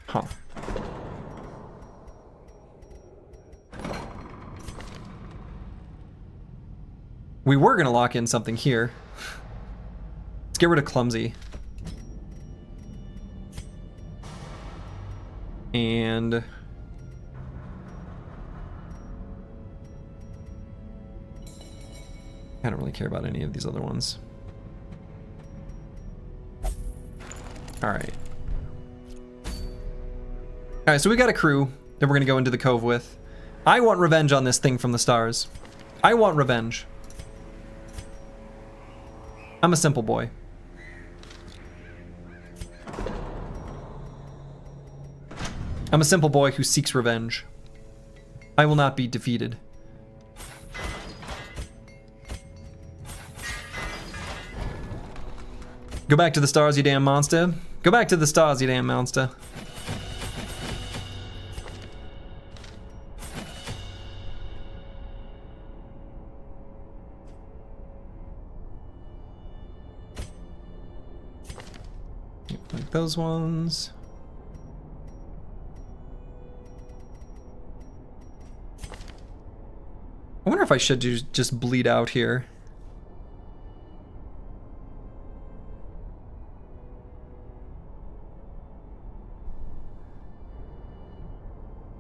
A: Huh. We were gonna lock in something here. Let's get rid of clumsy. And I don't really care about any of these other ones. All right. All right, so we got a crew that we're gonna go into the Cove with. I want revenge on this thing from the stars. I want revenge. I'm a simple boy. I'm a simple boy who seeks revenge. I will not be defeated. Go back to the stars, you damn monster. Go back to the stars, you damn monster. Like those ones. I wonder if I should just bleed out here.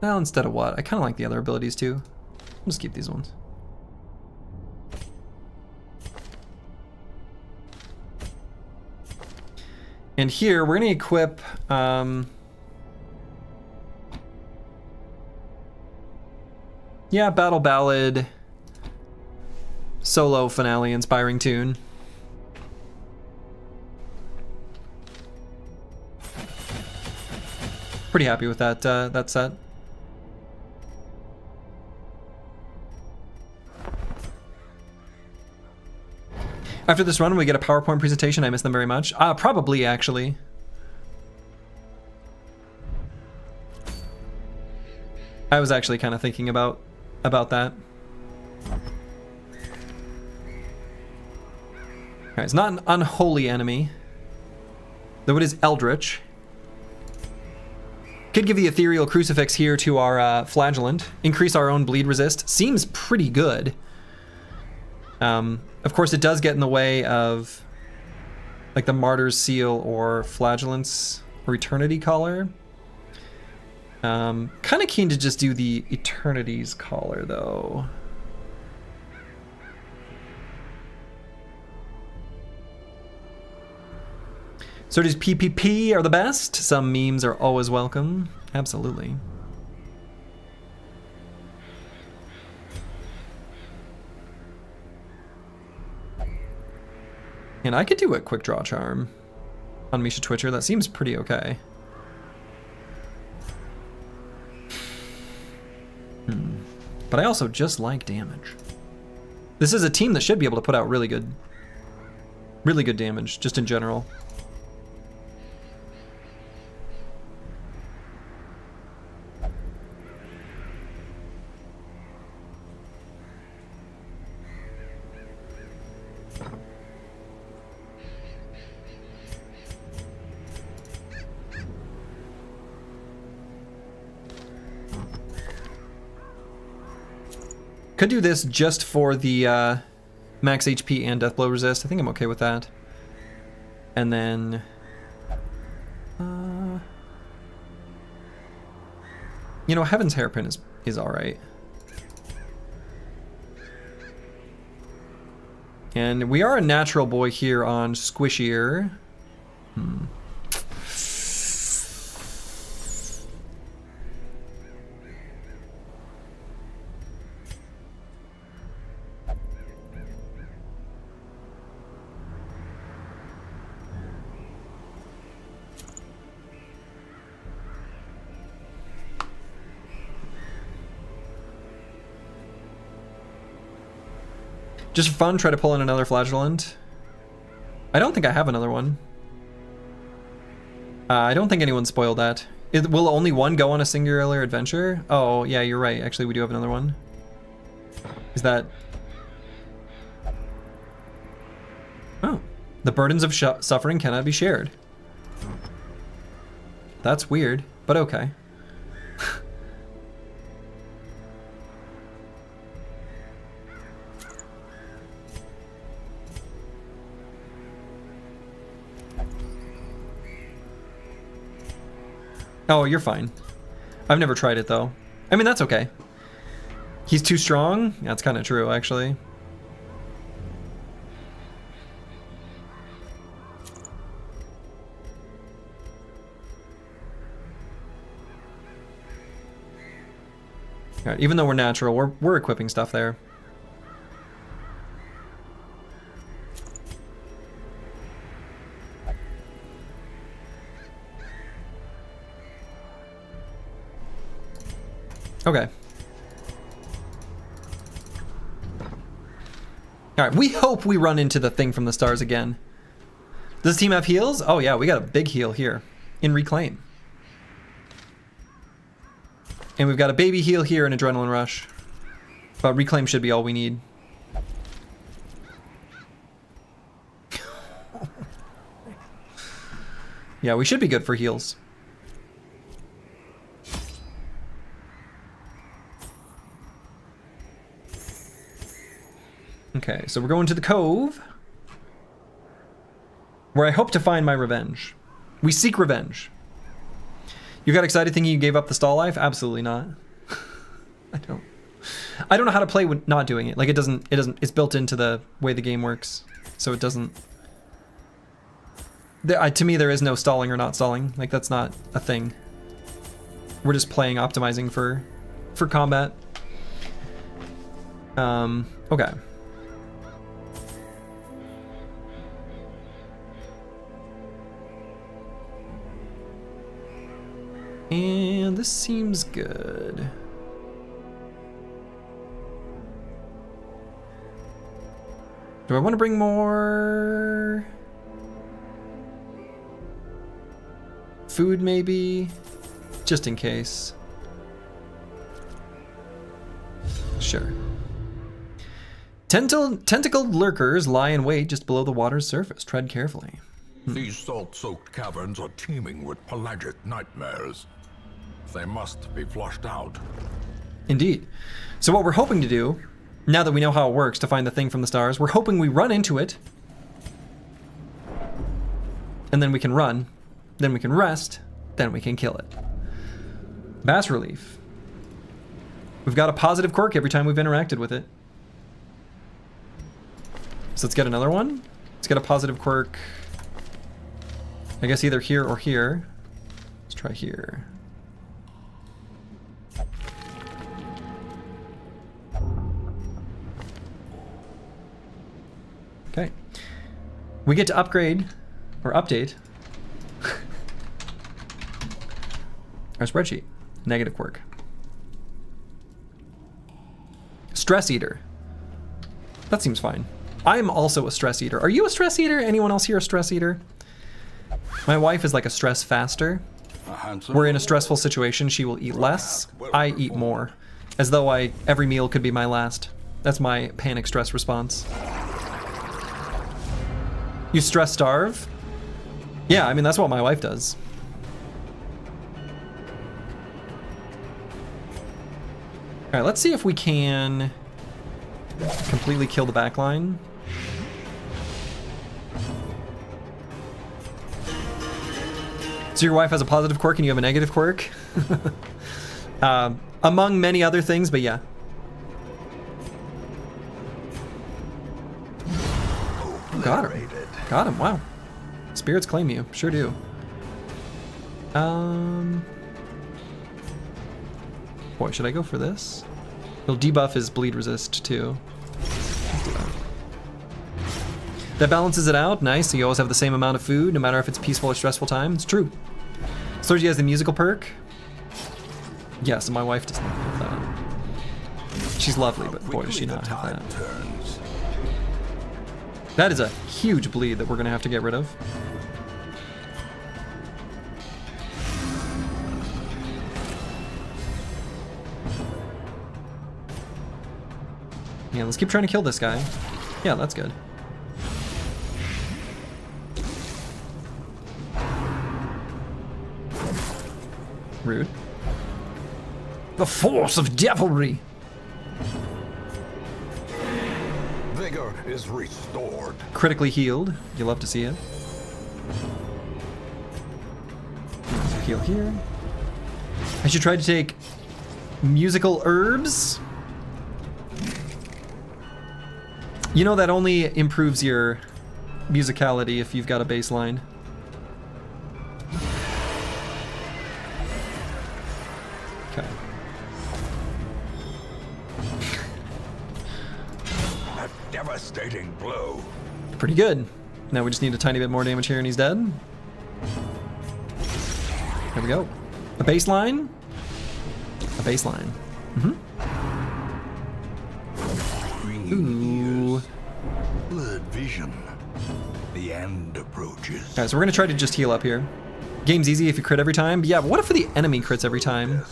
A: Well, instead of what? I kind of like the other abilities too. I'll just keep these ones. And here we're gonna equip yeah, Battle Ballad, solo finale inspiring tune. Pretty happy with that that set. After this run, we get a PowerPoint presentation. I miss them very much. Probably, actually. I was actually kind of thinking about that. Alright, it's not an unholy enemy, though it is Eldritch. Could give the Ethereal Crucifix here to our Flagellant. Increase our own bleed resist. Seems pretty good. Of course, it does get in the way of like the Martyr's Seal or Flagellant's or Eternity Collar. Kind of keen to just do the Eternity's Collar, though. Surdy's PPP are the best. Some memes are always welcome. Absolutely. And I could do a quick draw charm on Misha Twitcher. That seems pretty okay. But I also just like damage. This is a team that should be able to put out really good damage, just in general. Could do this just for the max HP and death blow resist. I think I'm okay with that. And then you know, Heaven's Hairpin is all right. And we are a natural boy here on Squishier. Just for fun, try to pull in another Flagellant. I don't think I have another one. I don't think anyone spoiled that. Will only one go on a singular adventure? Oh, yeah, you're right. Actually, we do have another one. Is that... Oh. The burdens of suffering cannot be shared. That's weird, but okay. Oh, you're fine. I've never tried it, though. I mean, that's okay. He's too strong? That's kind of true, actually. All right, even though we're natural, we're equipping stuff there. Okay. Alright, we hope we run into the thing from the stars again. Does this team have heals? Oh yeah, we got a big heal here in Reclaim. And we've got a baby heal here in Adrenaline Rush. But Reclaim should be all we need. Yeah, we should be good for heals. Okay, so we're going to the Cove, where I hope to find my revenge. We seek revenge. You got excited thinking you gave up the stall life? Absolutely not. I don't know how to play with not doing it. Like it doesn't, it's built into the way the game works. So it doesn't, to me there is no stalling or not stalling. Like that's not a thing. We're just playing optimizing for combat. Okay. And this seems good. Do I want to bring more food maybe? Just in case. Sure. Tentacled lurkers lie in wait just below the water's surface. Tread carefully.
B: These salt-soaked caverns are teeming with pelagic nightmares. They must be flushed out.
A: Indeed. So what we're hoping to do, now that we know how it works to find the thing from the stars, we're hoping we run into it. And then we can run. Then we can rest. Then we can kill it. Bas Relief. We've got a positive quirk every time we've interacted with it. So let's get another one. Let's get a positive quirk. I guess either here or here. Let's try here. Okay. We get to upgrade, or update, our spreadsheet. Negative quirk. Stress eater. That seems fine. I'm also a stress eater. Are you a stress eater? Anyone else here a stress eater? My wife is like a stress faster. We're in a stressful situation. She will eat less. I eat more. As though every meal could be my last. That's my panic stress response. You stress starve? Yeah, I mean, that's what my wife does. All right, let's see if we can completely kill the back line. So your wife has a positive quirk and you have a negative quirk? Among many other things, but yeah. Got him. Got him, wow. Spirits claim you, sure do. Boy, should I go for this? It'll debuff his bleed resist too. Let's do that. That balances it out, nice, so you always have the same amount of food, no matter if it's peaceful or stressful time. It's true. Sorgy has the musical perk. Yes, my wife does not have that. She's lovely, but boy, does she not have that. That is a huge bleed that we're gonna have to get rid of. Yeah, let's keep trying to kill this guy. Yeah, that's good. Rude. The force of devilry.
B: Vigor is restored.
A: Critically healed. You love to see it. Heal here. I should try to take musical herbs. You know that only improves your musicality if you've got a bass line. Okay.
B: A devastating blow.
A: Pretty good. Now we just need a tiny bit more damage here and he's dead. There we go. A baseline. A baseline. Ooh.
B: Blurred vision. The end approaches.
A: Alright, so we're gonna try to just heal up here. Game's easy if you crit every time. But yeah, but what if the enemy crits every time?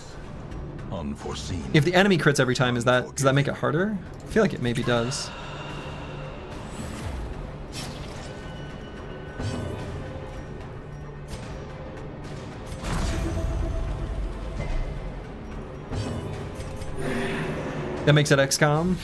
B: Unforeseen.
A: If the enemy crits every time, does that make it harder? I feel like it maybe does. That makes it XCOM.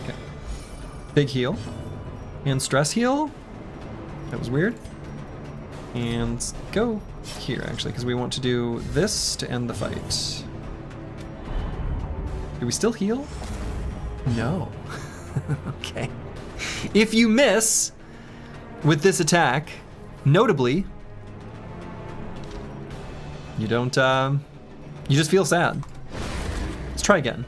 A: Okay. Big heal. And stress heal. That was weird. And let's go here, actually, because we want to do this to end the fight. Do we still heal? No. Okay. If you miss with this attack, notably, you don't, you just feel sad. Let's try again.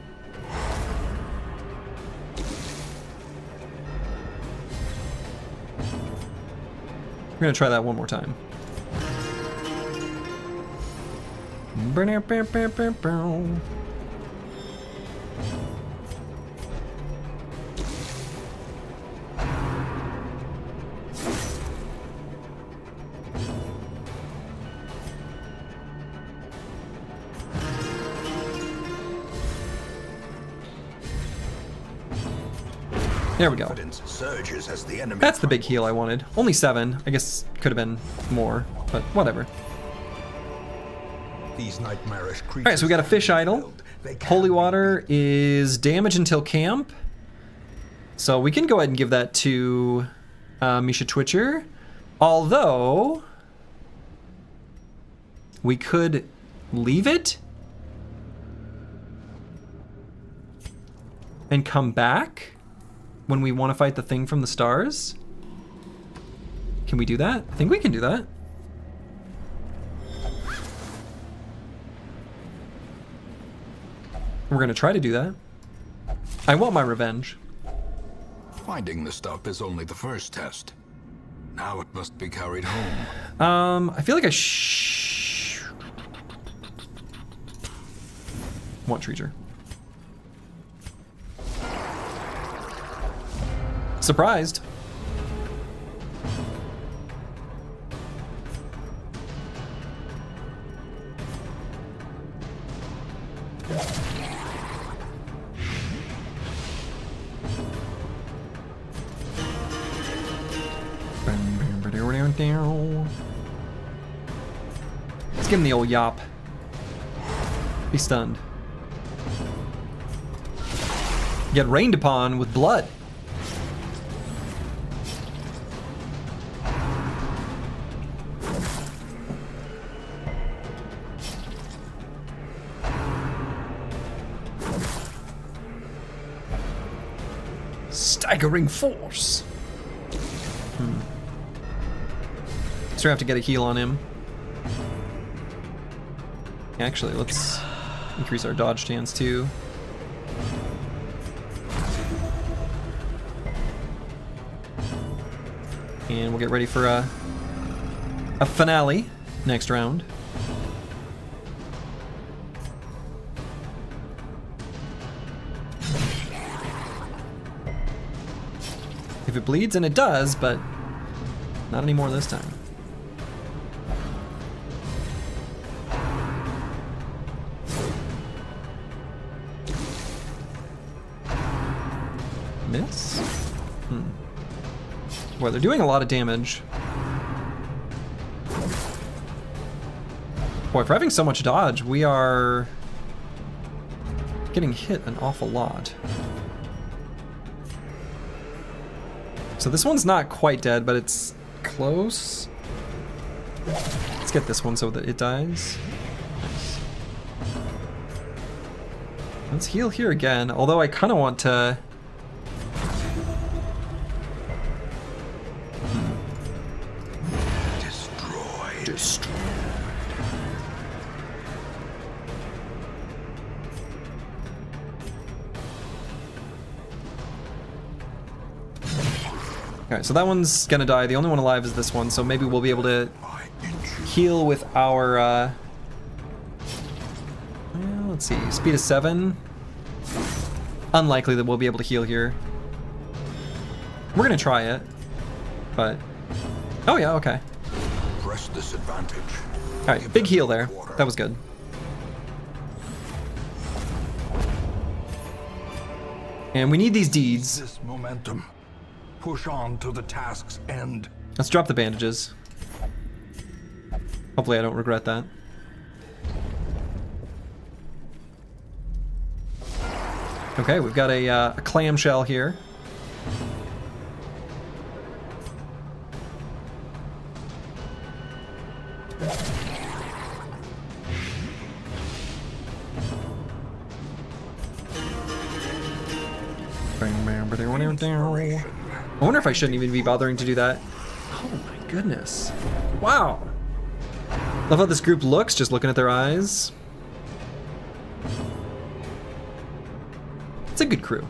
A: We're gonna try that one more time. There we go. That's the big heal I wanted. Only 7. I guess could have been more, but whatever. Alright, so we got a fish idol. Holy water is damage until camp. So we can go ahead and give that to Misha Twitcher. Although, We could leave it and come back when we want to fight the thing from the stars. Can we do that? I think we can do that. We're gonna try to do that. I want my revenge.
B: Finding the stuff is only the first test. Now it must be carried home.
A: I feel like I want treasure. Surprised. Let's give him the old yop. Be stunned. Get rained upon with blood. Staggering force. So we have to get a heal on him. Actually, let's increase our dodge chance too. And we'll get ready for a finale next round. If it bleeds, and it does, but not anymore this time. Miss? Boy, they're doing a lot of damage. Boy, for having so much dodge, we are getting hit an awful lot. So this one's not quite dead, but it's close. Let's get this one so that it dies. Nice. Let's heal here again, although I kind of want to... Destroy. Alright, so that one's gonna die. The only one alive is this one, so maybe we'll be able to heal with our, well, let's see, speed of 7. Unlikely that we'll be able to heal here. We're gonna try it, but... Oh yeah, okay.
B: Press this advantage.
A: Alright, big heal there. That was good. And we need these deeds.
B: This momentum. Push on to the task's end.
A: Let's drop the bandages. Hopefully I don't regret that. Okay, we've got a clamshell here. I wonder if I shouldn't even be bothering to do that. Oh my goodness. Wow. Love how this group looks, just looking at their eyes. It's a good crew.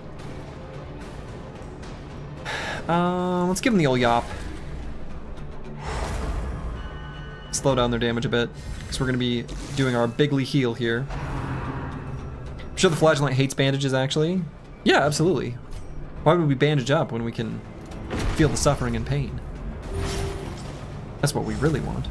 A: Let's give them the old yop. Slow down their damage a bit, because we're going to be doing our bigly heal here. I'm sure the Flagellant hates bandages, actually. Yeah, absolutely. Why would we bandage up when we can feel the suffering and pain? That's what we really want.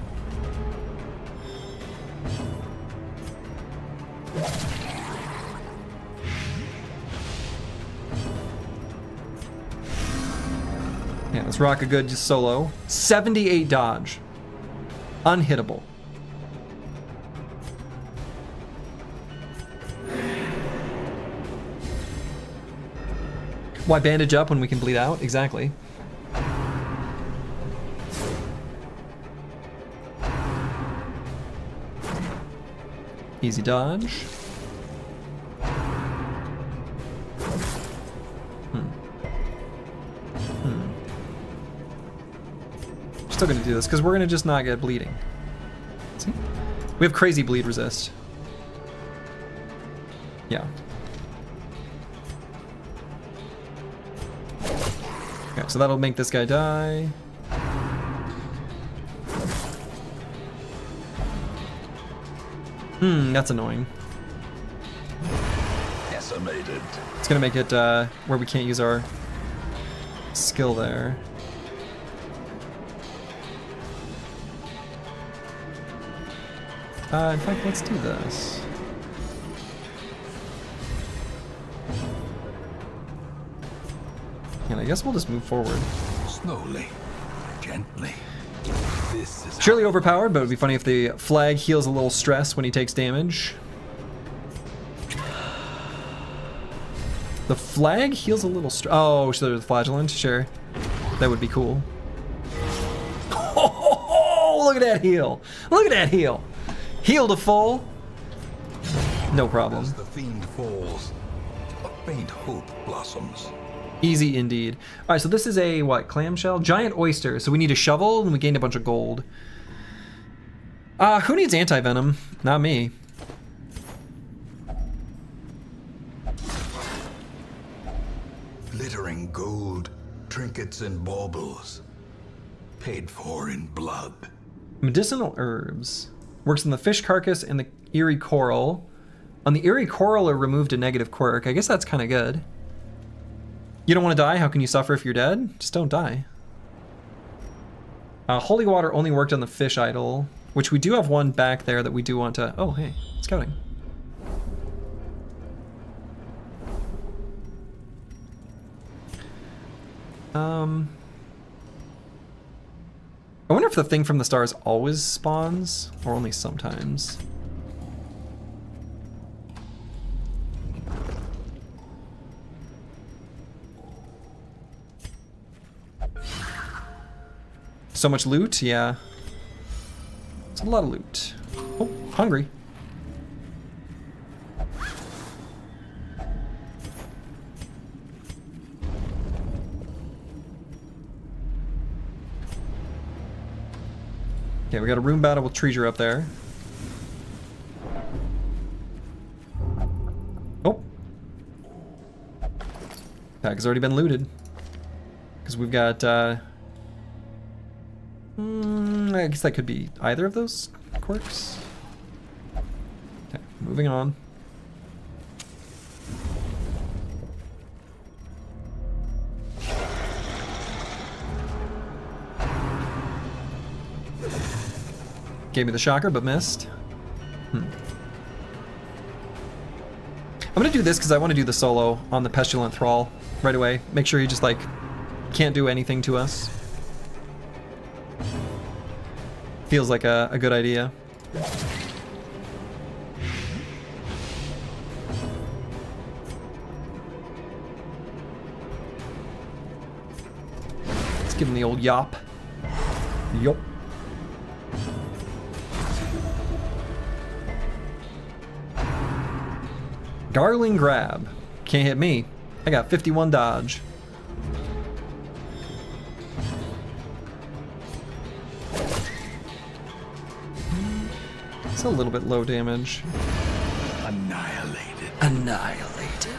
A: Yeah, let's rock a good just solo. 78 dodge. Unhittable. Why bandage up when we can bleed out? Exactly. Easy dodge. Still gonna do this because we're gonna just not get bleeding. See? We have crazy bleed resist. Yeah. Okay, so that'll make this guy die. That's annoying.
B: Decimated.
A: It's gonna make it where we can't use our skill there. In fact, let's do this. And I guess we'll just move forward.
B: Slowly, gently. This is
A: Surely overpowered, but it would be funny if the flag heals a little stress when he takes damage. The flag heals a little stress. Oh, so there's the flagellant? Sure. That would be cool. Oh, look at that heal. Look at that heal. Heal to full. No problem.
B: As the fiend falls, a faint hope blossoms.
A: Easy indeed. All right, so this is a, what, clamshell? Giant oyster. So we need a shovel, and we gained a bunch of gold. Who needs anti-venom? Not me.
B: Glittering gold, trinkets and baubles, paid for in blood.
A: Medicinal herbs. Works on the fish carcass and the eerie coral. On the eerie coral are removed a negative quirk. I guess that's kind of good. You don't want to die? How can you suffer if you're dead? Just don't die. Holy water only worked on the fish idol, which we do have one back there that we do want to... Oh, hey, scouting. I wonder if the thing from the stars always spawns, or only sometimes. So much loot, yeah. It's a lot of loot. Oh, hungry. Okay, we got a room battle with Treasure up there. Oh. Pack has already been looted. Because we've got, I guess that could be either of those quirks. Okay, moving on. Gave me the shocker, but missed. I'm gonna do this because I want to do the solo on the Pestilent Thrall right away. Make sure he just, like, can't do anything to us. Feels like a good idea. Let's give him the old yop. Yup. Darling grab. Can't hit me. I got 51 dodge. It's a little bit low damage.
B: Annihilated.
A: Annihilated.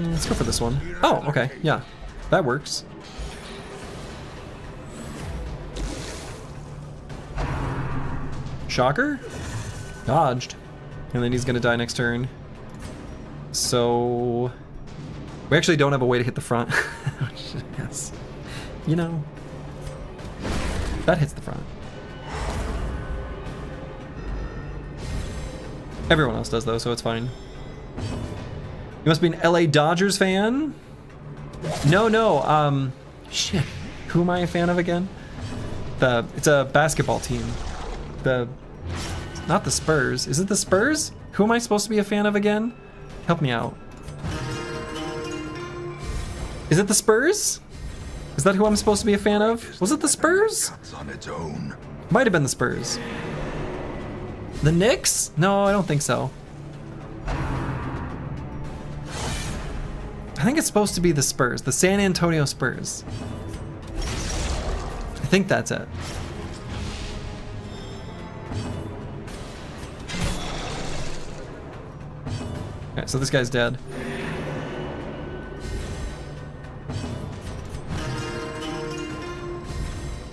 A: Let's go for this one. Oh, okay. Yeah. That works. Shocker? Dodged. And then he's gonna die next turn. So... we actually don't have a way to hit the front. Yes. You know. That hits the front. Everyone else does though, so it's fine. You must be an LA Dodgers fan? No, shit. Who am I a fan of again? It's a basketball team. Not the Spurs. Is it the Spurs? Who am I supposed to be a fan of again? Help me out. Is it the Spurs? Is that who I'm supposed to be a fan of? Was it the Spurs?
B: Cuts on its own.
A: Might have been the Spurs. The Knicks? No, I don't think so. I think it's supposed to be the Spurs, the San Antonio Spurs. I think that's it. Okay, so this guy's dead.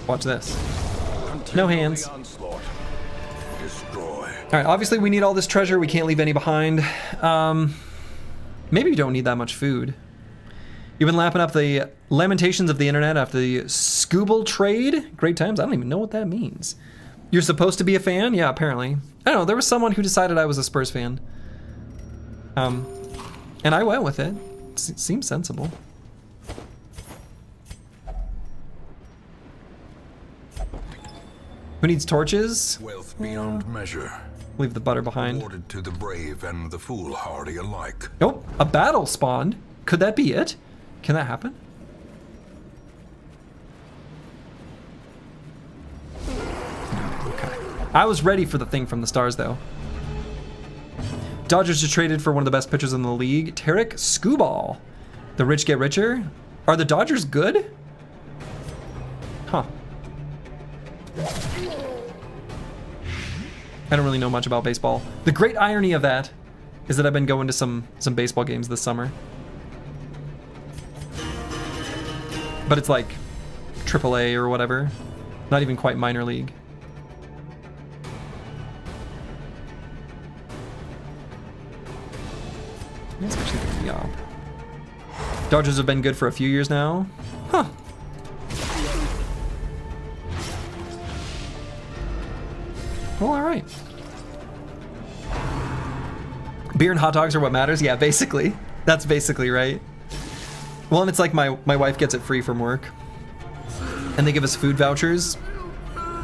A: Watch this. No hands. Alright, obviously we need all this treasure. We can't leave any behind. Maybe you don't need that much food. You've been lapping up the lamentations of the internet after the Scooble trade. Great times? I don't even know what that means. You're supposed to be a fan? Yeah, apparently. I don't know, there was someone who decided I was a Spurs fan. And I went with it. Seems sensible. Who needs torches?
B: Wealth beyond measure.
A: Leave the butter behind.
B: Awarded to the brave and the foolhardy alike.
A: Nope, a battle spawned. Could that be it? Can that happen? Okay. I was ready for the thing from the stars, though. Dodgers are traded for one of the best pitchers in the league, Tarek Skubal. The rich get richer. Are the Dodgers good? Huh. I don't really know much about baseball. The great irony of that is that I've been going to some baseball games this summer. But it's like AAA or whatever. Not even quite minor league. That's actually pretty young. Dodgers have been good for a few years now. Huh. Well, all right. Beer and hot dogs are what matters? Yeah, basically. That's basically right. Well, and it's like my wife gets it free from work. And they give us food vouchers.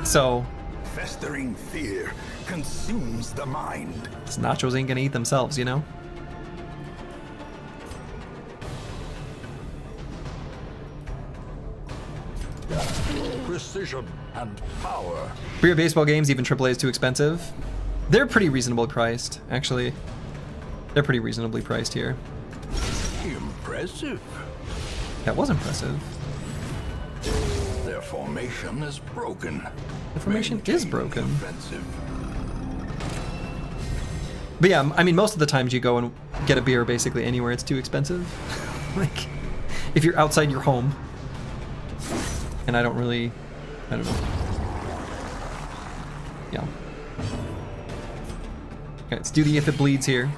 A: So...
B: Festering fear consumes the mind.
A: These nachos ain't gonna eat themselves, you know?
B: Precision and power.
A: Beer baseball games, even AAA is too expensive. They're pretty reasonably priced, actually. They're pretty reasonably priced here.
B: Impressive.
A: That was impressive.
B: Their formation is broken.
A: The formation is broken.
B: Offensive.
A: But yeah, I mean, most of the times you go and get a beer basically anywhere it's too expensive. Like, if you're outside your home. And I don't know. Yeah. Okay, let's do the if it bleeds here.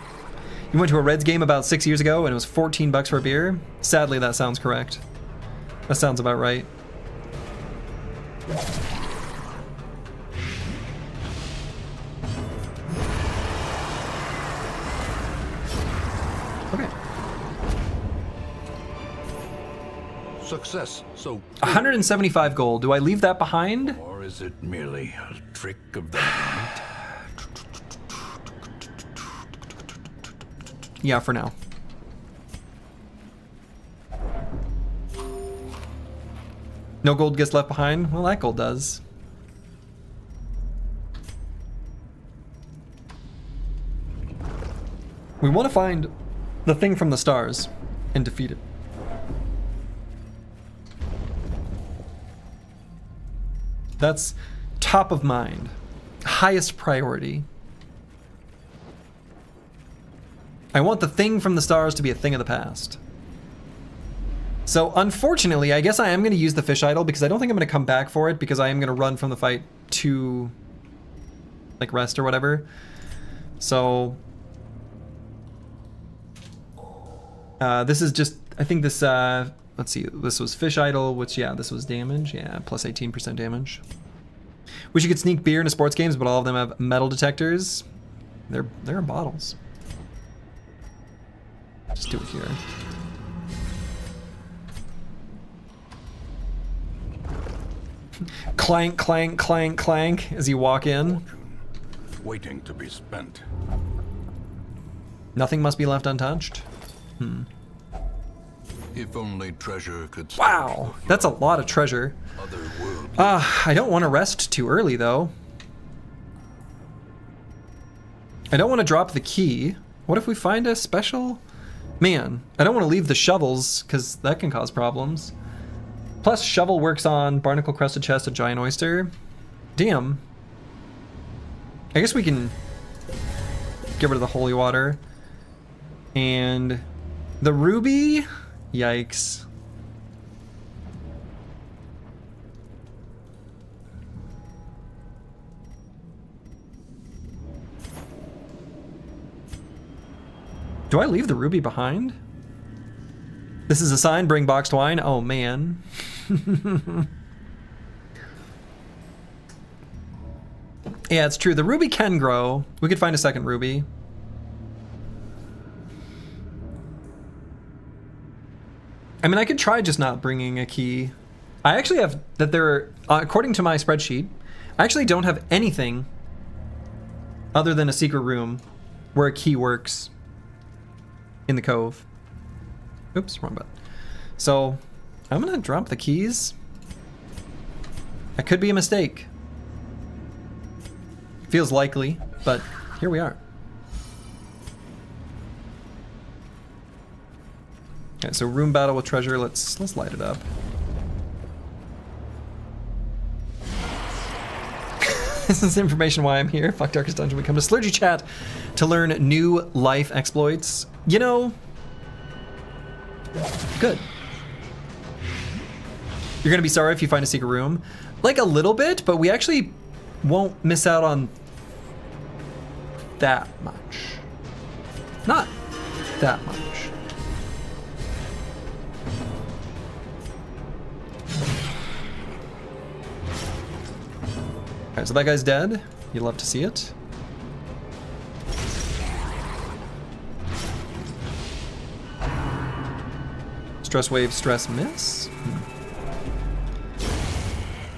A: You went to a Reds game about 6 years ago and it was 14 bucks for a beer? Sadly, that sounds correct. That sounds about right. Okay.
B: Success, so
A: 175 gold. Do I leave that behind?
B: or is it merely a trick of the mind?
A: Yeah, for now. No gold gets left behind? Well, that gold does. We want to find the thing from the stars and defeat it. That's top of mind. Highest priority. I want the thing from the stars to be a thing of the past. So unfortunately, I guess I am going to use the fish idol because I don't think I'm going to come back for it because I am going to run from the fight to like rest or whatever. So this is just, I think this, let's see, this was fish idol, which yeah, this was damage. Yeah, plus 18% damage. Wish you could sneak beer into sports games, but all of them have metal detectors. They're in bottles. Just do it here. Clank, clank, clank, clank as you walk in.
B: Waiting to be spent.
A: Nothing must be left untouched.
B: If only treasure could stop
A: Wow, that's a lot of treasure.
B: otherworldly.
A: I don't want to rest too early, though. I don't want to drop the key. What if we find a special? Man, I don't want to leave the shovels, because that can cause problems. Plus, shovel works on barnacle crested chest, a giant oyster. Damn. I guess we can get rid of the holy water. And the ruby? Yikes. Do I leave the ruby behind? This is a sign, bring boxed wine. Oh man. Yeah, it's true. The ruby can grow. We could find a second ruby. I mean, I could try just not bringing a key. I actually have that there, according to my spreadsheet, I actually don't have anything other than a secret room where a key works in the cove. Oops, wrong button. So I'm gonna drop the keys. That could be a mistake. Feels likely, but here we are. Okay, so room battle with treasure. Let's light it up. This is information why I'm here. Fuck Darkest Dungeon. We come to Slurgy Chat to learn new life exploits. You know, good. You're gonna be sorry if you find a secret room. Like a little bit, but we actually won't miss out on that much. Not that much. Alright, so that guy's dead. You'd love to see it. Stress wave, stress miss.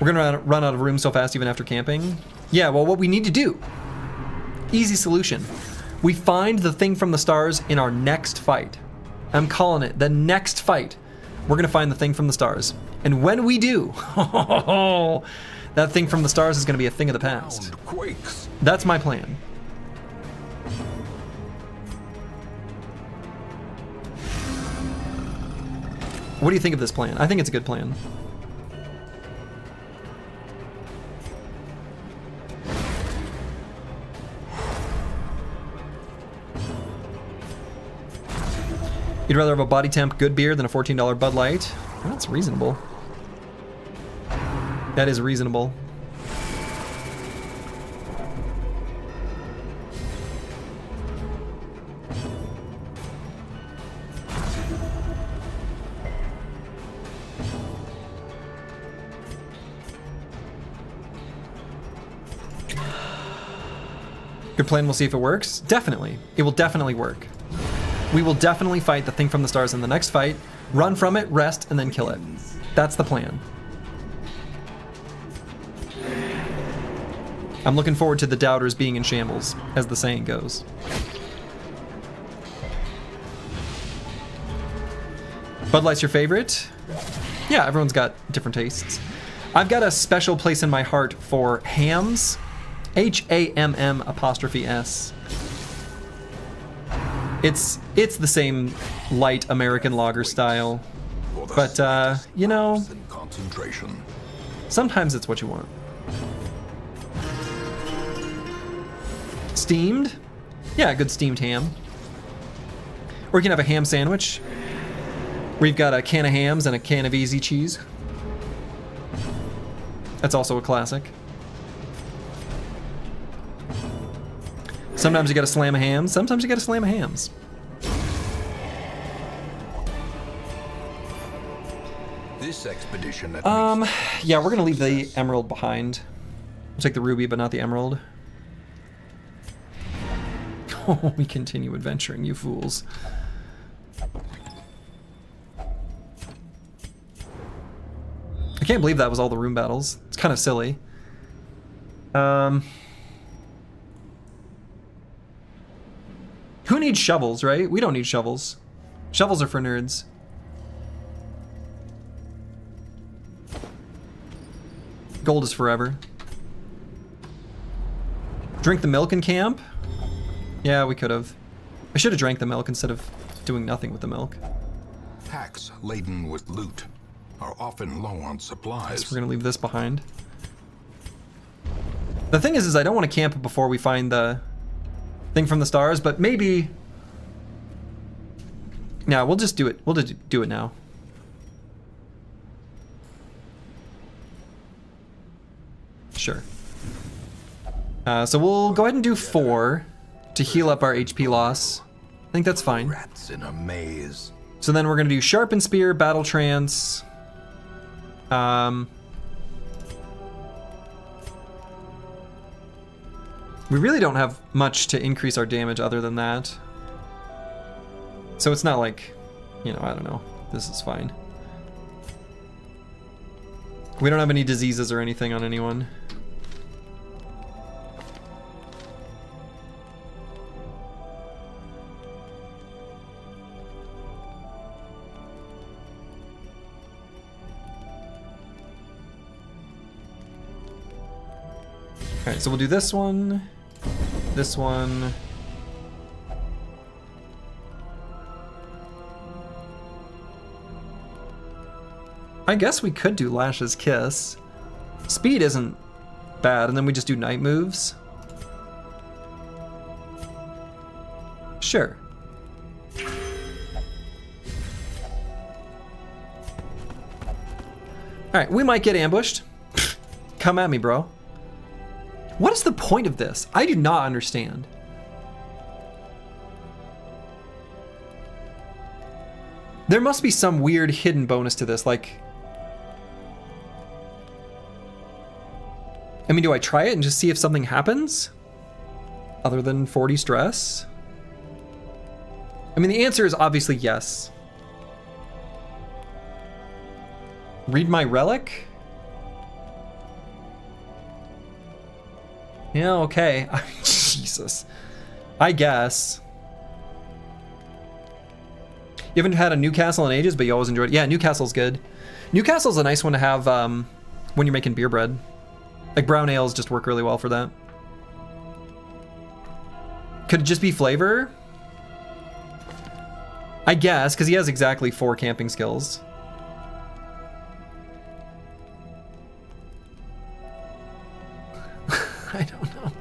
A: We're gonna run out of room so fast even after camping. Yeah, well, what we need to do, easy solution. We find the thing from the stars in our next fight. I'm calling it, the next fight. We're gonna find the thing from the stars. And when we do, that thing from the stars is gonna be a thing of the past.
B: Quakes.
A: That's my plan. What do you think of this plan? I think it's a good plan. You'd rather have a body temp good beer than a $14 Bud Light? Well, that's reasonable. That is reasonable. Good plan, we'll see if it works. Definitely. It will definitely work. We will definitely fight the thing from the stars in the next fight, run from it, rest, and then kill it. That's the plan. I'm looking forward to the doubters being in shambles, as the saying goes. Bud Light's your favorite? Yeah, everyone's got different tastes. I've got a special place in my heart for hams. HAMM''S. It's the same light American lager style, but you know,
B: Concentration.
A: sometimes it's what you want. Steamed? Yeah, good steamed ham. Or you can have a ham sandwich where you've got a can of hams and a can of easy cheese. That's also a classic. Sometimes you gotta slam a ham, sometimes you gotta slam a hams.
B: This expedition at
A: Yeah, we're gonna leave the emerald behind. We'll take the ruby, but not the emerald. Oh, we continue adventuring, you fools. I can't believe that was all the room battles. It's kind of silly. Who needs shovels, right? We don't need shovels. Shovels are for nerds. Gold is forever. Drink the milk in camp? Yeah, we could have. I should have drank the milk instead of doing nothing with the milk.
B: Packs laden with loot are often low on supplies.
A: So we're gonna leave this behind. The thing is I don't want to camp before we find the thing from the stars, but maybe... Yeah, we'll just do it. We'll just do it now. Sure. So we'll go ahead and do 4 to heal up our HP loss. I think that's fine.
B: Rats in a maze.
A: So then we're gonna do Sharpen Spear, Battle Trance. We really don't have much to increase our damage other than that. So it's not like, you know, I don't know. This is fine. We don't have any diseases or anything on anyone. Alright, so we'll do this one. This one. I guess we could do Lash's Kiss. Speed isn't bad, and then we just do night moves. Sure. Alright, we might get ambushed. Come at me, bro. What is the point of this? I do not understand. There must be some weird hidden bonus to this, like... I mean, do I try it and just see if something happens? Other than 40 stress? I mean, the answer is obviously yes. Read my relic? Yeah, okay. Jesus. I guess. You haven't had a Newcastle in ages, but you always enjoyed it. Yeah, Newcastle's good. Newcastle's a nice one to have when you're making beer bread. Like brown ales just work really well for that. Could it just be flavor? I guess, because he has exactly 4 camping skills. I don't know.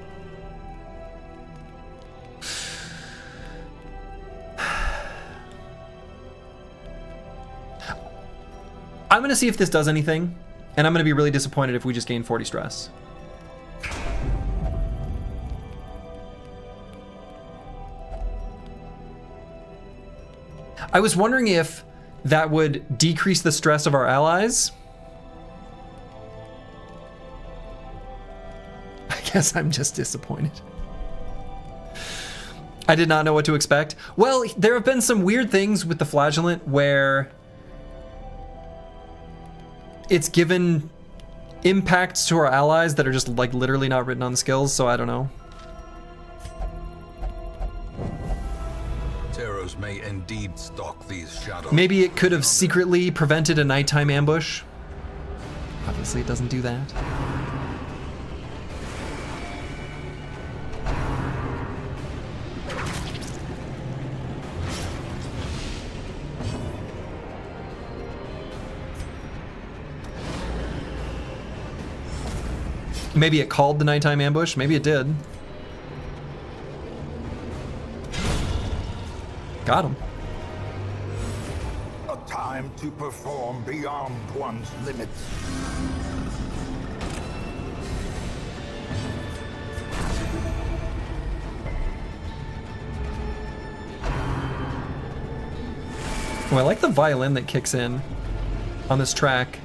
A: I'm gonna see if this does anything, and I'm gonna be really disappointed if we just gain 40 stress. I was wondering if that would decrease the stress of our allies. I guess I'm just disappointed. I did not know what to expect. Well, there have been some weird things with the flagellant where it's given impacts to our allies that are just like literally not written on the skills, so I don't know.
B: Terrors may indeed stalk these shadows.
A: Maybe it could have secretly prevented a nighttime ambush. Obviously it doesn't do that. Maybe it called the nighttime ambush. Maybe it did. Got him.
B: A time to perform beyond one's limits.
A: Oh, I like the violin that kicks in on this track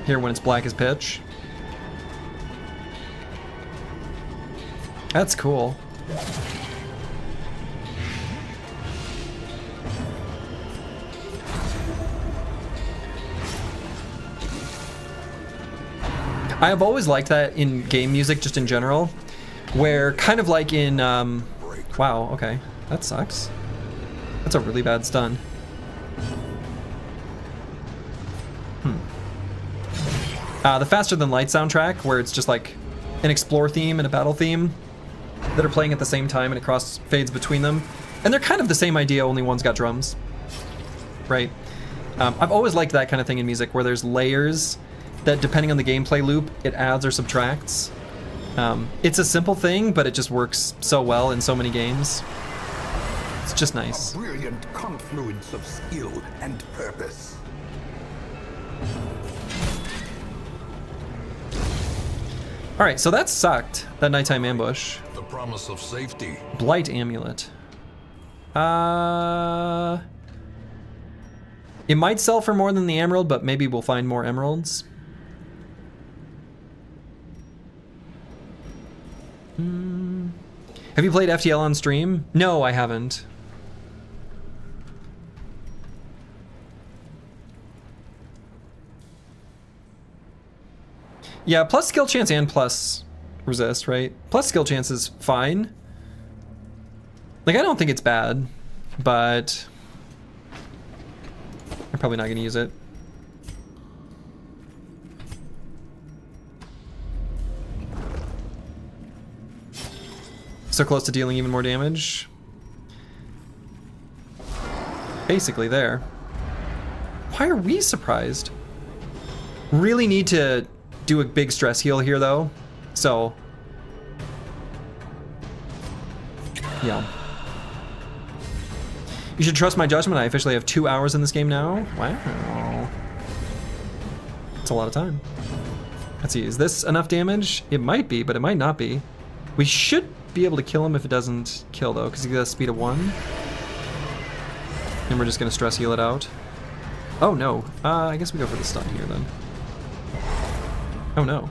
A: here when it's black as pitch. That's cool. I have always liked that in game music, just in general, where kind of like in, wow, okay, that sucks. That's a really bad stun. The Faster Than Light soundtrack, where it's just like an explore theme and a battle theme that are playing at the same time and it cross fades between them. And they're kind of the same idea, only one's got drums, right? I've always liked that kind of thing in music where there's layers that depending on the gameplay loop, it adds or subtracts. It's a simple thing, but it just works so well in so many games. It's just nice.
B: A brilliant confluence of skill and purpose.
A: All right, so that sucked, that nighttime ambush.
B: The promise of safety.
A: Blight amulet. It might sell for more than the emerald, but maybe we'll find more emeralds. Have you played FTL on stream? No, I haven't. Yeah, plus skill chance and plus resist, right? Plus skill chance is fine. Like, I don't think it's bad, but I'm probably not going to use it. So close to dealing even more damage. Basically there. Why are we surprised? Really need to do a big stress heal here though. So, yeah. You should trust my judgment. I officially have 2 hours in this game now. Wow. That's a lot of time. Let's see, is this enough damage? It might be, but it might not be. We should be able to kill him if it doesn't kill though, because he got a speed of 1. And we're just gonna stress heal it out. Oh no, I guess we go for the stun here then. Oh no.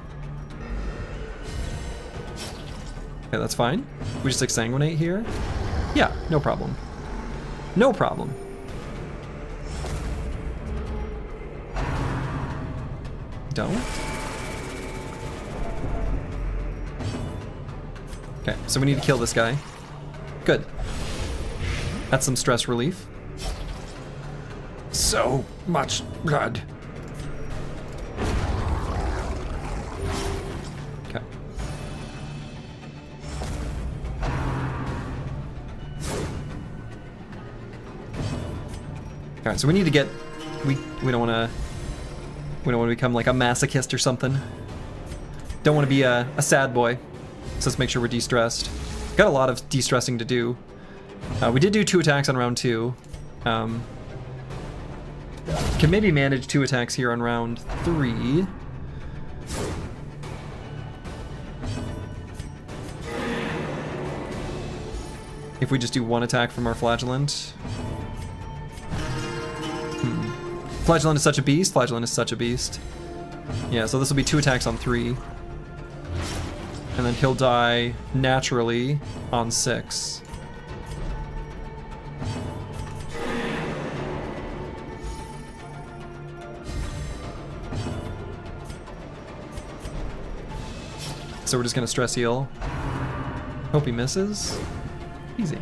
A: Okay, that's fine. We just exsanguinate here. Yeah, no problem. No problem. Don't. Okay, so we need to kill this guy. Good. That's some stress relief. So much blood. Okay. Alright, so we need to get we don't wanna become like a masochist or something. Don't wanna be a sad boy. So let's make sure we're de-stressed. Got a lot of de-stressing to do. We did do 2 attacks on round 2. Can maybe manage 2 attacks here on round 3. If we just do 1 attack from our flagellant. Flagellant is such a beast. Flagellant is such a beast. Yeah, so this will be 2 attacks on 3. And then he'll die naturally on 6. So we're just gonna stress heal. Hope he misses. Easy.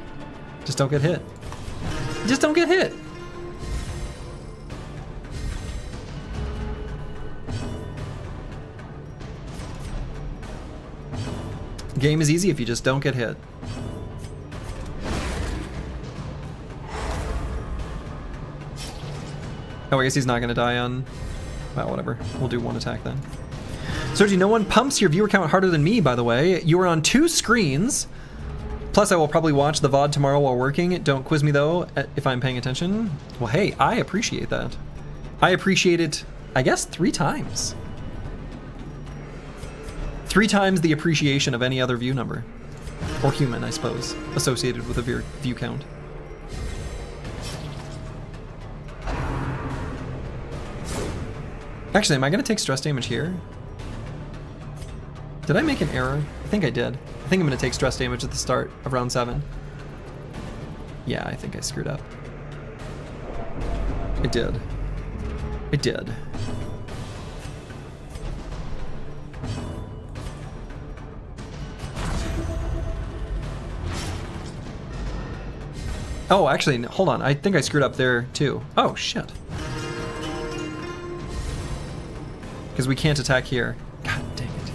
A: Just don't get hit. Just don't get hit. Game is easy if you just don't get hit. Oh, I guess he's not gonna die on... Well, whatever. We'll do 1 attack then. Sergi, no one pumps your viewer count harder than me, by the way. You are on 2 screens. Plus, I will probably watch the VOD tomorrow while working. Don't quiz me, though, if I'm paying attention. Well, hey, I appreciate that. I appreciate it, I guess, 3 times. 3 times the appreciation of any other view number. Or human, I suppose, associated with a view count. Actually, am I going to take stress damage here? Did I make an error? I think I did. I think I'm going to take stress damage at the start of round 7. Yeah, I think I screwed up. I did. I did. Oh, actually, hold on. I think I screwed up there, too. Oh, shit. Because we can't attack here. God dang it.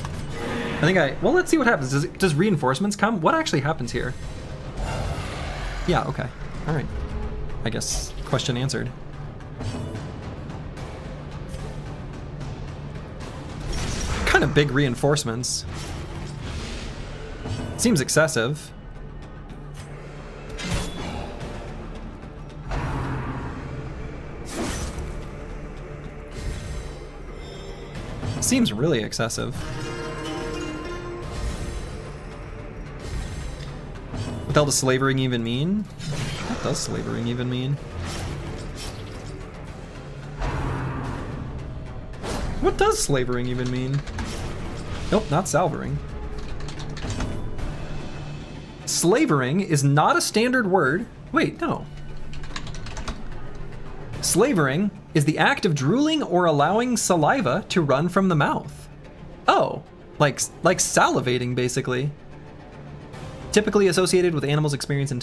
A: I think well, let's see what happens. Does reinforcements come? What actually happens here? Yeah, okay. All right. I guess question answered. Kind of big reinforcements. Seems excessive. Seems really excessive. What the hell does slavering even mean? What does slavering even mean? What does slavering even mean? Nope, not salvering. Slavering is not a standard word. Wait, no. Slavering is the act of drooling or allowing saliva to run from the mouth. Oh, like salivating, basically. Typically associated with animals experiencing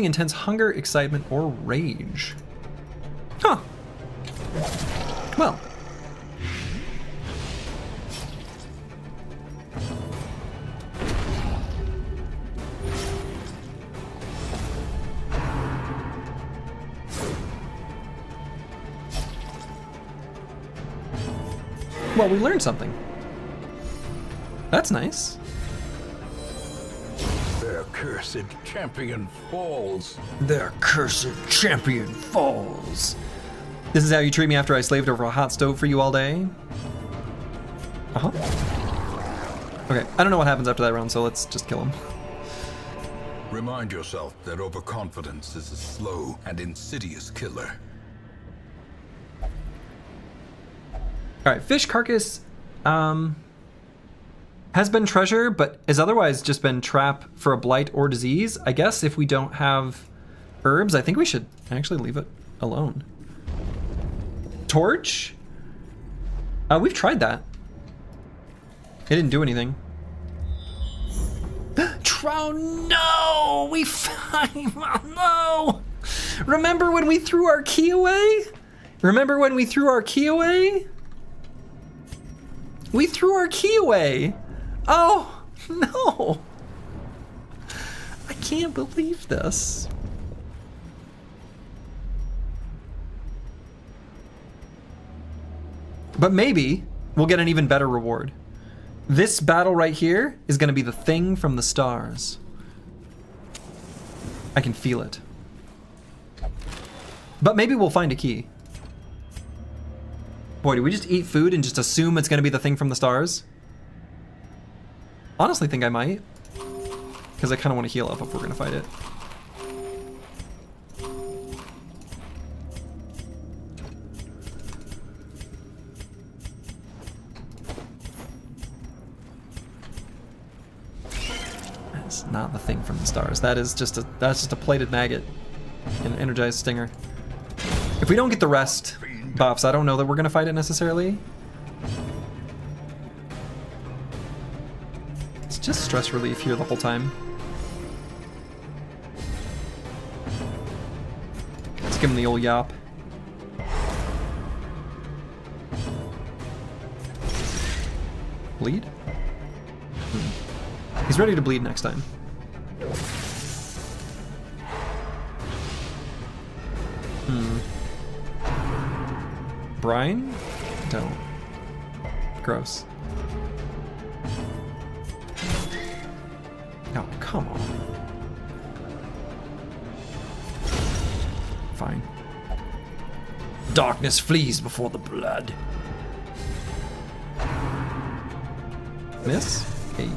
A: intense hunger, excitement, or rage. Huh. Well. Well, we learned something. That's nice.
B: Their cursed champion falls.
A: Their cursed champion falls. This is how you treat me after I slaved over a hot stove for you all day? Uh-huh. Okay, I don't know what happens after that round, so let's just kill him.
B: Remind yourself that overconfidence is a slow and insidious killer.
A: Alright, fish carcass has been treasure, but has otherwise just been trap for a blight or disease. I guess if we don't have herbs, I think we should actually leave it alone. Torch? We've tried that. It didn't do anything. No! We found... No! Remember when we threw our key away? Remember when we threw our key away? We threw our key away. Oh, no. I can't believe this. But maybe we'll get an even better reward. This battle right here is going to be the thing from the stars. I can feel it. But maybe we'll find a key. Boy, do we just eat food and just assume it's going to be the thing from the stars? Honestly think I might. Because I kind of want to heal up if we're going to fight it. That's not the thing from the stars. That's just a plated maggot. An energized stinger. If we don't get the rest buffs, I don't know that we're going to fight it necessarily. It's just stress relief here the whole time. Let's give him the old yop. Bleed? He's ready to bleed next time. Brine? Don't. Gross. Oh, come on. Fine. Darkness flees before the blood. Miss? Hey.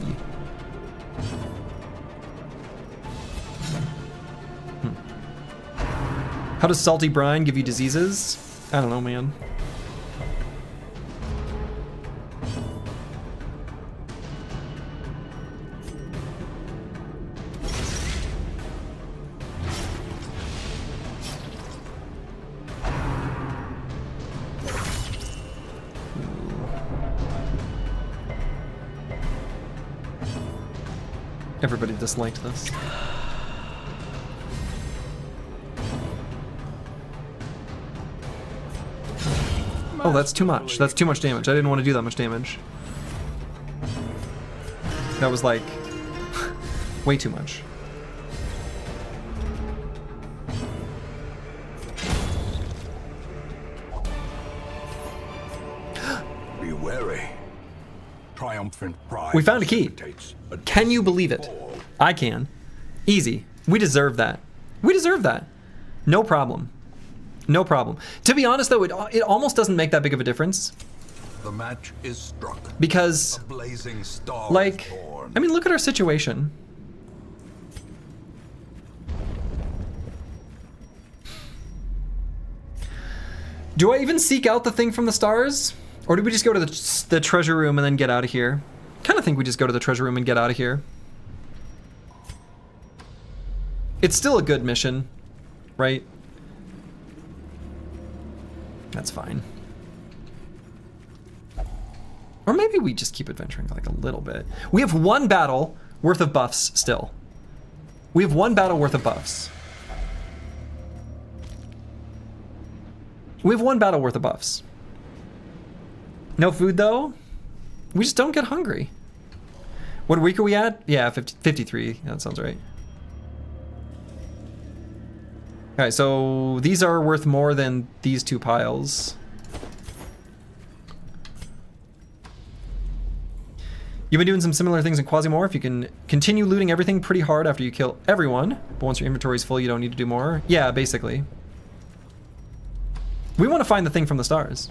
A: How does salty brine give you diseases? I don't know, man. Everybody disliked this. Oh, that's too much. That's too much damage. I didn't want to do that much damage. That was like way too much.
B: Be wary. Triumphant pride.
A: We found a key.
B: precipitates a
A: Can you believe it?
B: fall.
A: I can. Easy. We deserve that. We deserve that. No problem. No problem. To be honest, though, it almost doesn't make that big of a difference.
B: The match is struck.
A: Because,
B: A blazing star
A: like,
B: is born.
A: I mean, look at our situation. Do I even seek out the thing from the stars? Or do we just go to the treasure room and then get out of here? Kind of think we just go to the treasure room and get out of here. It's still a good mission, right? That's fine. Or maybe we just keep adventuring like a little bit. We have one battle worth of buffs still. We have one battle worth of buffs. We have one battle worth of buffs. No food though? We just don't get hungry. What week are we at? Yeah, 53. That sounds right. All right, so these are worth more than these two piles. You've been doing some similar things in Quasimorph. You can continue looting everything pretty hard after you kill everyone, but once your inventory is full, you don't need to do more. Yeah, basically. We want to find the thing from the stars.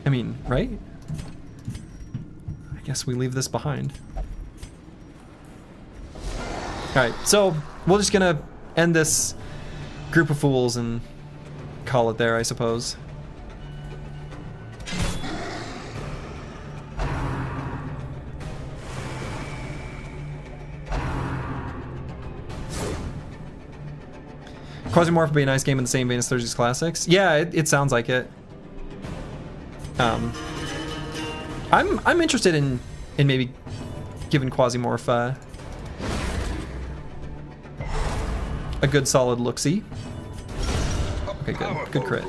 A: I mean, right? I guess we leave this behind. Alright, so we're just gonna end this group of fools and call it there, I suppose. Quasimorph would be a nice game in the same vein as Thursday's Classics. Yeah, it sounds like it. I'm interested in maybe giving Quasimorph a good solid look-see. Okay, good crit.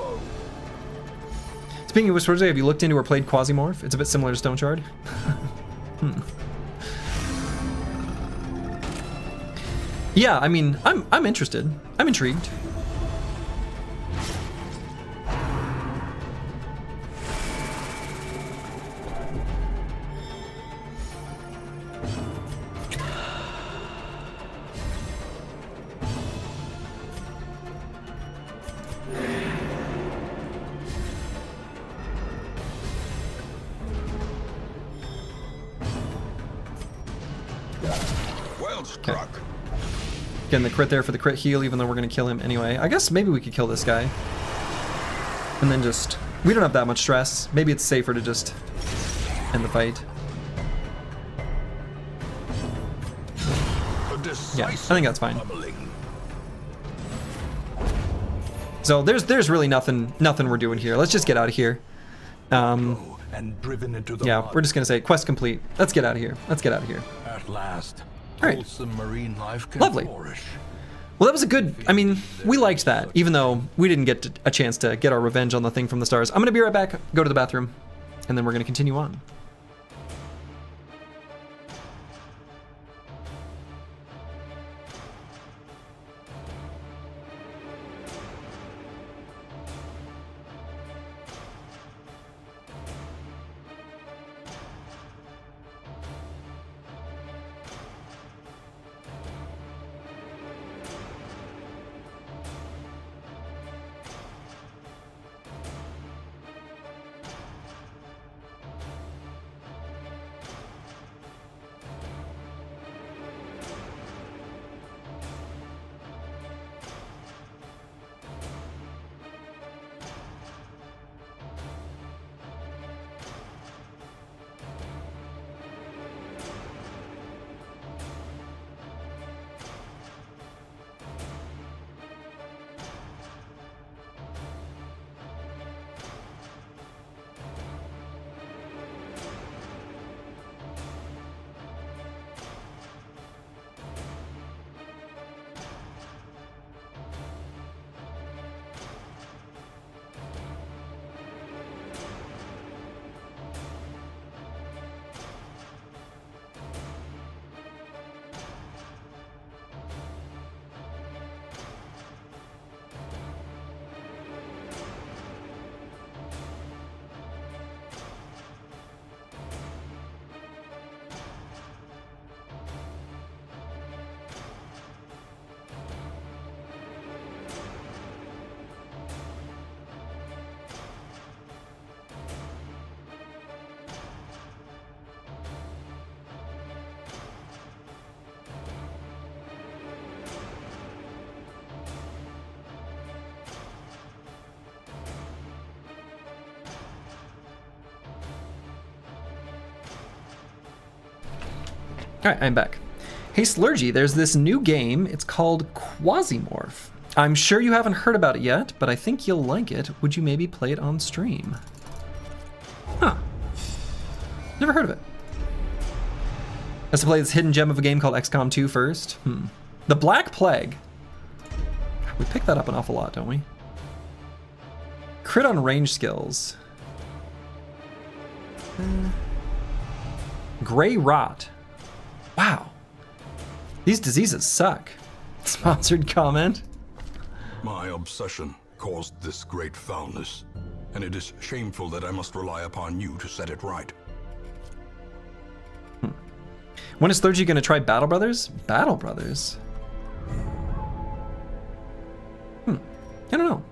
A: Speaking of which, have you looked into or played Quasimorph? It's a bit similar to Stone Shard. Yeah, I mean, I'm interested. I'm intrigued.
B: Well struck.
A: Getting the crit there for the crit heal, even though we're gonna kill him anyway. I guess maybe we could kill this guy. And then just... We don't have that much stress. Maybe it's safer to just end the fight. Yeah, I think that's fine. So there's really nothing we're doing here. Let's just get out of here.
B: And driven into the
A: Yeah,
B: mud.
A: we're just gonna say quest complete. Let's get out of here. Let's get out of here.
B: At last,
A: All right.
B: wholesome marine life can
A: Lovely.
B: flourish.
A: Well, that was a good... I mean, we liked that, even though we didn't get a chance to get our revenge on the thing from the stars. I'm gonna be right back, go to the bathroom, and then we're gonna continue on. Alright, I'm back. Hey Slurgy, there's this new game. It's called Quasimorph. I'm sure you haven't heard about it yet, but I think you'll like it. Would you maybe play it on stream? Huh. Never heard of it. Has to play this hidden gem of a game called XCOM 2 first. The Black Plague. We pick that up an awful lot, don't we? Crit on range skills. Gray Rot. Wow. These diseases suck. Sponsored comment.
B: My obsession caused this great foulness, and it is shameful that I must rely upon you to set it right.
A: When is Slurgy gonna try Battle Brothers? Battle Brothers? I don't know.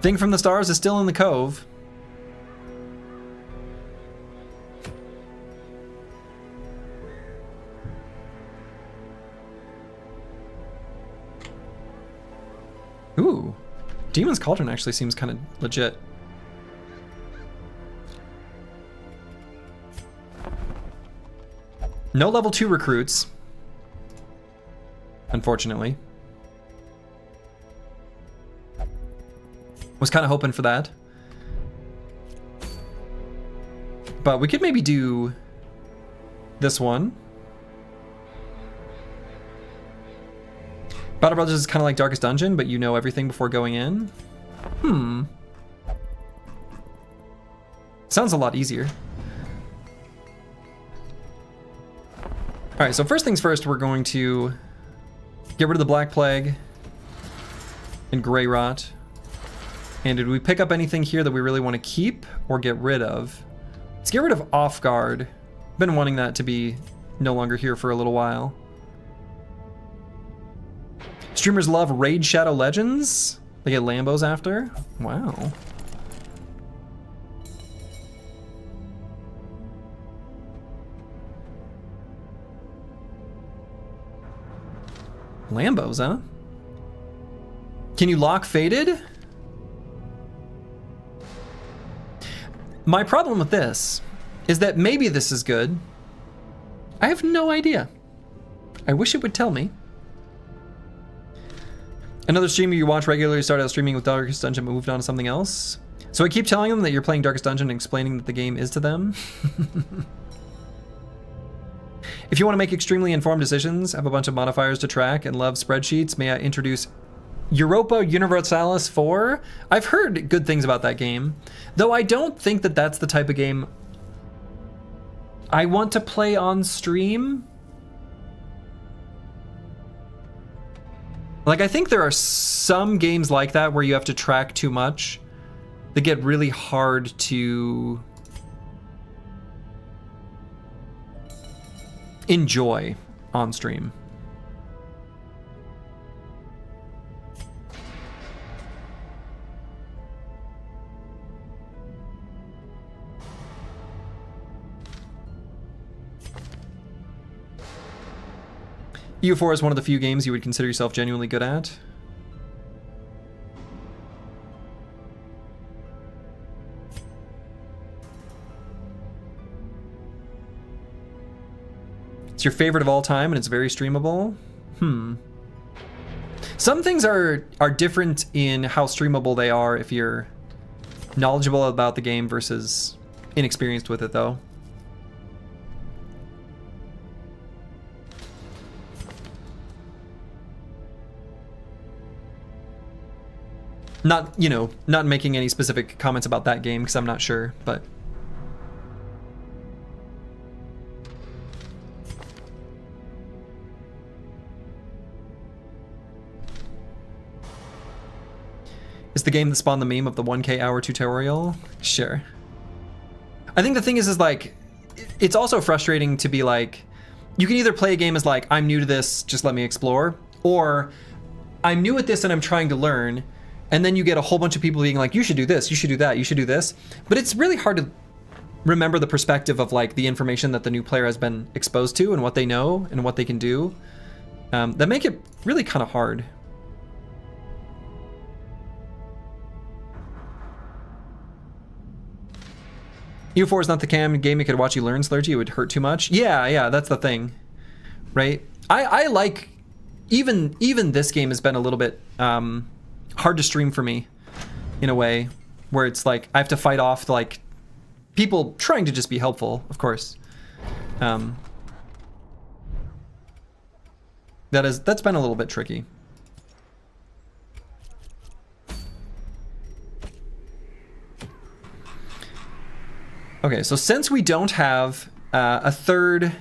A: Thing from the Stars is still in the cove. Ooh, Demon's Cauldron actually seems kind of legit. No level 2 recruits, unfortunately. Was kind of hoping for that. But we could maybe do this one. Battle Brothers is kind of like Darkest Dungeon, but you know everything before going in. Sounds a lot easier. Alright, so first things first, we're going to get rid of the Black Plague and Gray Rot. And did we pick up anything here that we really want to keep or get rid of? Let's get rid of Off Guard. Been wanting that to be no longer here for a little while. Streamers love Raid Shadow Legends. They get Lambos after. Wow. Lambos, huh? Can you lock Faded? My problem with this is that maybe this is good. I have no idea. I wish it would tell me. Another streamer you watch regularly started out streaming with Darkest Dungeon but moved on to something else. So I keep telling them that you're playing Darkest Dungeon and explaining that the game is to them. If you want to make extremely informed decisions, have a bunch of modifiers to track, and love spreadsheets, may I introduce Europa Universalis 4? I've heard good things about that game, though I don't think that that's the type of game I want to play on stream. Like, I think there are some games like that where you have to track too much that get really hard to enjoy on stream. EU4 is one of the few games you would consider yourself genuinely good at. It's your favorite of all time and it's very streamable. Some things are different in how streamable they are if you're knowledgeable about the game versus inexperienced with it, though. Not, you know, not making any specific comments about that game because I'm not sure, but... Is the game that spawned the meme of the 1K hour tutorial? Sure. I think the thing is like, it's also frustrating to be like, you can either play a game as like, I'm new to this, just let me explore, or I'm new at this and I'm trying to learn, and then you get a whole bunch of people being like, you should do this, you should do that, you should do this. But it's really hard to remember the perspective of like the information that the new player has been exposed to and what they know and what they can do. That make it really kind of hard. EU4 is not the game you could watch you learn, Slurgy. It would hurt too much. Yeah, that's the thing. right? I like, even this game has been a little bit hard to stream for me in a way where it's like I have to fight off like people trying to just be helpful, of course. That's been a little bit tricky. Okay, so since we don't have a third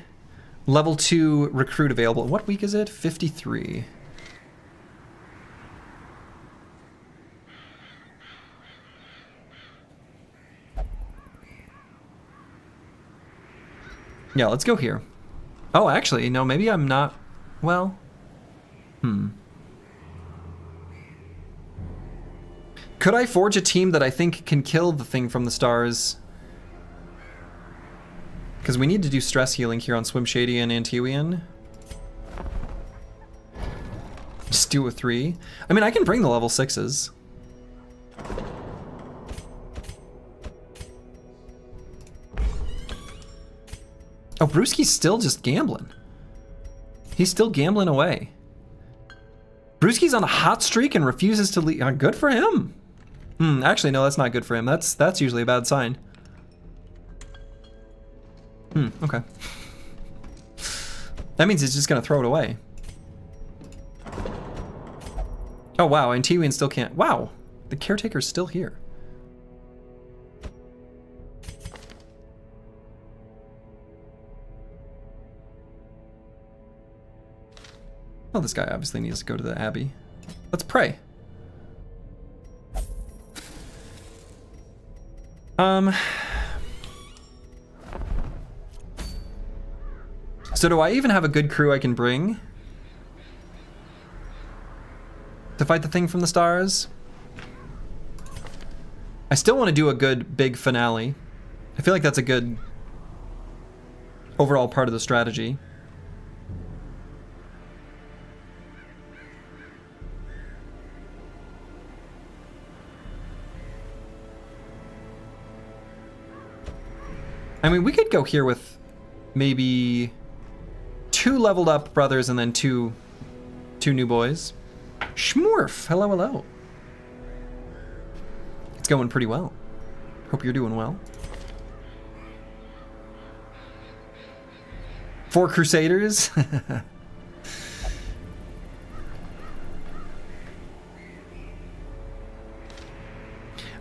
A: level 2 recruit available, what week is it? 53. Yeah, let's go here. Oh, actually, no, maybe I'm not. Well, could I forge a team that I think can kill the thing from the stars? Because we need to do stress healing here on Swim Shady and Antiwian. Just do a 3. I mean, I can bring the level 6s. Oh, Brewski's still just gambling. He's still gambling away. Brewski's on a hot streak and refuses to leave. Good for him. Actually, no, that's not good for him. That's usually a bad sign. Okay. That means he's just gonna throw it away. Oh wow, and Tiwin still can't. Wow, the caretaker's still here. Well, this guy obviously needs to go to the Abbey. Let's pray. So do I even have a good crew I can bring to fight the thing from the stars? I still want to do a good big finale. I feel like that's a good overall part of the strategy. I mean, we could go here with maybe 2 leveled up brothers and then two new boys. Schmorf, hello, hello. It's going pretty well. Hope you're doing well. 4 Crusaders. I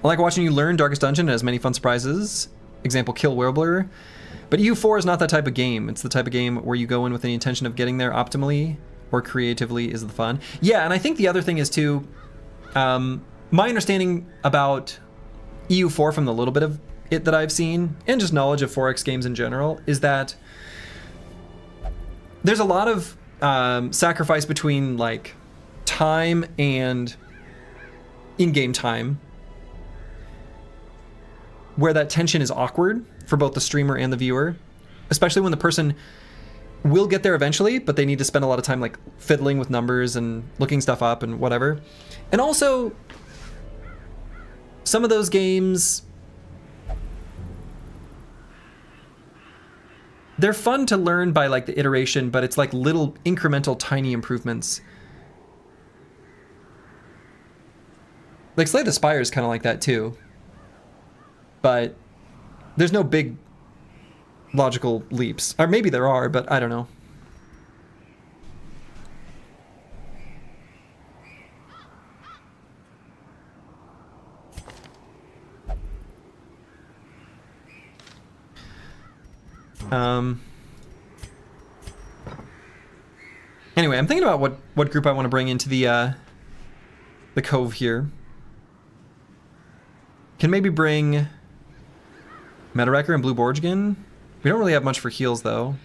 A: like watching you learn Darkest Dungeon. It has many fun surprises. Example, Kill Warbler. But EU4 is not that type of game. It's the type of game where you go in with the intention of getting there optimally or creatively is the fun. Yeah, and I think the other thing is too, my understanding about EU4 from the little bit of it that I've seen, and just knowledge of 4X games in general, is that there's a lot of sacrifice between like time and in-game time, where that tension is awkward for both the streamer and the viewer, especially when the person will get there eventually, but they need to spend a lot of time like fiddling with numbers and looking stuff up and whatever. And also, some of those games, they're fun to learn by like the iteration, but it's like little incremental tiny improvements. Like Slay the Spire is kind of like that too. But there's no big logical leaps. Or maybe there are, but I don't know. Anyway, I'm thinking about what group I want to bring into the cove here. Can maybe bring Metawrecker and Blue Borgigan. We don't really have much for heals though.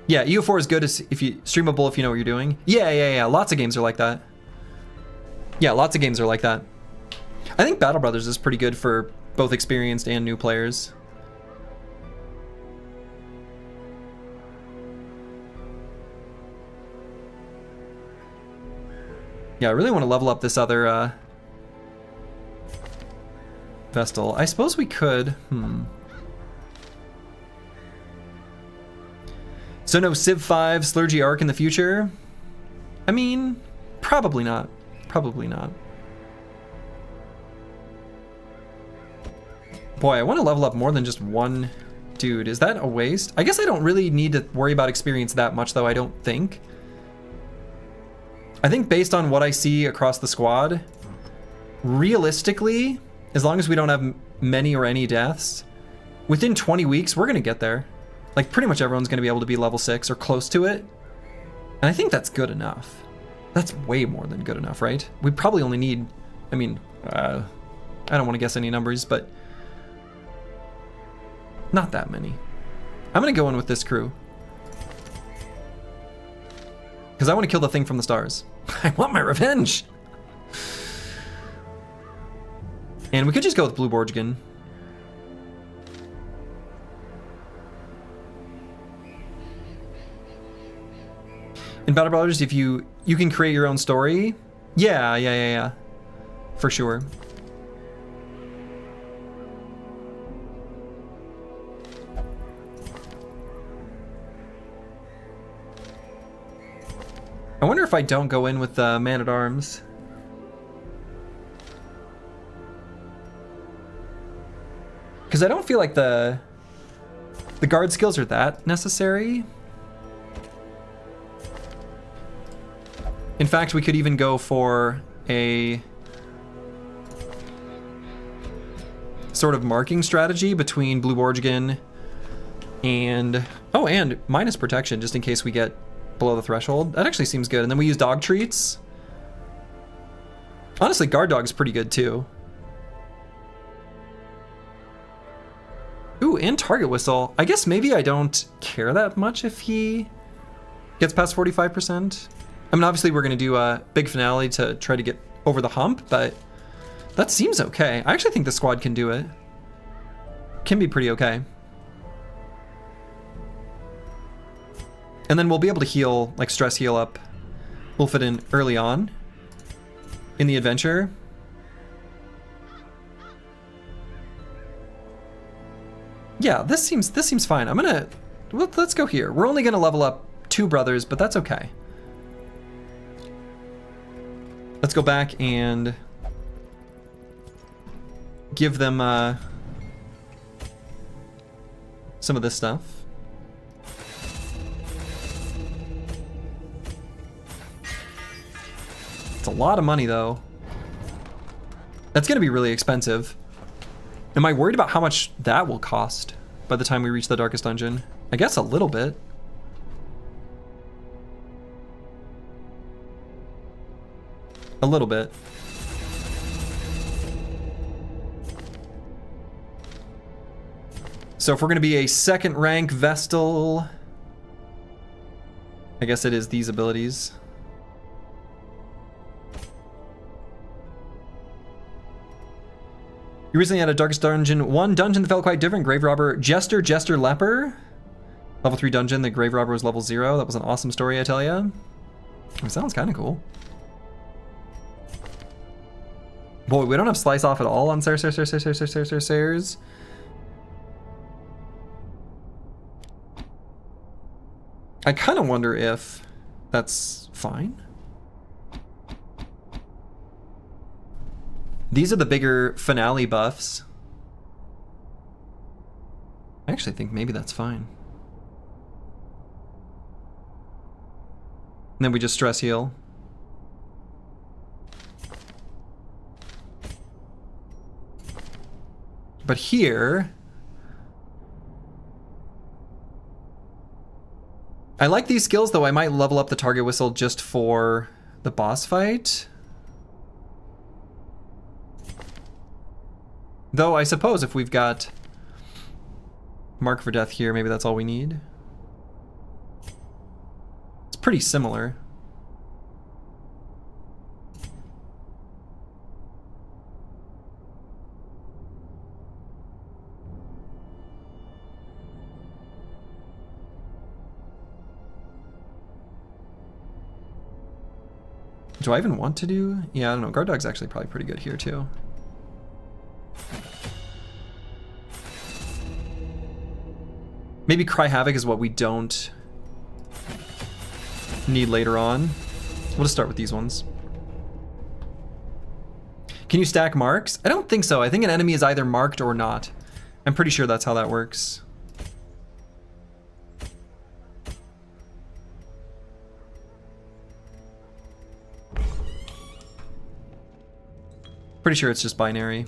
A: Yeah, EU4 is good if you streamable if you know what you're doing. Yeah. Lots of games are like that. Yeah, lots of games are like that. I think Battle Brothers is pretty good for both experienced and new players. Yeah, I really want to level up this other Vestal. I suppose we could. So no Civ 5 Slurgy Arc in the future? I mean, probably not. Probably not. Boy, I want to level up more than just one dude. Is that a waste? I guess I don't really need to worry about experience that much, though, I don't think. I think based on what I see across the squad, realistically, as long as we don't have many or any deaths, within 20 weeks, we're going to get there. Like, pretty much everyone's going to be able to be level 6 or close to it. And I think that's good enough. That's way more than good enough, right? We probably only need, I mean, I don't want to guess any numbers, but not that many. I'm going to go in with this crew. Because I want to kill the thing from the stars. I want my revenge! And we could just go with Blue Borgigan. In Battle Brothers, if you can create your own story. Yeah. For sure. I wonder if I don't go in with the Man-at-Arms. Because I don't feel like the guard skills are that necessary. In fact, we could even go for a sort of marking strategy between Blue Borgigan and... Oh, and minus protection, just in case we get below the threshold. That actually seems good. And then we use dog treats. Honestly, guard dog is pretty good too. Ooh, and target whistle. I guess maybe I don't care that much if he gets past 45%. I mean, obviously we're going to do a big finale to try to get over the hump, but that seems okay. I actually think the squad can do it. Can be pretty okay. And then we'll be able to heal, like stress heal up. We'll fit in early on in the adventure. Yeah, this seems fine. Let's go here. We're only gonna level up 2 brothers, but that's okay. Let's go back and give them some of this stuff. It's a lot of money though. That's gonna be really expensive. Am I worried about how much that will cost by the time we reach the darkest dungeon? I guess a little bit. A little bit. So if we're gonna be a 2nd rank Vestal, I guess it is these abilities. You recently had a Darkest Dungeon 1 dungeon that felt quite different. Grave Robber, Jester, Leper. Level 3 dungeon, the Grave Robber was level 0. That was an awesome story, I tell ya. It sounds kind of cool. Boy, we don't have Slice Off at all on Sayers. I kind of wonder if that's fine. These are the bigger finale buffs. I actually think maybe that's fine. And then we just stress heal. But here, I like these skills, though I might level up the target whistle just for the boss fight. Though I suppose if we've got Mark for Death here, maybe that's all we need. It's pretty similar. Do I even want to do? Yeah, I don't know. Guard Dog's actually probably pretty good here too. Maybe Cry Havoc is what we don't need later on. We'll just start with these ones. Can you stack marks? I don't think so. I think an enemy is either marked or not. I'm pretty sure that's how that works. Pretty sure it's just binary.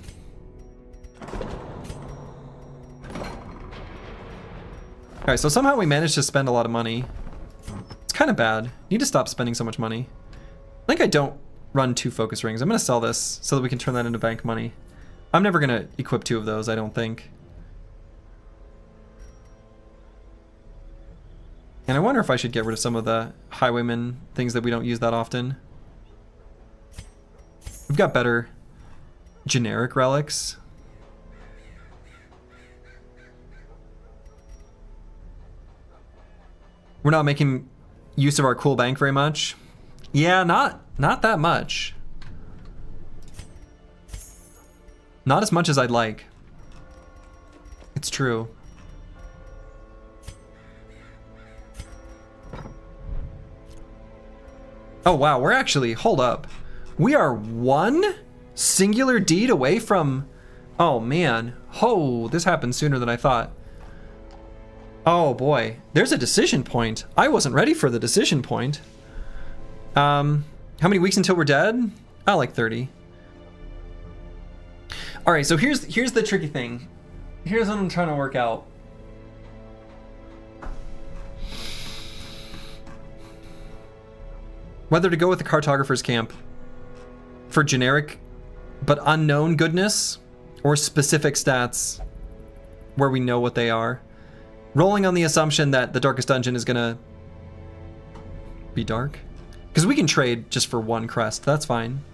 A: Alright, so somehow we managed to spend a lot of money. It's kind of bad. Need to stop spending so much money. I think I don't run 2 focus rings. I'm going to sell this so that we can turn that into bank money. I'm never going to equip 2 of those, I don't think. And I wonder if I should get rid of some of the highwayman things that we don't use that often. We've got better generic relics. We're not making use of our cool bank very much. Yeah, not that much. Not as much as I'd like. It's true. Oh wow, we're actually, hold up. We are 1 singular deed away from, oh man. Oh, this happened sooner than I thought. Oh boy, there's a decision point. I wasn't ready for the decision point. How many weeks until we're dead? Oh, like 30. All right, so here's the tricky thing. Here's what I'm trying to work out. Whether to go with the cartographer's camp for generic but unknown goodness or specific stats where we know what they are. Rolling on the assumption that the darkest dungeon is gonna be dark. Because we can trade just for 1 crest, that's fine.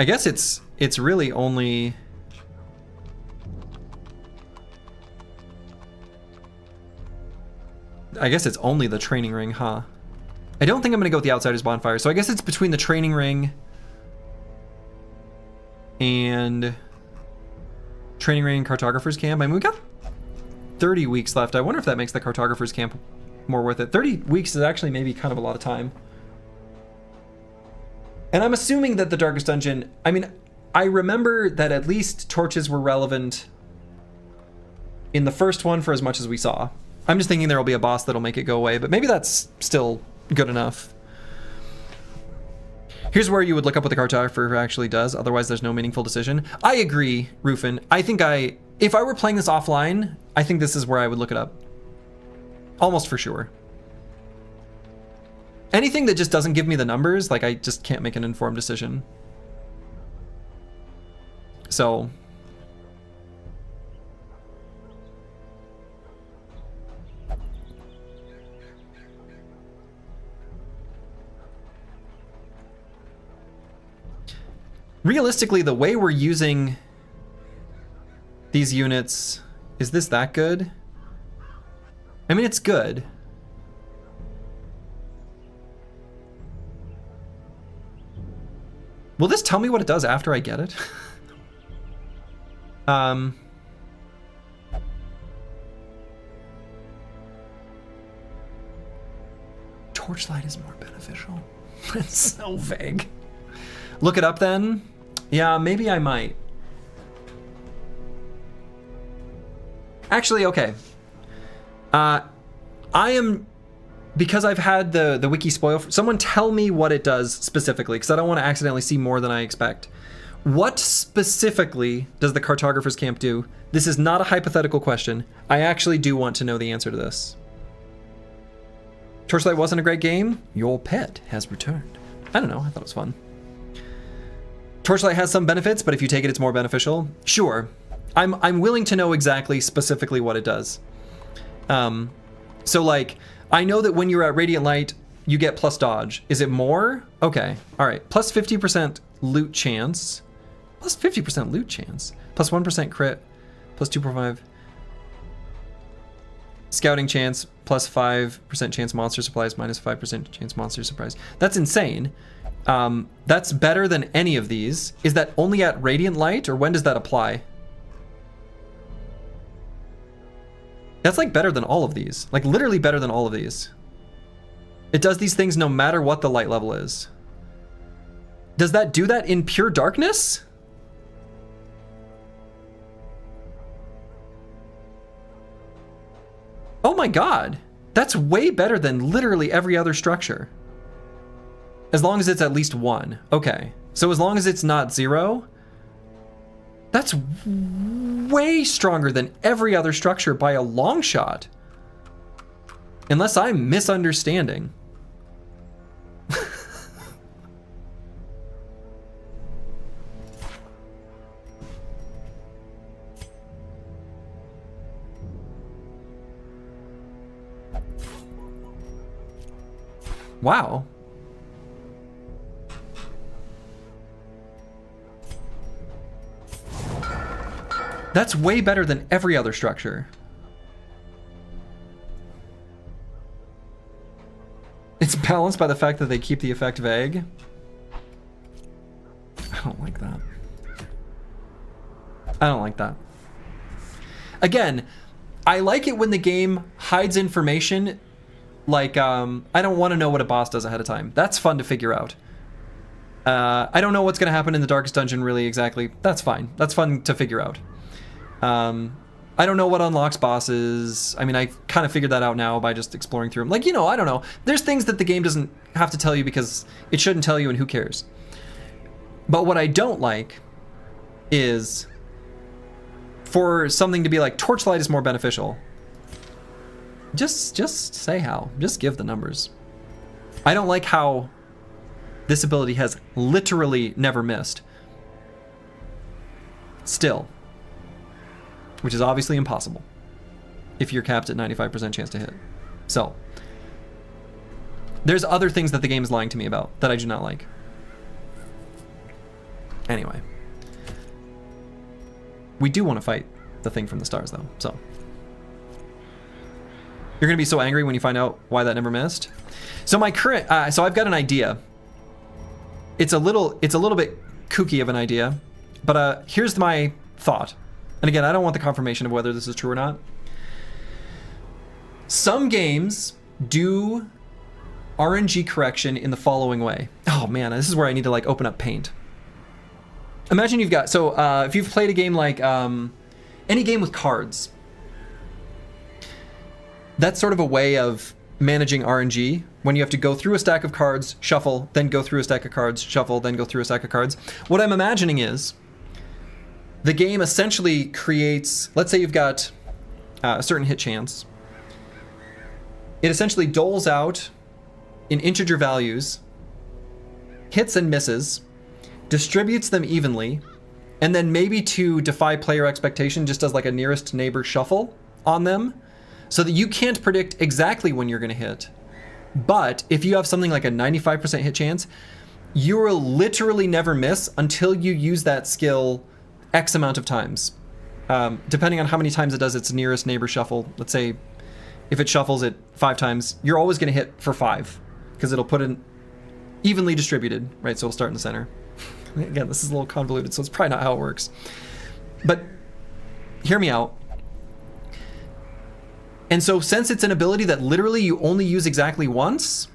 A: I guess it's really only the training ring, huh? I don't think I'm gonna go with the Outsider's Bonfire, so I guess it's between the training ring and Cartographer's Camp. I mean, we got 30 weeks left. I wonder if that makes the Cartographer's Camp more worth it. 30 weeks is actually maybe kind of a lot of time. And I'm assuming that the Darkest Dungeon, I mean, I remember that at least torches were relevant in the first one for as much as we saw. I'm just thinking there will be a boss that'll make it go away, but maybe that's still good enough. Here's where you would look up what the cartographer actually does, otherwise there's no meaningful decision. I agree, Rufin. I think if I were playing this offline, I think this is where I would look it up. Almost for sure. Anything that just doesn't give me the numbers, like I just can't make an informed decision. So realistically, the way we're using these units, is this that good? I mean, it's good. Will this tell me what it does after I get it? Torchlight is more beneficial. It's so vague. Look it up then? Yeah, maybe I might. Actually, okay. I am, because I've had the wiki spoil, someone tell me what it does specifically, because I don't want to accidentally see more than I expect. What specifically does the Cartographer's Camp do? This is not a hypothetical question. I actually do want to know the answer to this. Torchlight wasn't a great game? Your pet has returned. I don't know, I thought it was fun. Torchlight has some benefits, but if you take it, it's more beneficial. Sure, I'm willing to know exactly, specifically what it does. So like, I know that when you're at Radiant Light, you get plus dodge. Is it more? Okay, all right. Plus 50% loot chance. Plus 50% loot chance. Plus 1% crit. Plus 2.5. Scouting chance. Plus 5% chance monster supplies. Minus 5% chance monster supplies. That's insane. That's better than any of these. Is that only at Radiant Light, or when does that apply? That's like better than all of these. Like literally better than all of these. It does these things no matter what the light level is. Does that do that in pure darkness? Oh my god. That's way better than literally every other structure. As long as it's at least 1. Okay. So as long as it's not 0, that's way stronger than every other structure by a long shot. Unless I'm misunderstanding. Wow. That's way better than every other structure. It's balanced by the fact that they keep the effect vague. I don't like that. I don't like that. Again, I like it when the game hides information. Like, I don't want to know what a boss does ahead of time. That's fun to figure out. I don't know what's going to happen in the Darkest Dungeon really exactly. That's fine. That's fun to figure out. I don't know what unlocks bosses. I mean, I kind of figured that out now by just exploring through them. Like, you know, I don't know. There's things that the game doesn't have to tell you because it shouldn't tell you, and who cares? But what I don't like is for something to be like, Torchlight is more beneficial. Just say how. Just give the numbers. I don't like how this ability has literally never missed. Still. Which is obviously impossible if you're capped at 95% chance to hit. So, there's other things that the game is lying to me about that I do not like. Anyway. We do want to fight the thing from the stars, though, so. You're going to be so angry when you find out why that never missed. So my current, so I've got an idea. It's a little bit kooky of an idea, but here's my thought. And again, I don't want the confirmation of whether this is true or not. Some games do RNG correction in the following way. Oh man, this is where I need to like open up Paint. Imagine you've got, so if you've played a game like any game with cards, that's sort of a way of managing RNG when you have to go through a stack of cards, shuffle, then go through a stack of cards, shuffle, then go through a stack of cards. What I'm imagining is the game essentially creates, let's say you've got a certain hit chance. It essentially doles out in integer values, hits and misses, distributes them evenly, and then maybe to defy player expectation just does like a nearest neighbor shuffle on them so that you can't predict exactly when you're going to hit. But if you have something like a 95% hit chance, you will literally never miss until you use that skill X amount of times. Depending on how many times it does its nearest neighbor shuffle. Let's say if it shuffles it 5 times, you're always going to hit for 5 because it'll put it evenly distributed, right? So it'll start in the center. Again, this is a little convoluted, so it's probably not how it works. But hear me out. And so since it's an ability that literally you only use exactly once,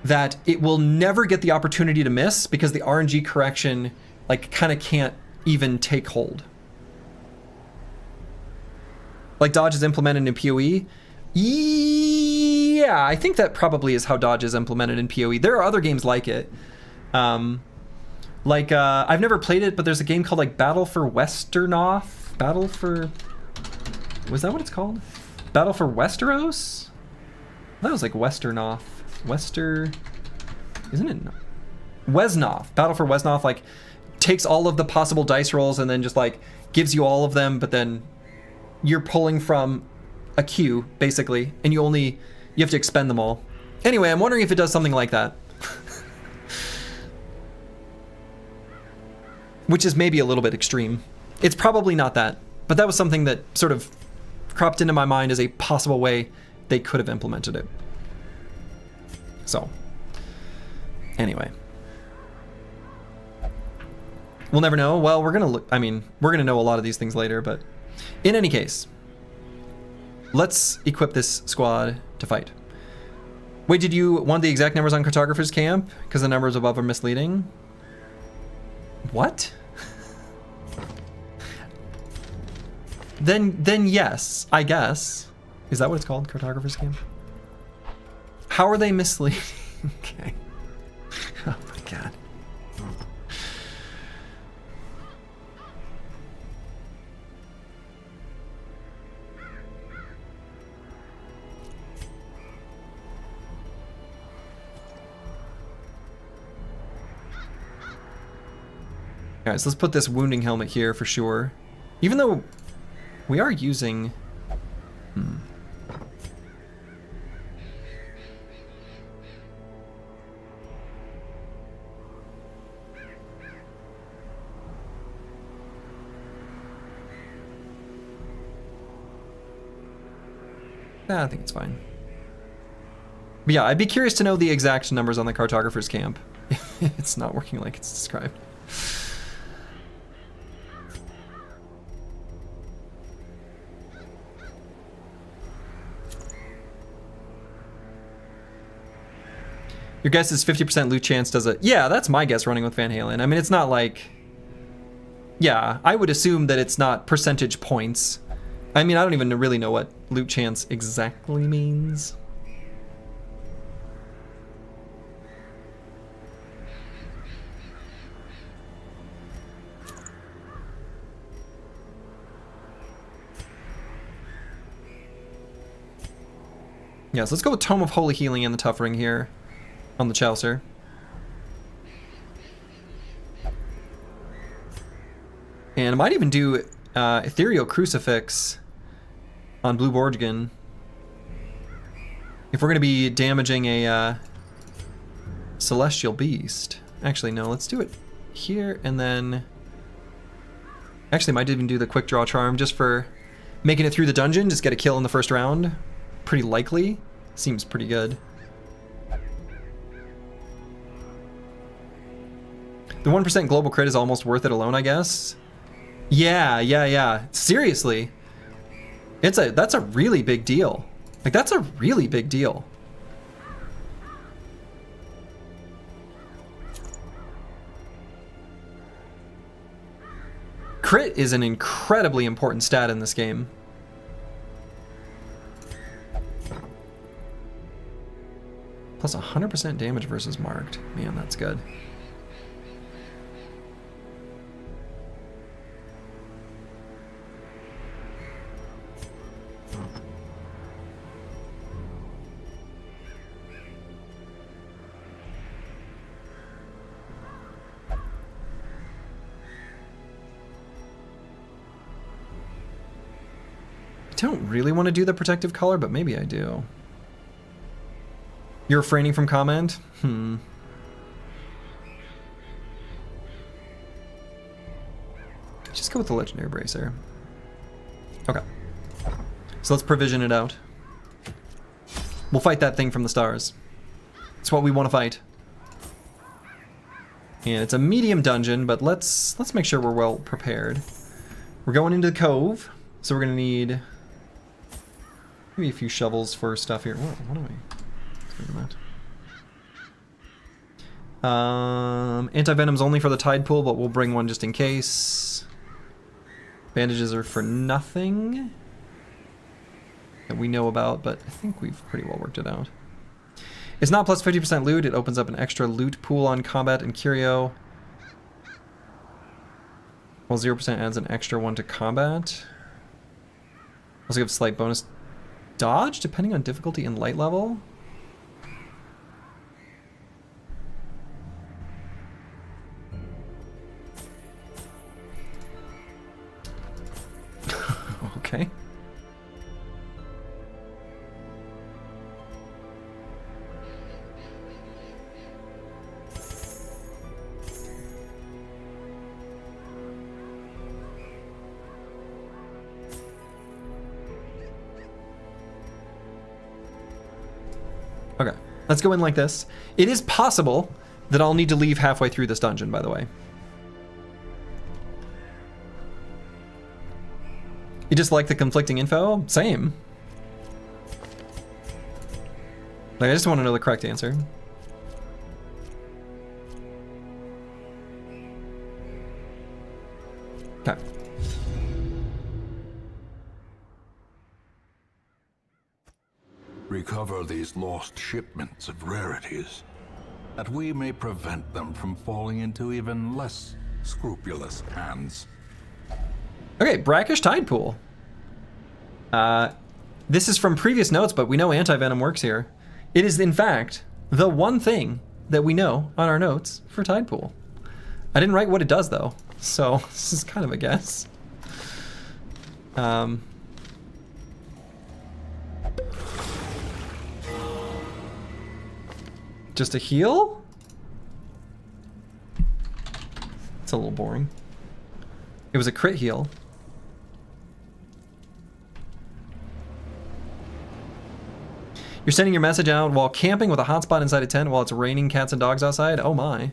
A: that it will never get the opportunity to miss because the RNG correction like kind of can't even take hold. Like dodge is implemented in PoE? Yeah, I think that probably is how dodge is implemented in PoE. There are other games like it. I've never played it, but there's a game called like Battle for Westernoth? Was that what it's called? Battle for Westeros? That was like Westernoth. Isn't it? Wesnoth. Battle for Wesnoth, like, takes all of the possible dice rolls and then just like gives you all of them, but then you're pulling from a queue, basically, and you have to expend them all. Anyway, I'm wondering if it does something like that. which is maybe a little bit extreme. It's probably not that, but that was something that sort of cropped into my mind as a possible way they could have implemented it. So, anyway. We'll never know. Well, we're gonna look, I mean, we're gonna know a lot of these things later, but in any case, let's equip this squad to fight. Wait, did you want the exact numbers on Cartographer's Camp? Because the numbers above are misleading? What? Then yes, I guess. Is that what it's called? Cartographer's Camp? How are they misleading? Okay. Oh my god. Alright, so let's put this wounding helmet here for sure. Even though we are using... I think it's fine. But yeah, I'd be curious to know the exact numbers on the Cartographer's Camp. It's not working like it's described. Your guess is 50% loot chance does it. Yeah, that's my guess running with Van Halen. I mean, it's not like... Yeah, I would assume that it's not percentage points. I mean, I don't even really know what loot chance exactly means. Yeah, so let's go with Tome of Holy Healing and the Tough Ring here on the Chaucer. And I might even do Ethereal Crucifix on Blue Borgigan if we're going to be damaging a Celestial Beast. Actually, no, let's do it here and then... Actually, might even do the Quick Draw Charm just for making it through the dungeon, just get a kill in the first round. Pretty likely. Seems pretty good. The 1% global crit is almost worth it alone, I guess. Yeah. Seriously. That's a really big deal. Like, that's a really big deal. Crit is an incredibly important stat in this game. Plus 100% damage versus marked. Man, that's good. I don't really want to do the protective color, but maybe I do. You're refraining from comment? Just go with the Legendary Bracer. Okay. So let's provision it out. We'll fight that thing from the stars. It's what we want to fight. And it's a medium dungeon, but let's make sure we're well prepared. We're going into the cove, so we're gonna need maybe a few shovels for stuff here. What do we? Anti-venom's only for the tide pool, but we'll bring one just in case. Bandages are for nothing that we know about, but I think we've pretty well worked it out. It's not plus 50% loot. It opens up an extra loot pool on combat and curio. While 0% adds an extra one to combat. Also gives slight bonus dodge depending on difficulty and light level. Okay. Let's go in like this. It is possible that I'll need to leave halfway through this dungeon, by the way. You just like the conflicting info? Same. Like, I just want to know the correct answer. Okay.
B: Recover these lost shipments of rarities, that we may prevent them from falling into even less scrupulous hands.
A: Okay, brackish tide pool. This is from previous notes, but we know anti-venom works here. It is, in fact, the one thing that we know on our notes for tide pool. I didn't write what it does, though, so this is kind of a guess. Just a heal? It's a little boring. It was a crit heal. You're sending your message out while camping with a hotspot inside a tent while it's raining cats and dogs outside? Oh my.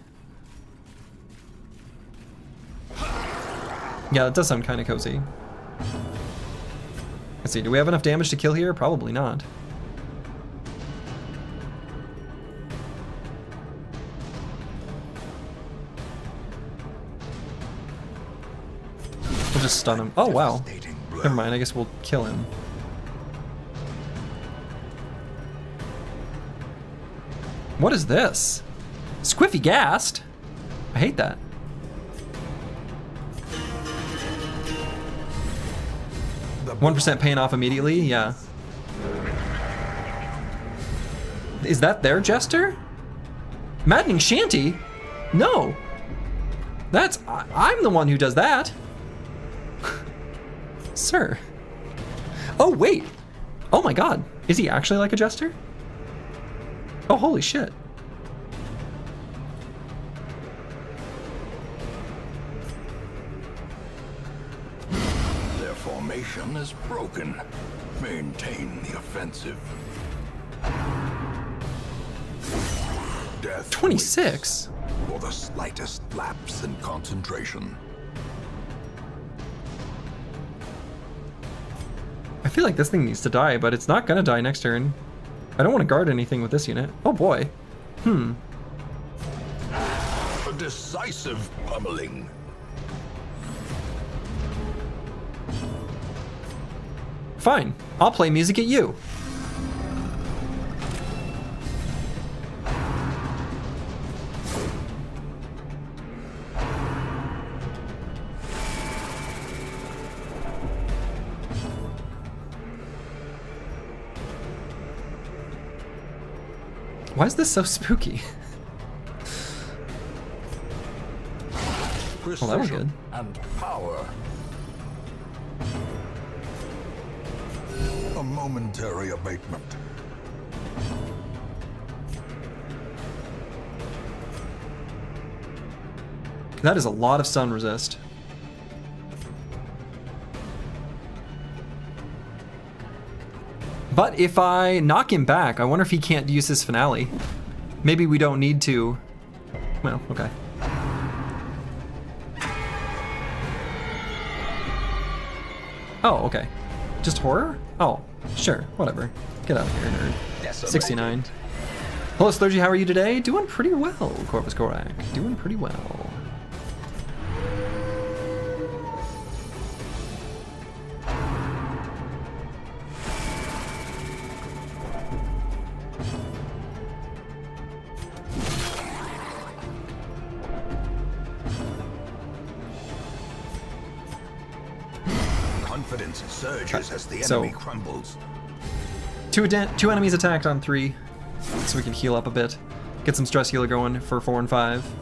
A: Yeah, that does sound kind of cozy. Let's see, do we have enough damage to kill here? Probably not. We'll just stun him. Oh wow. Never mind, I guess we'll kill him. What is this? Squiffy gassed? I hate that. The 1% paying off immediately? Yeah. Is that their jester? Maddening Shanty? No. That's... I'm the one who does that. Sir. Oh, wait. Oh my god. Is he actually like a jester? Oh, holy shit.
B: Their formation is broken. Maintain the offensive. Death
A: 26?
B: for the slightest lapse in concentration.
A: I feel like this thing needs to die, but it's not gonna die next turn. I don't want to guard anything with this unit. Oh boy.
B: A decisive pummeling.
A: Fine. I'll play music at you. Why is this so spooky? Well, that was good.
B: And power. A momentary abatement.
A: That is a lot of stun resist. But if I knock him back, I wonder if he can't use his finale. Maybe we don't need to. Well, okay. Oh, okay. Just horror? Oh, sure, whatever. Get out of here, nerd. 69. Hello, Sturgy, how are you today? Doing pretty well, Corvus Korak. Doing pretty well.
B: Confidence surges as the enemy crumbles.
A: Two enemies attacked on 3, so we can heal up a bit. Get some stress healer going for 4 and 5.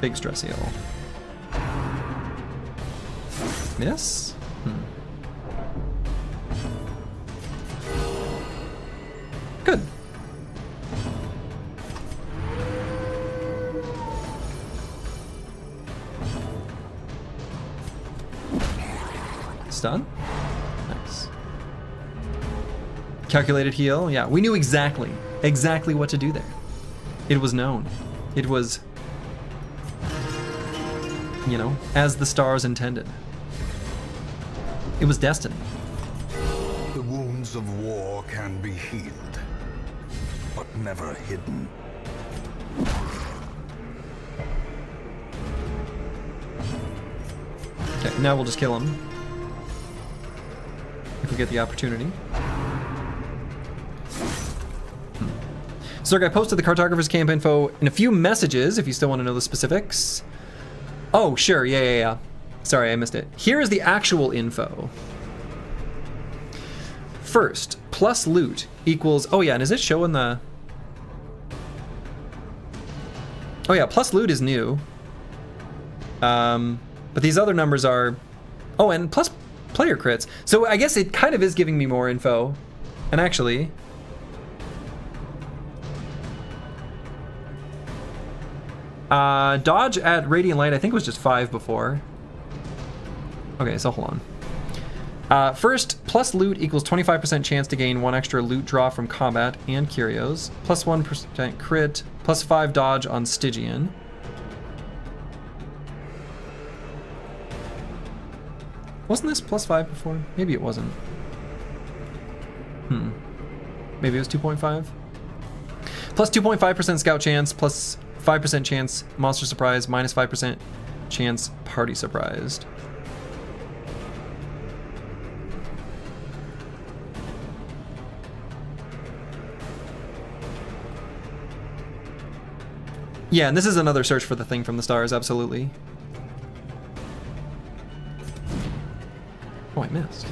A: Big stress heal. Miss? Good. Stun? Nice. Calculated heal. Yeah, we knew exactly what to do there. It was known. It was, you know, as the stars intended. It was destiny.
B: The wounds of war can be healed, but never hidden.
A: Okay, now we'll just kill him. If we get the opportunity. Zerg, I posted the cartographer's camp info in a few messages if you still want to know the specifics. Oh, sure, yeah. Sorry, I missed it. Here is the actual info. First, plus loot equals, oh yeah, and is it showing the... Oh yeah, plus loot is new. But these other numbers are, oh, and plus player crits. So I guess it kind of is giving me more info. And actually, dodge at Radiant Light, I think was just 5 before. Okay, so hold on. First, plus loot equals 25% chance to gain 1 extra loot draw from combat and curios. Plus 1% crit, plus 5 dodge on Stygian. Wasn't this plus 5 before? Maybe it wasn't. Maybe it was 2.5? Plus 2.5% scout chance, plus 5% chance monster surprise, minus 5% chance party surprised. Yeah, and this is another search for the thing from the stars, absolutely. Oh, I missed.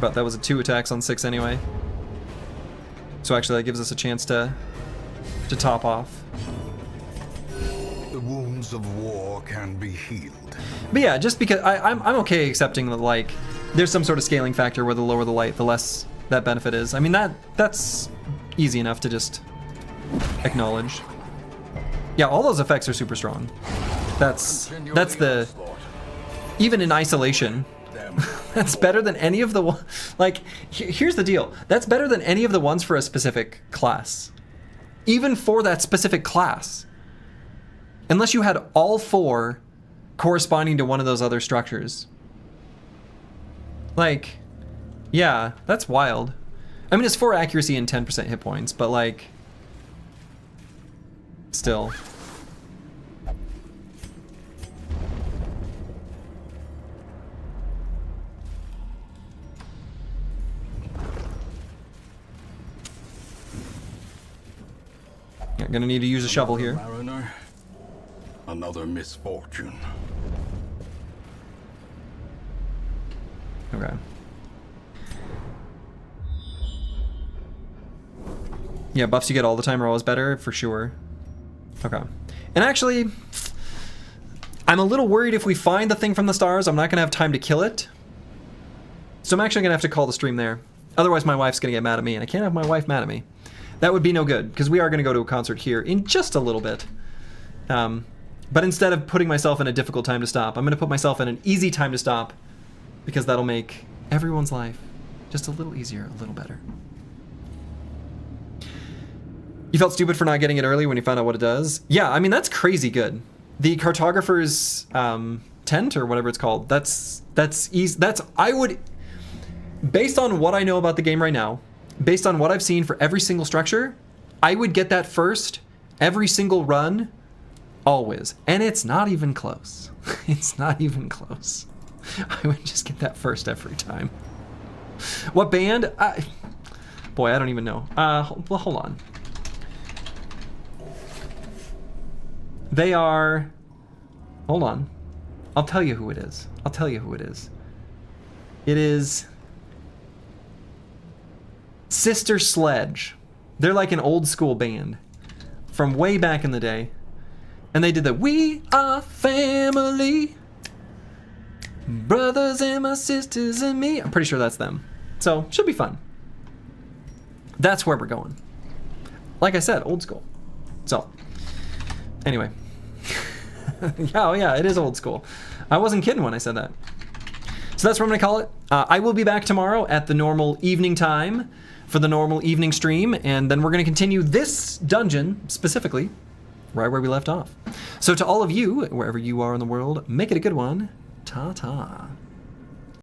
A: But that was a 2 attacks on 6 anyway. So actually that gives us a chance to top off.
B: The wounds of war can be healed.
A: But yeah, just because I'm okay accepting that, like, there's some sort of scaling factor where the lower the light, the less that benefit is. I mean, that's easy enough to just acknowledge. Yeah, all those effects are super strong. That's the, even in isolation, that's better than any of the like, here's the deal. That's better than any of the ones for a specific class. Even for that specific class. Unless you had all 4 corresponding to one of those other structures. Like, yeah, that's wild. I mean, it's 4 accuracy and 10% hit points, but like, still. Yeah, gonna need to use a shovel here.
B: Mariner, another misfortune.
A: Okay. Yeah, buffs you get all the time are always better, for sure. Okay. And actually, I'm a little worried if we find the thing from the stars, I'm not going to have time to kill it. So I'm actually going to have to call the stream there. Otherwise my wife's going to get mad at me, and I can't have my wife mad at me. That would be no good, because we are going to go to a concert here in just a little bit. But instead of putting myself in a difficult time to stop, I'm going to put myself in an easy time to stop, because that'll make everyone's life just a little easier, a little better. You felt stupid for not getting it early when you found out what it does? Yeah, I mean, that's crazy good. The cartographer's tent, or whatever it's called, that's easy. I would, based on what I know about the game right now, based on what I've seen for every single structure, I would get that first every single run, always. And it's not even close. It's not even close. I would just get that first every time. What band? Boy, I don't even know. Well, hold on. They are, hold on. I'll tell you who it is. I'll tell you who it is. It is Sister Sledge. They're like an old school band from way back in the day. And they did the "We Are Family, brothers and my sisters and me." I'm pretty sure that's them. So, should be fun. That's where we're going. Like I said, old school. So, Anyway. Yeah, oh yeah, it is old school. I wasn't kidding when I said that. So that's what I'm going to call it. I will be back tomorrow at the normal evening time for the normal evening stream, and then we're going to continue this dungeon specifically right where we left off. So to all of you, wherever you are in the world, make it a good one. Ta-ta.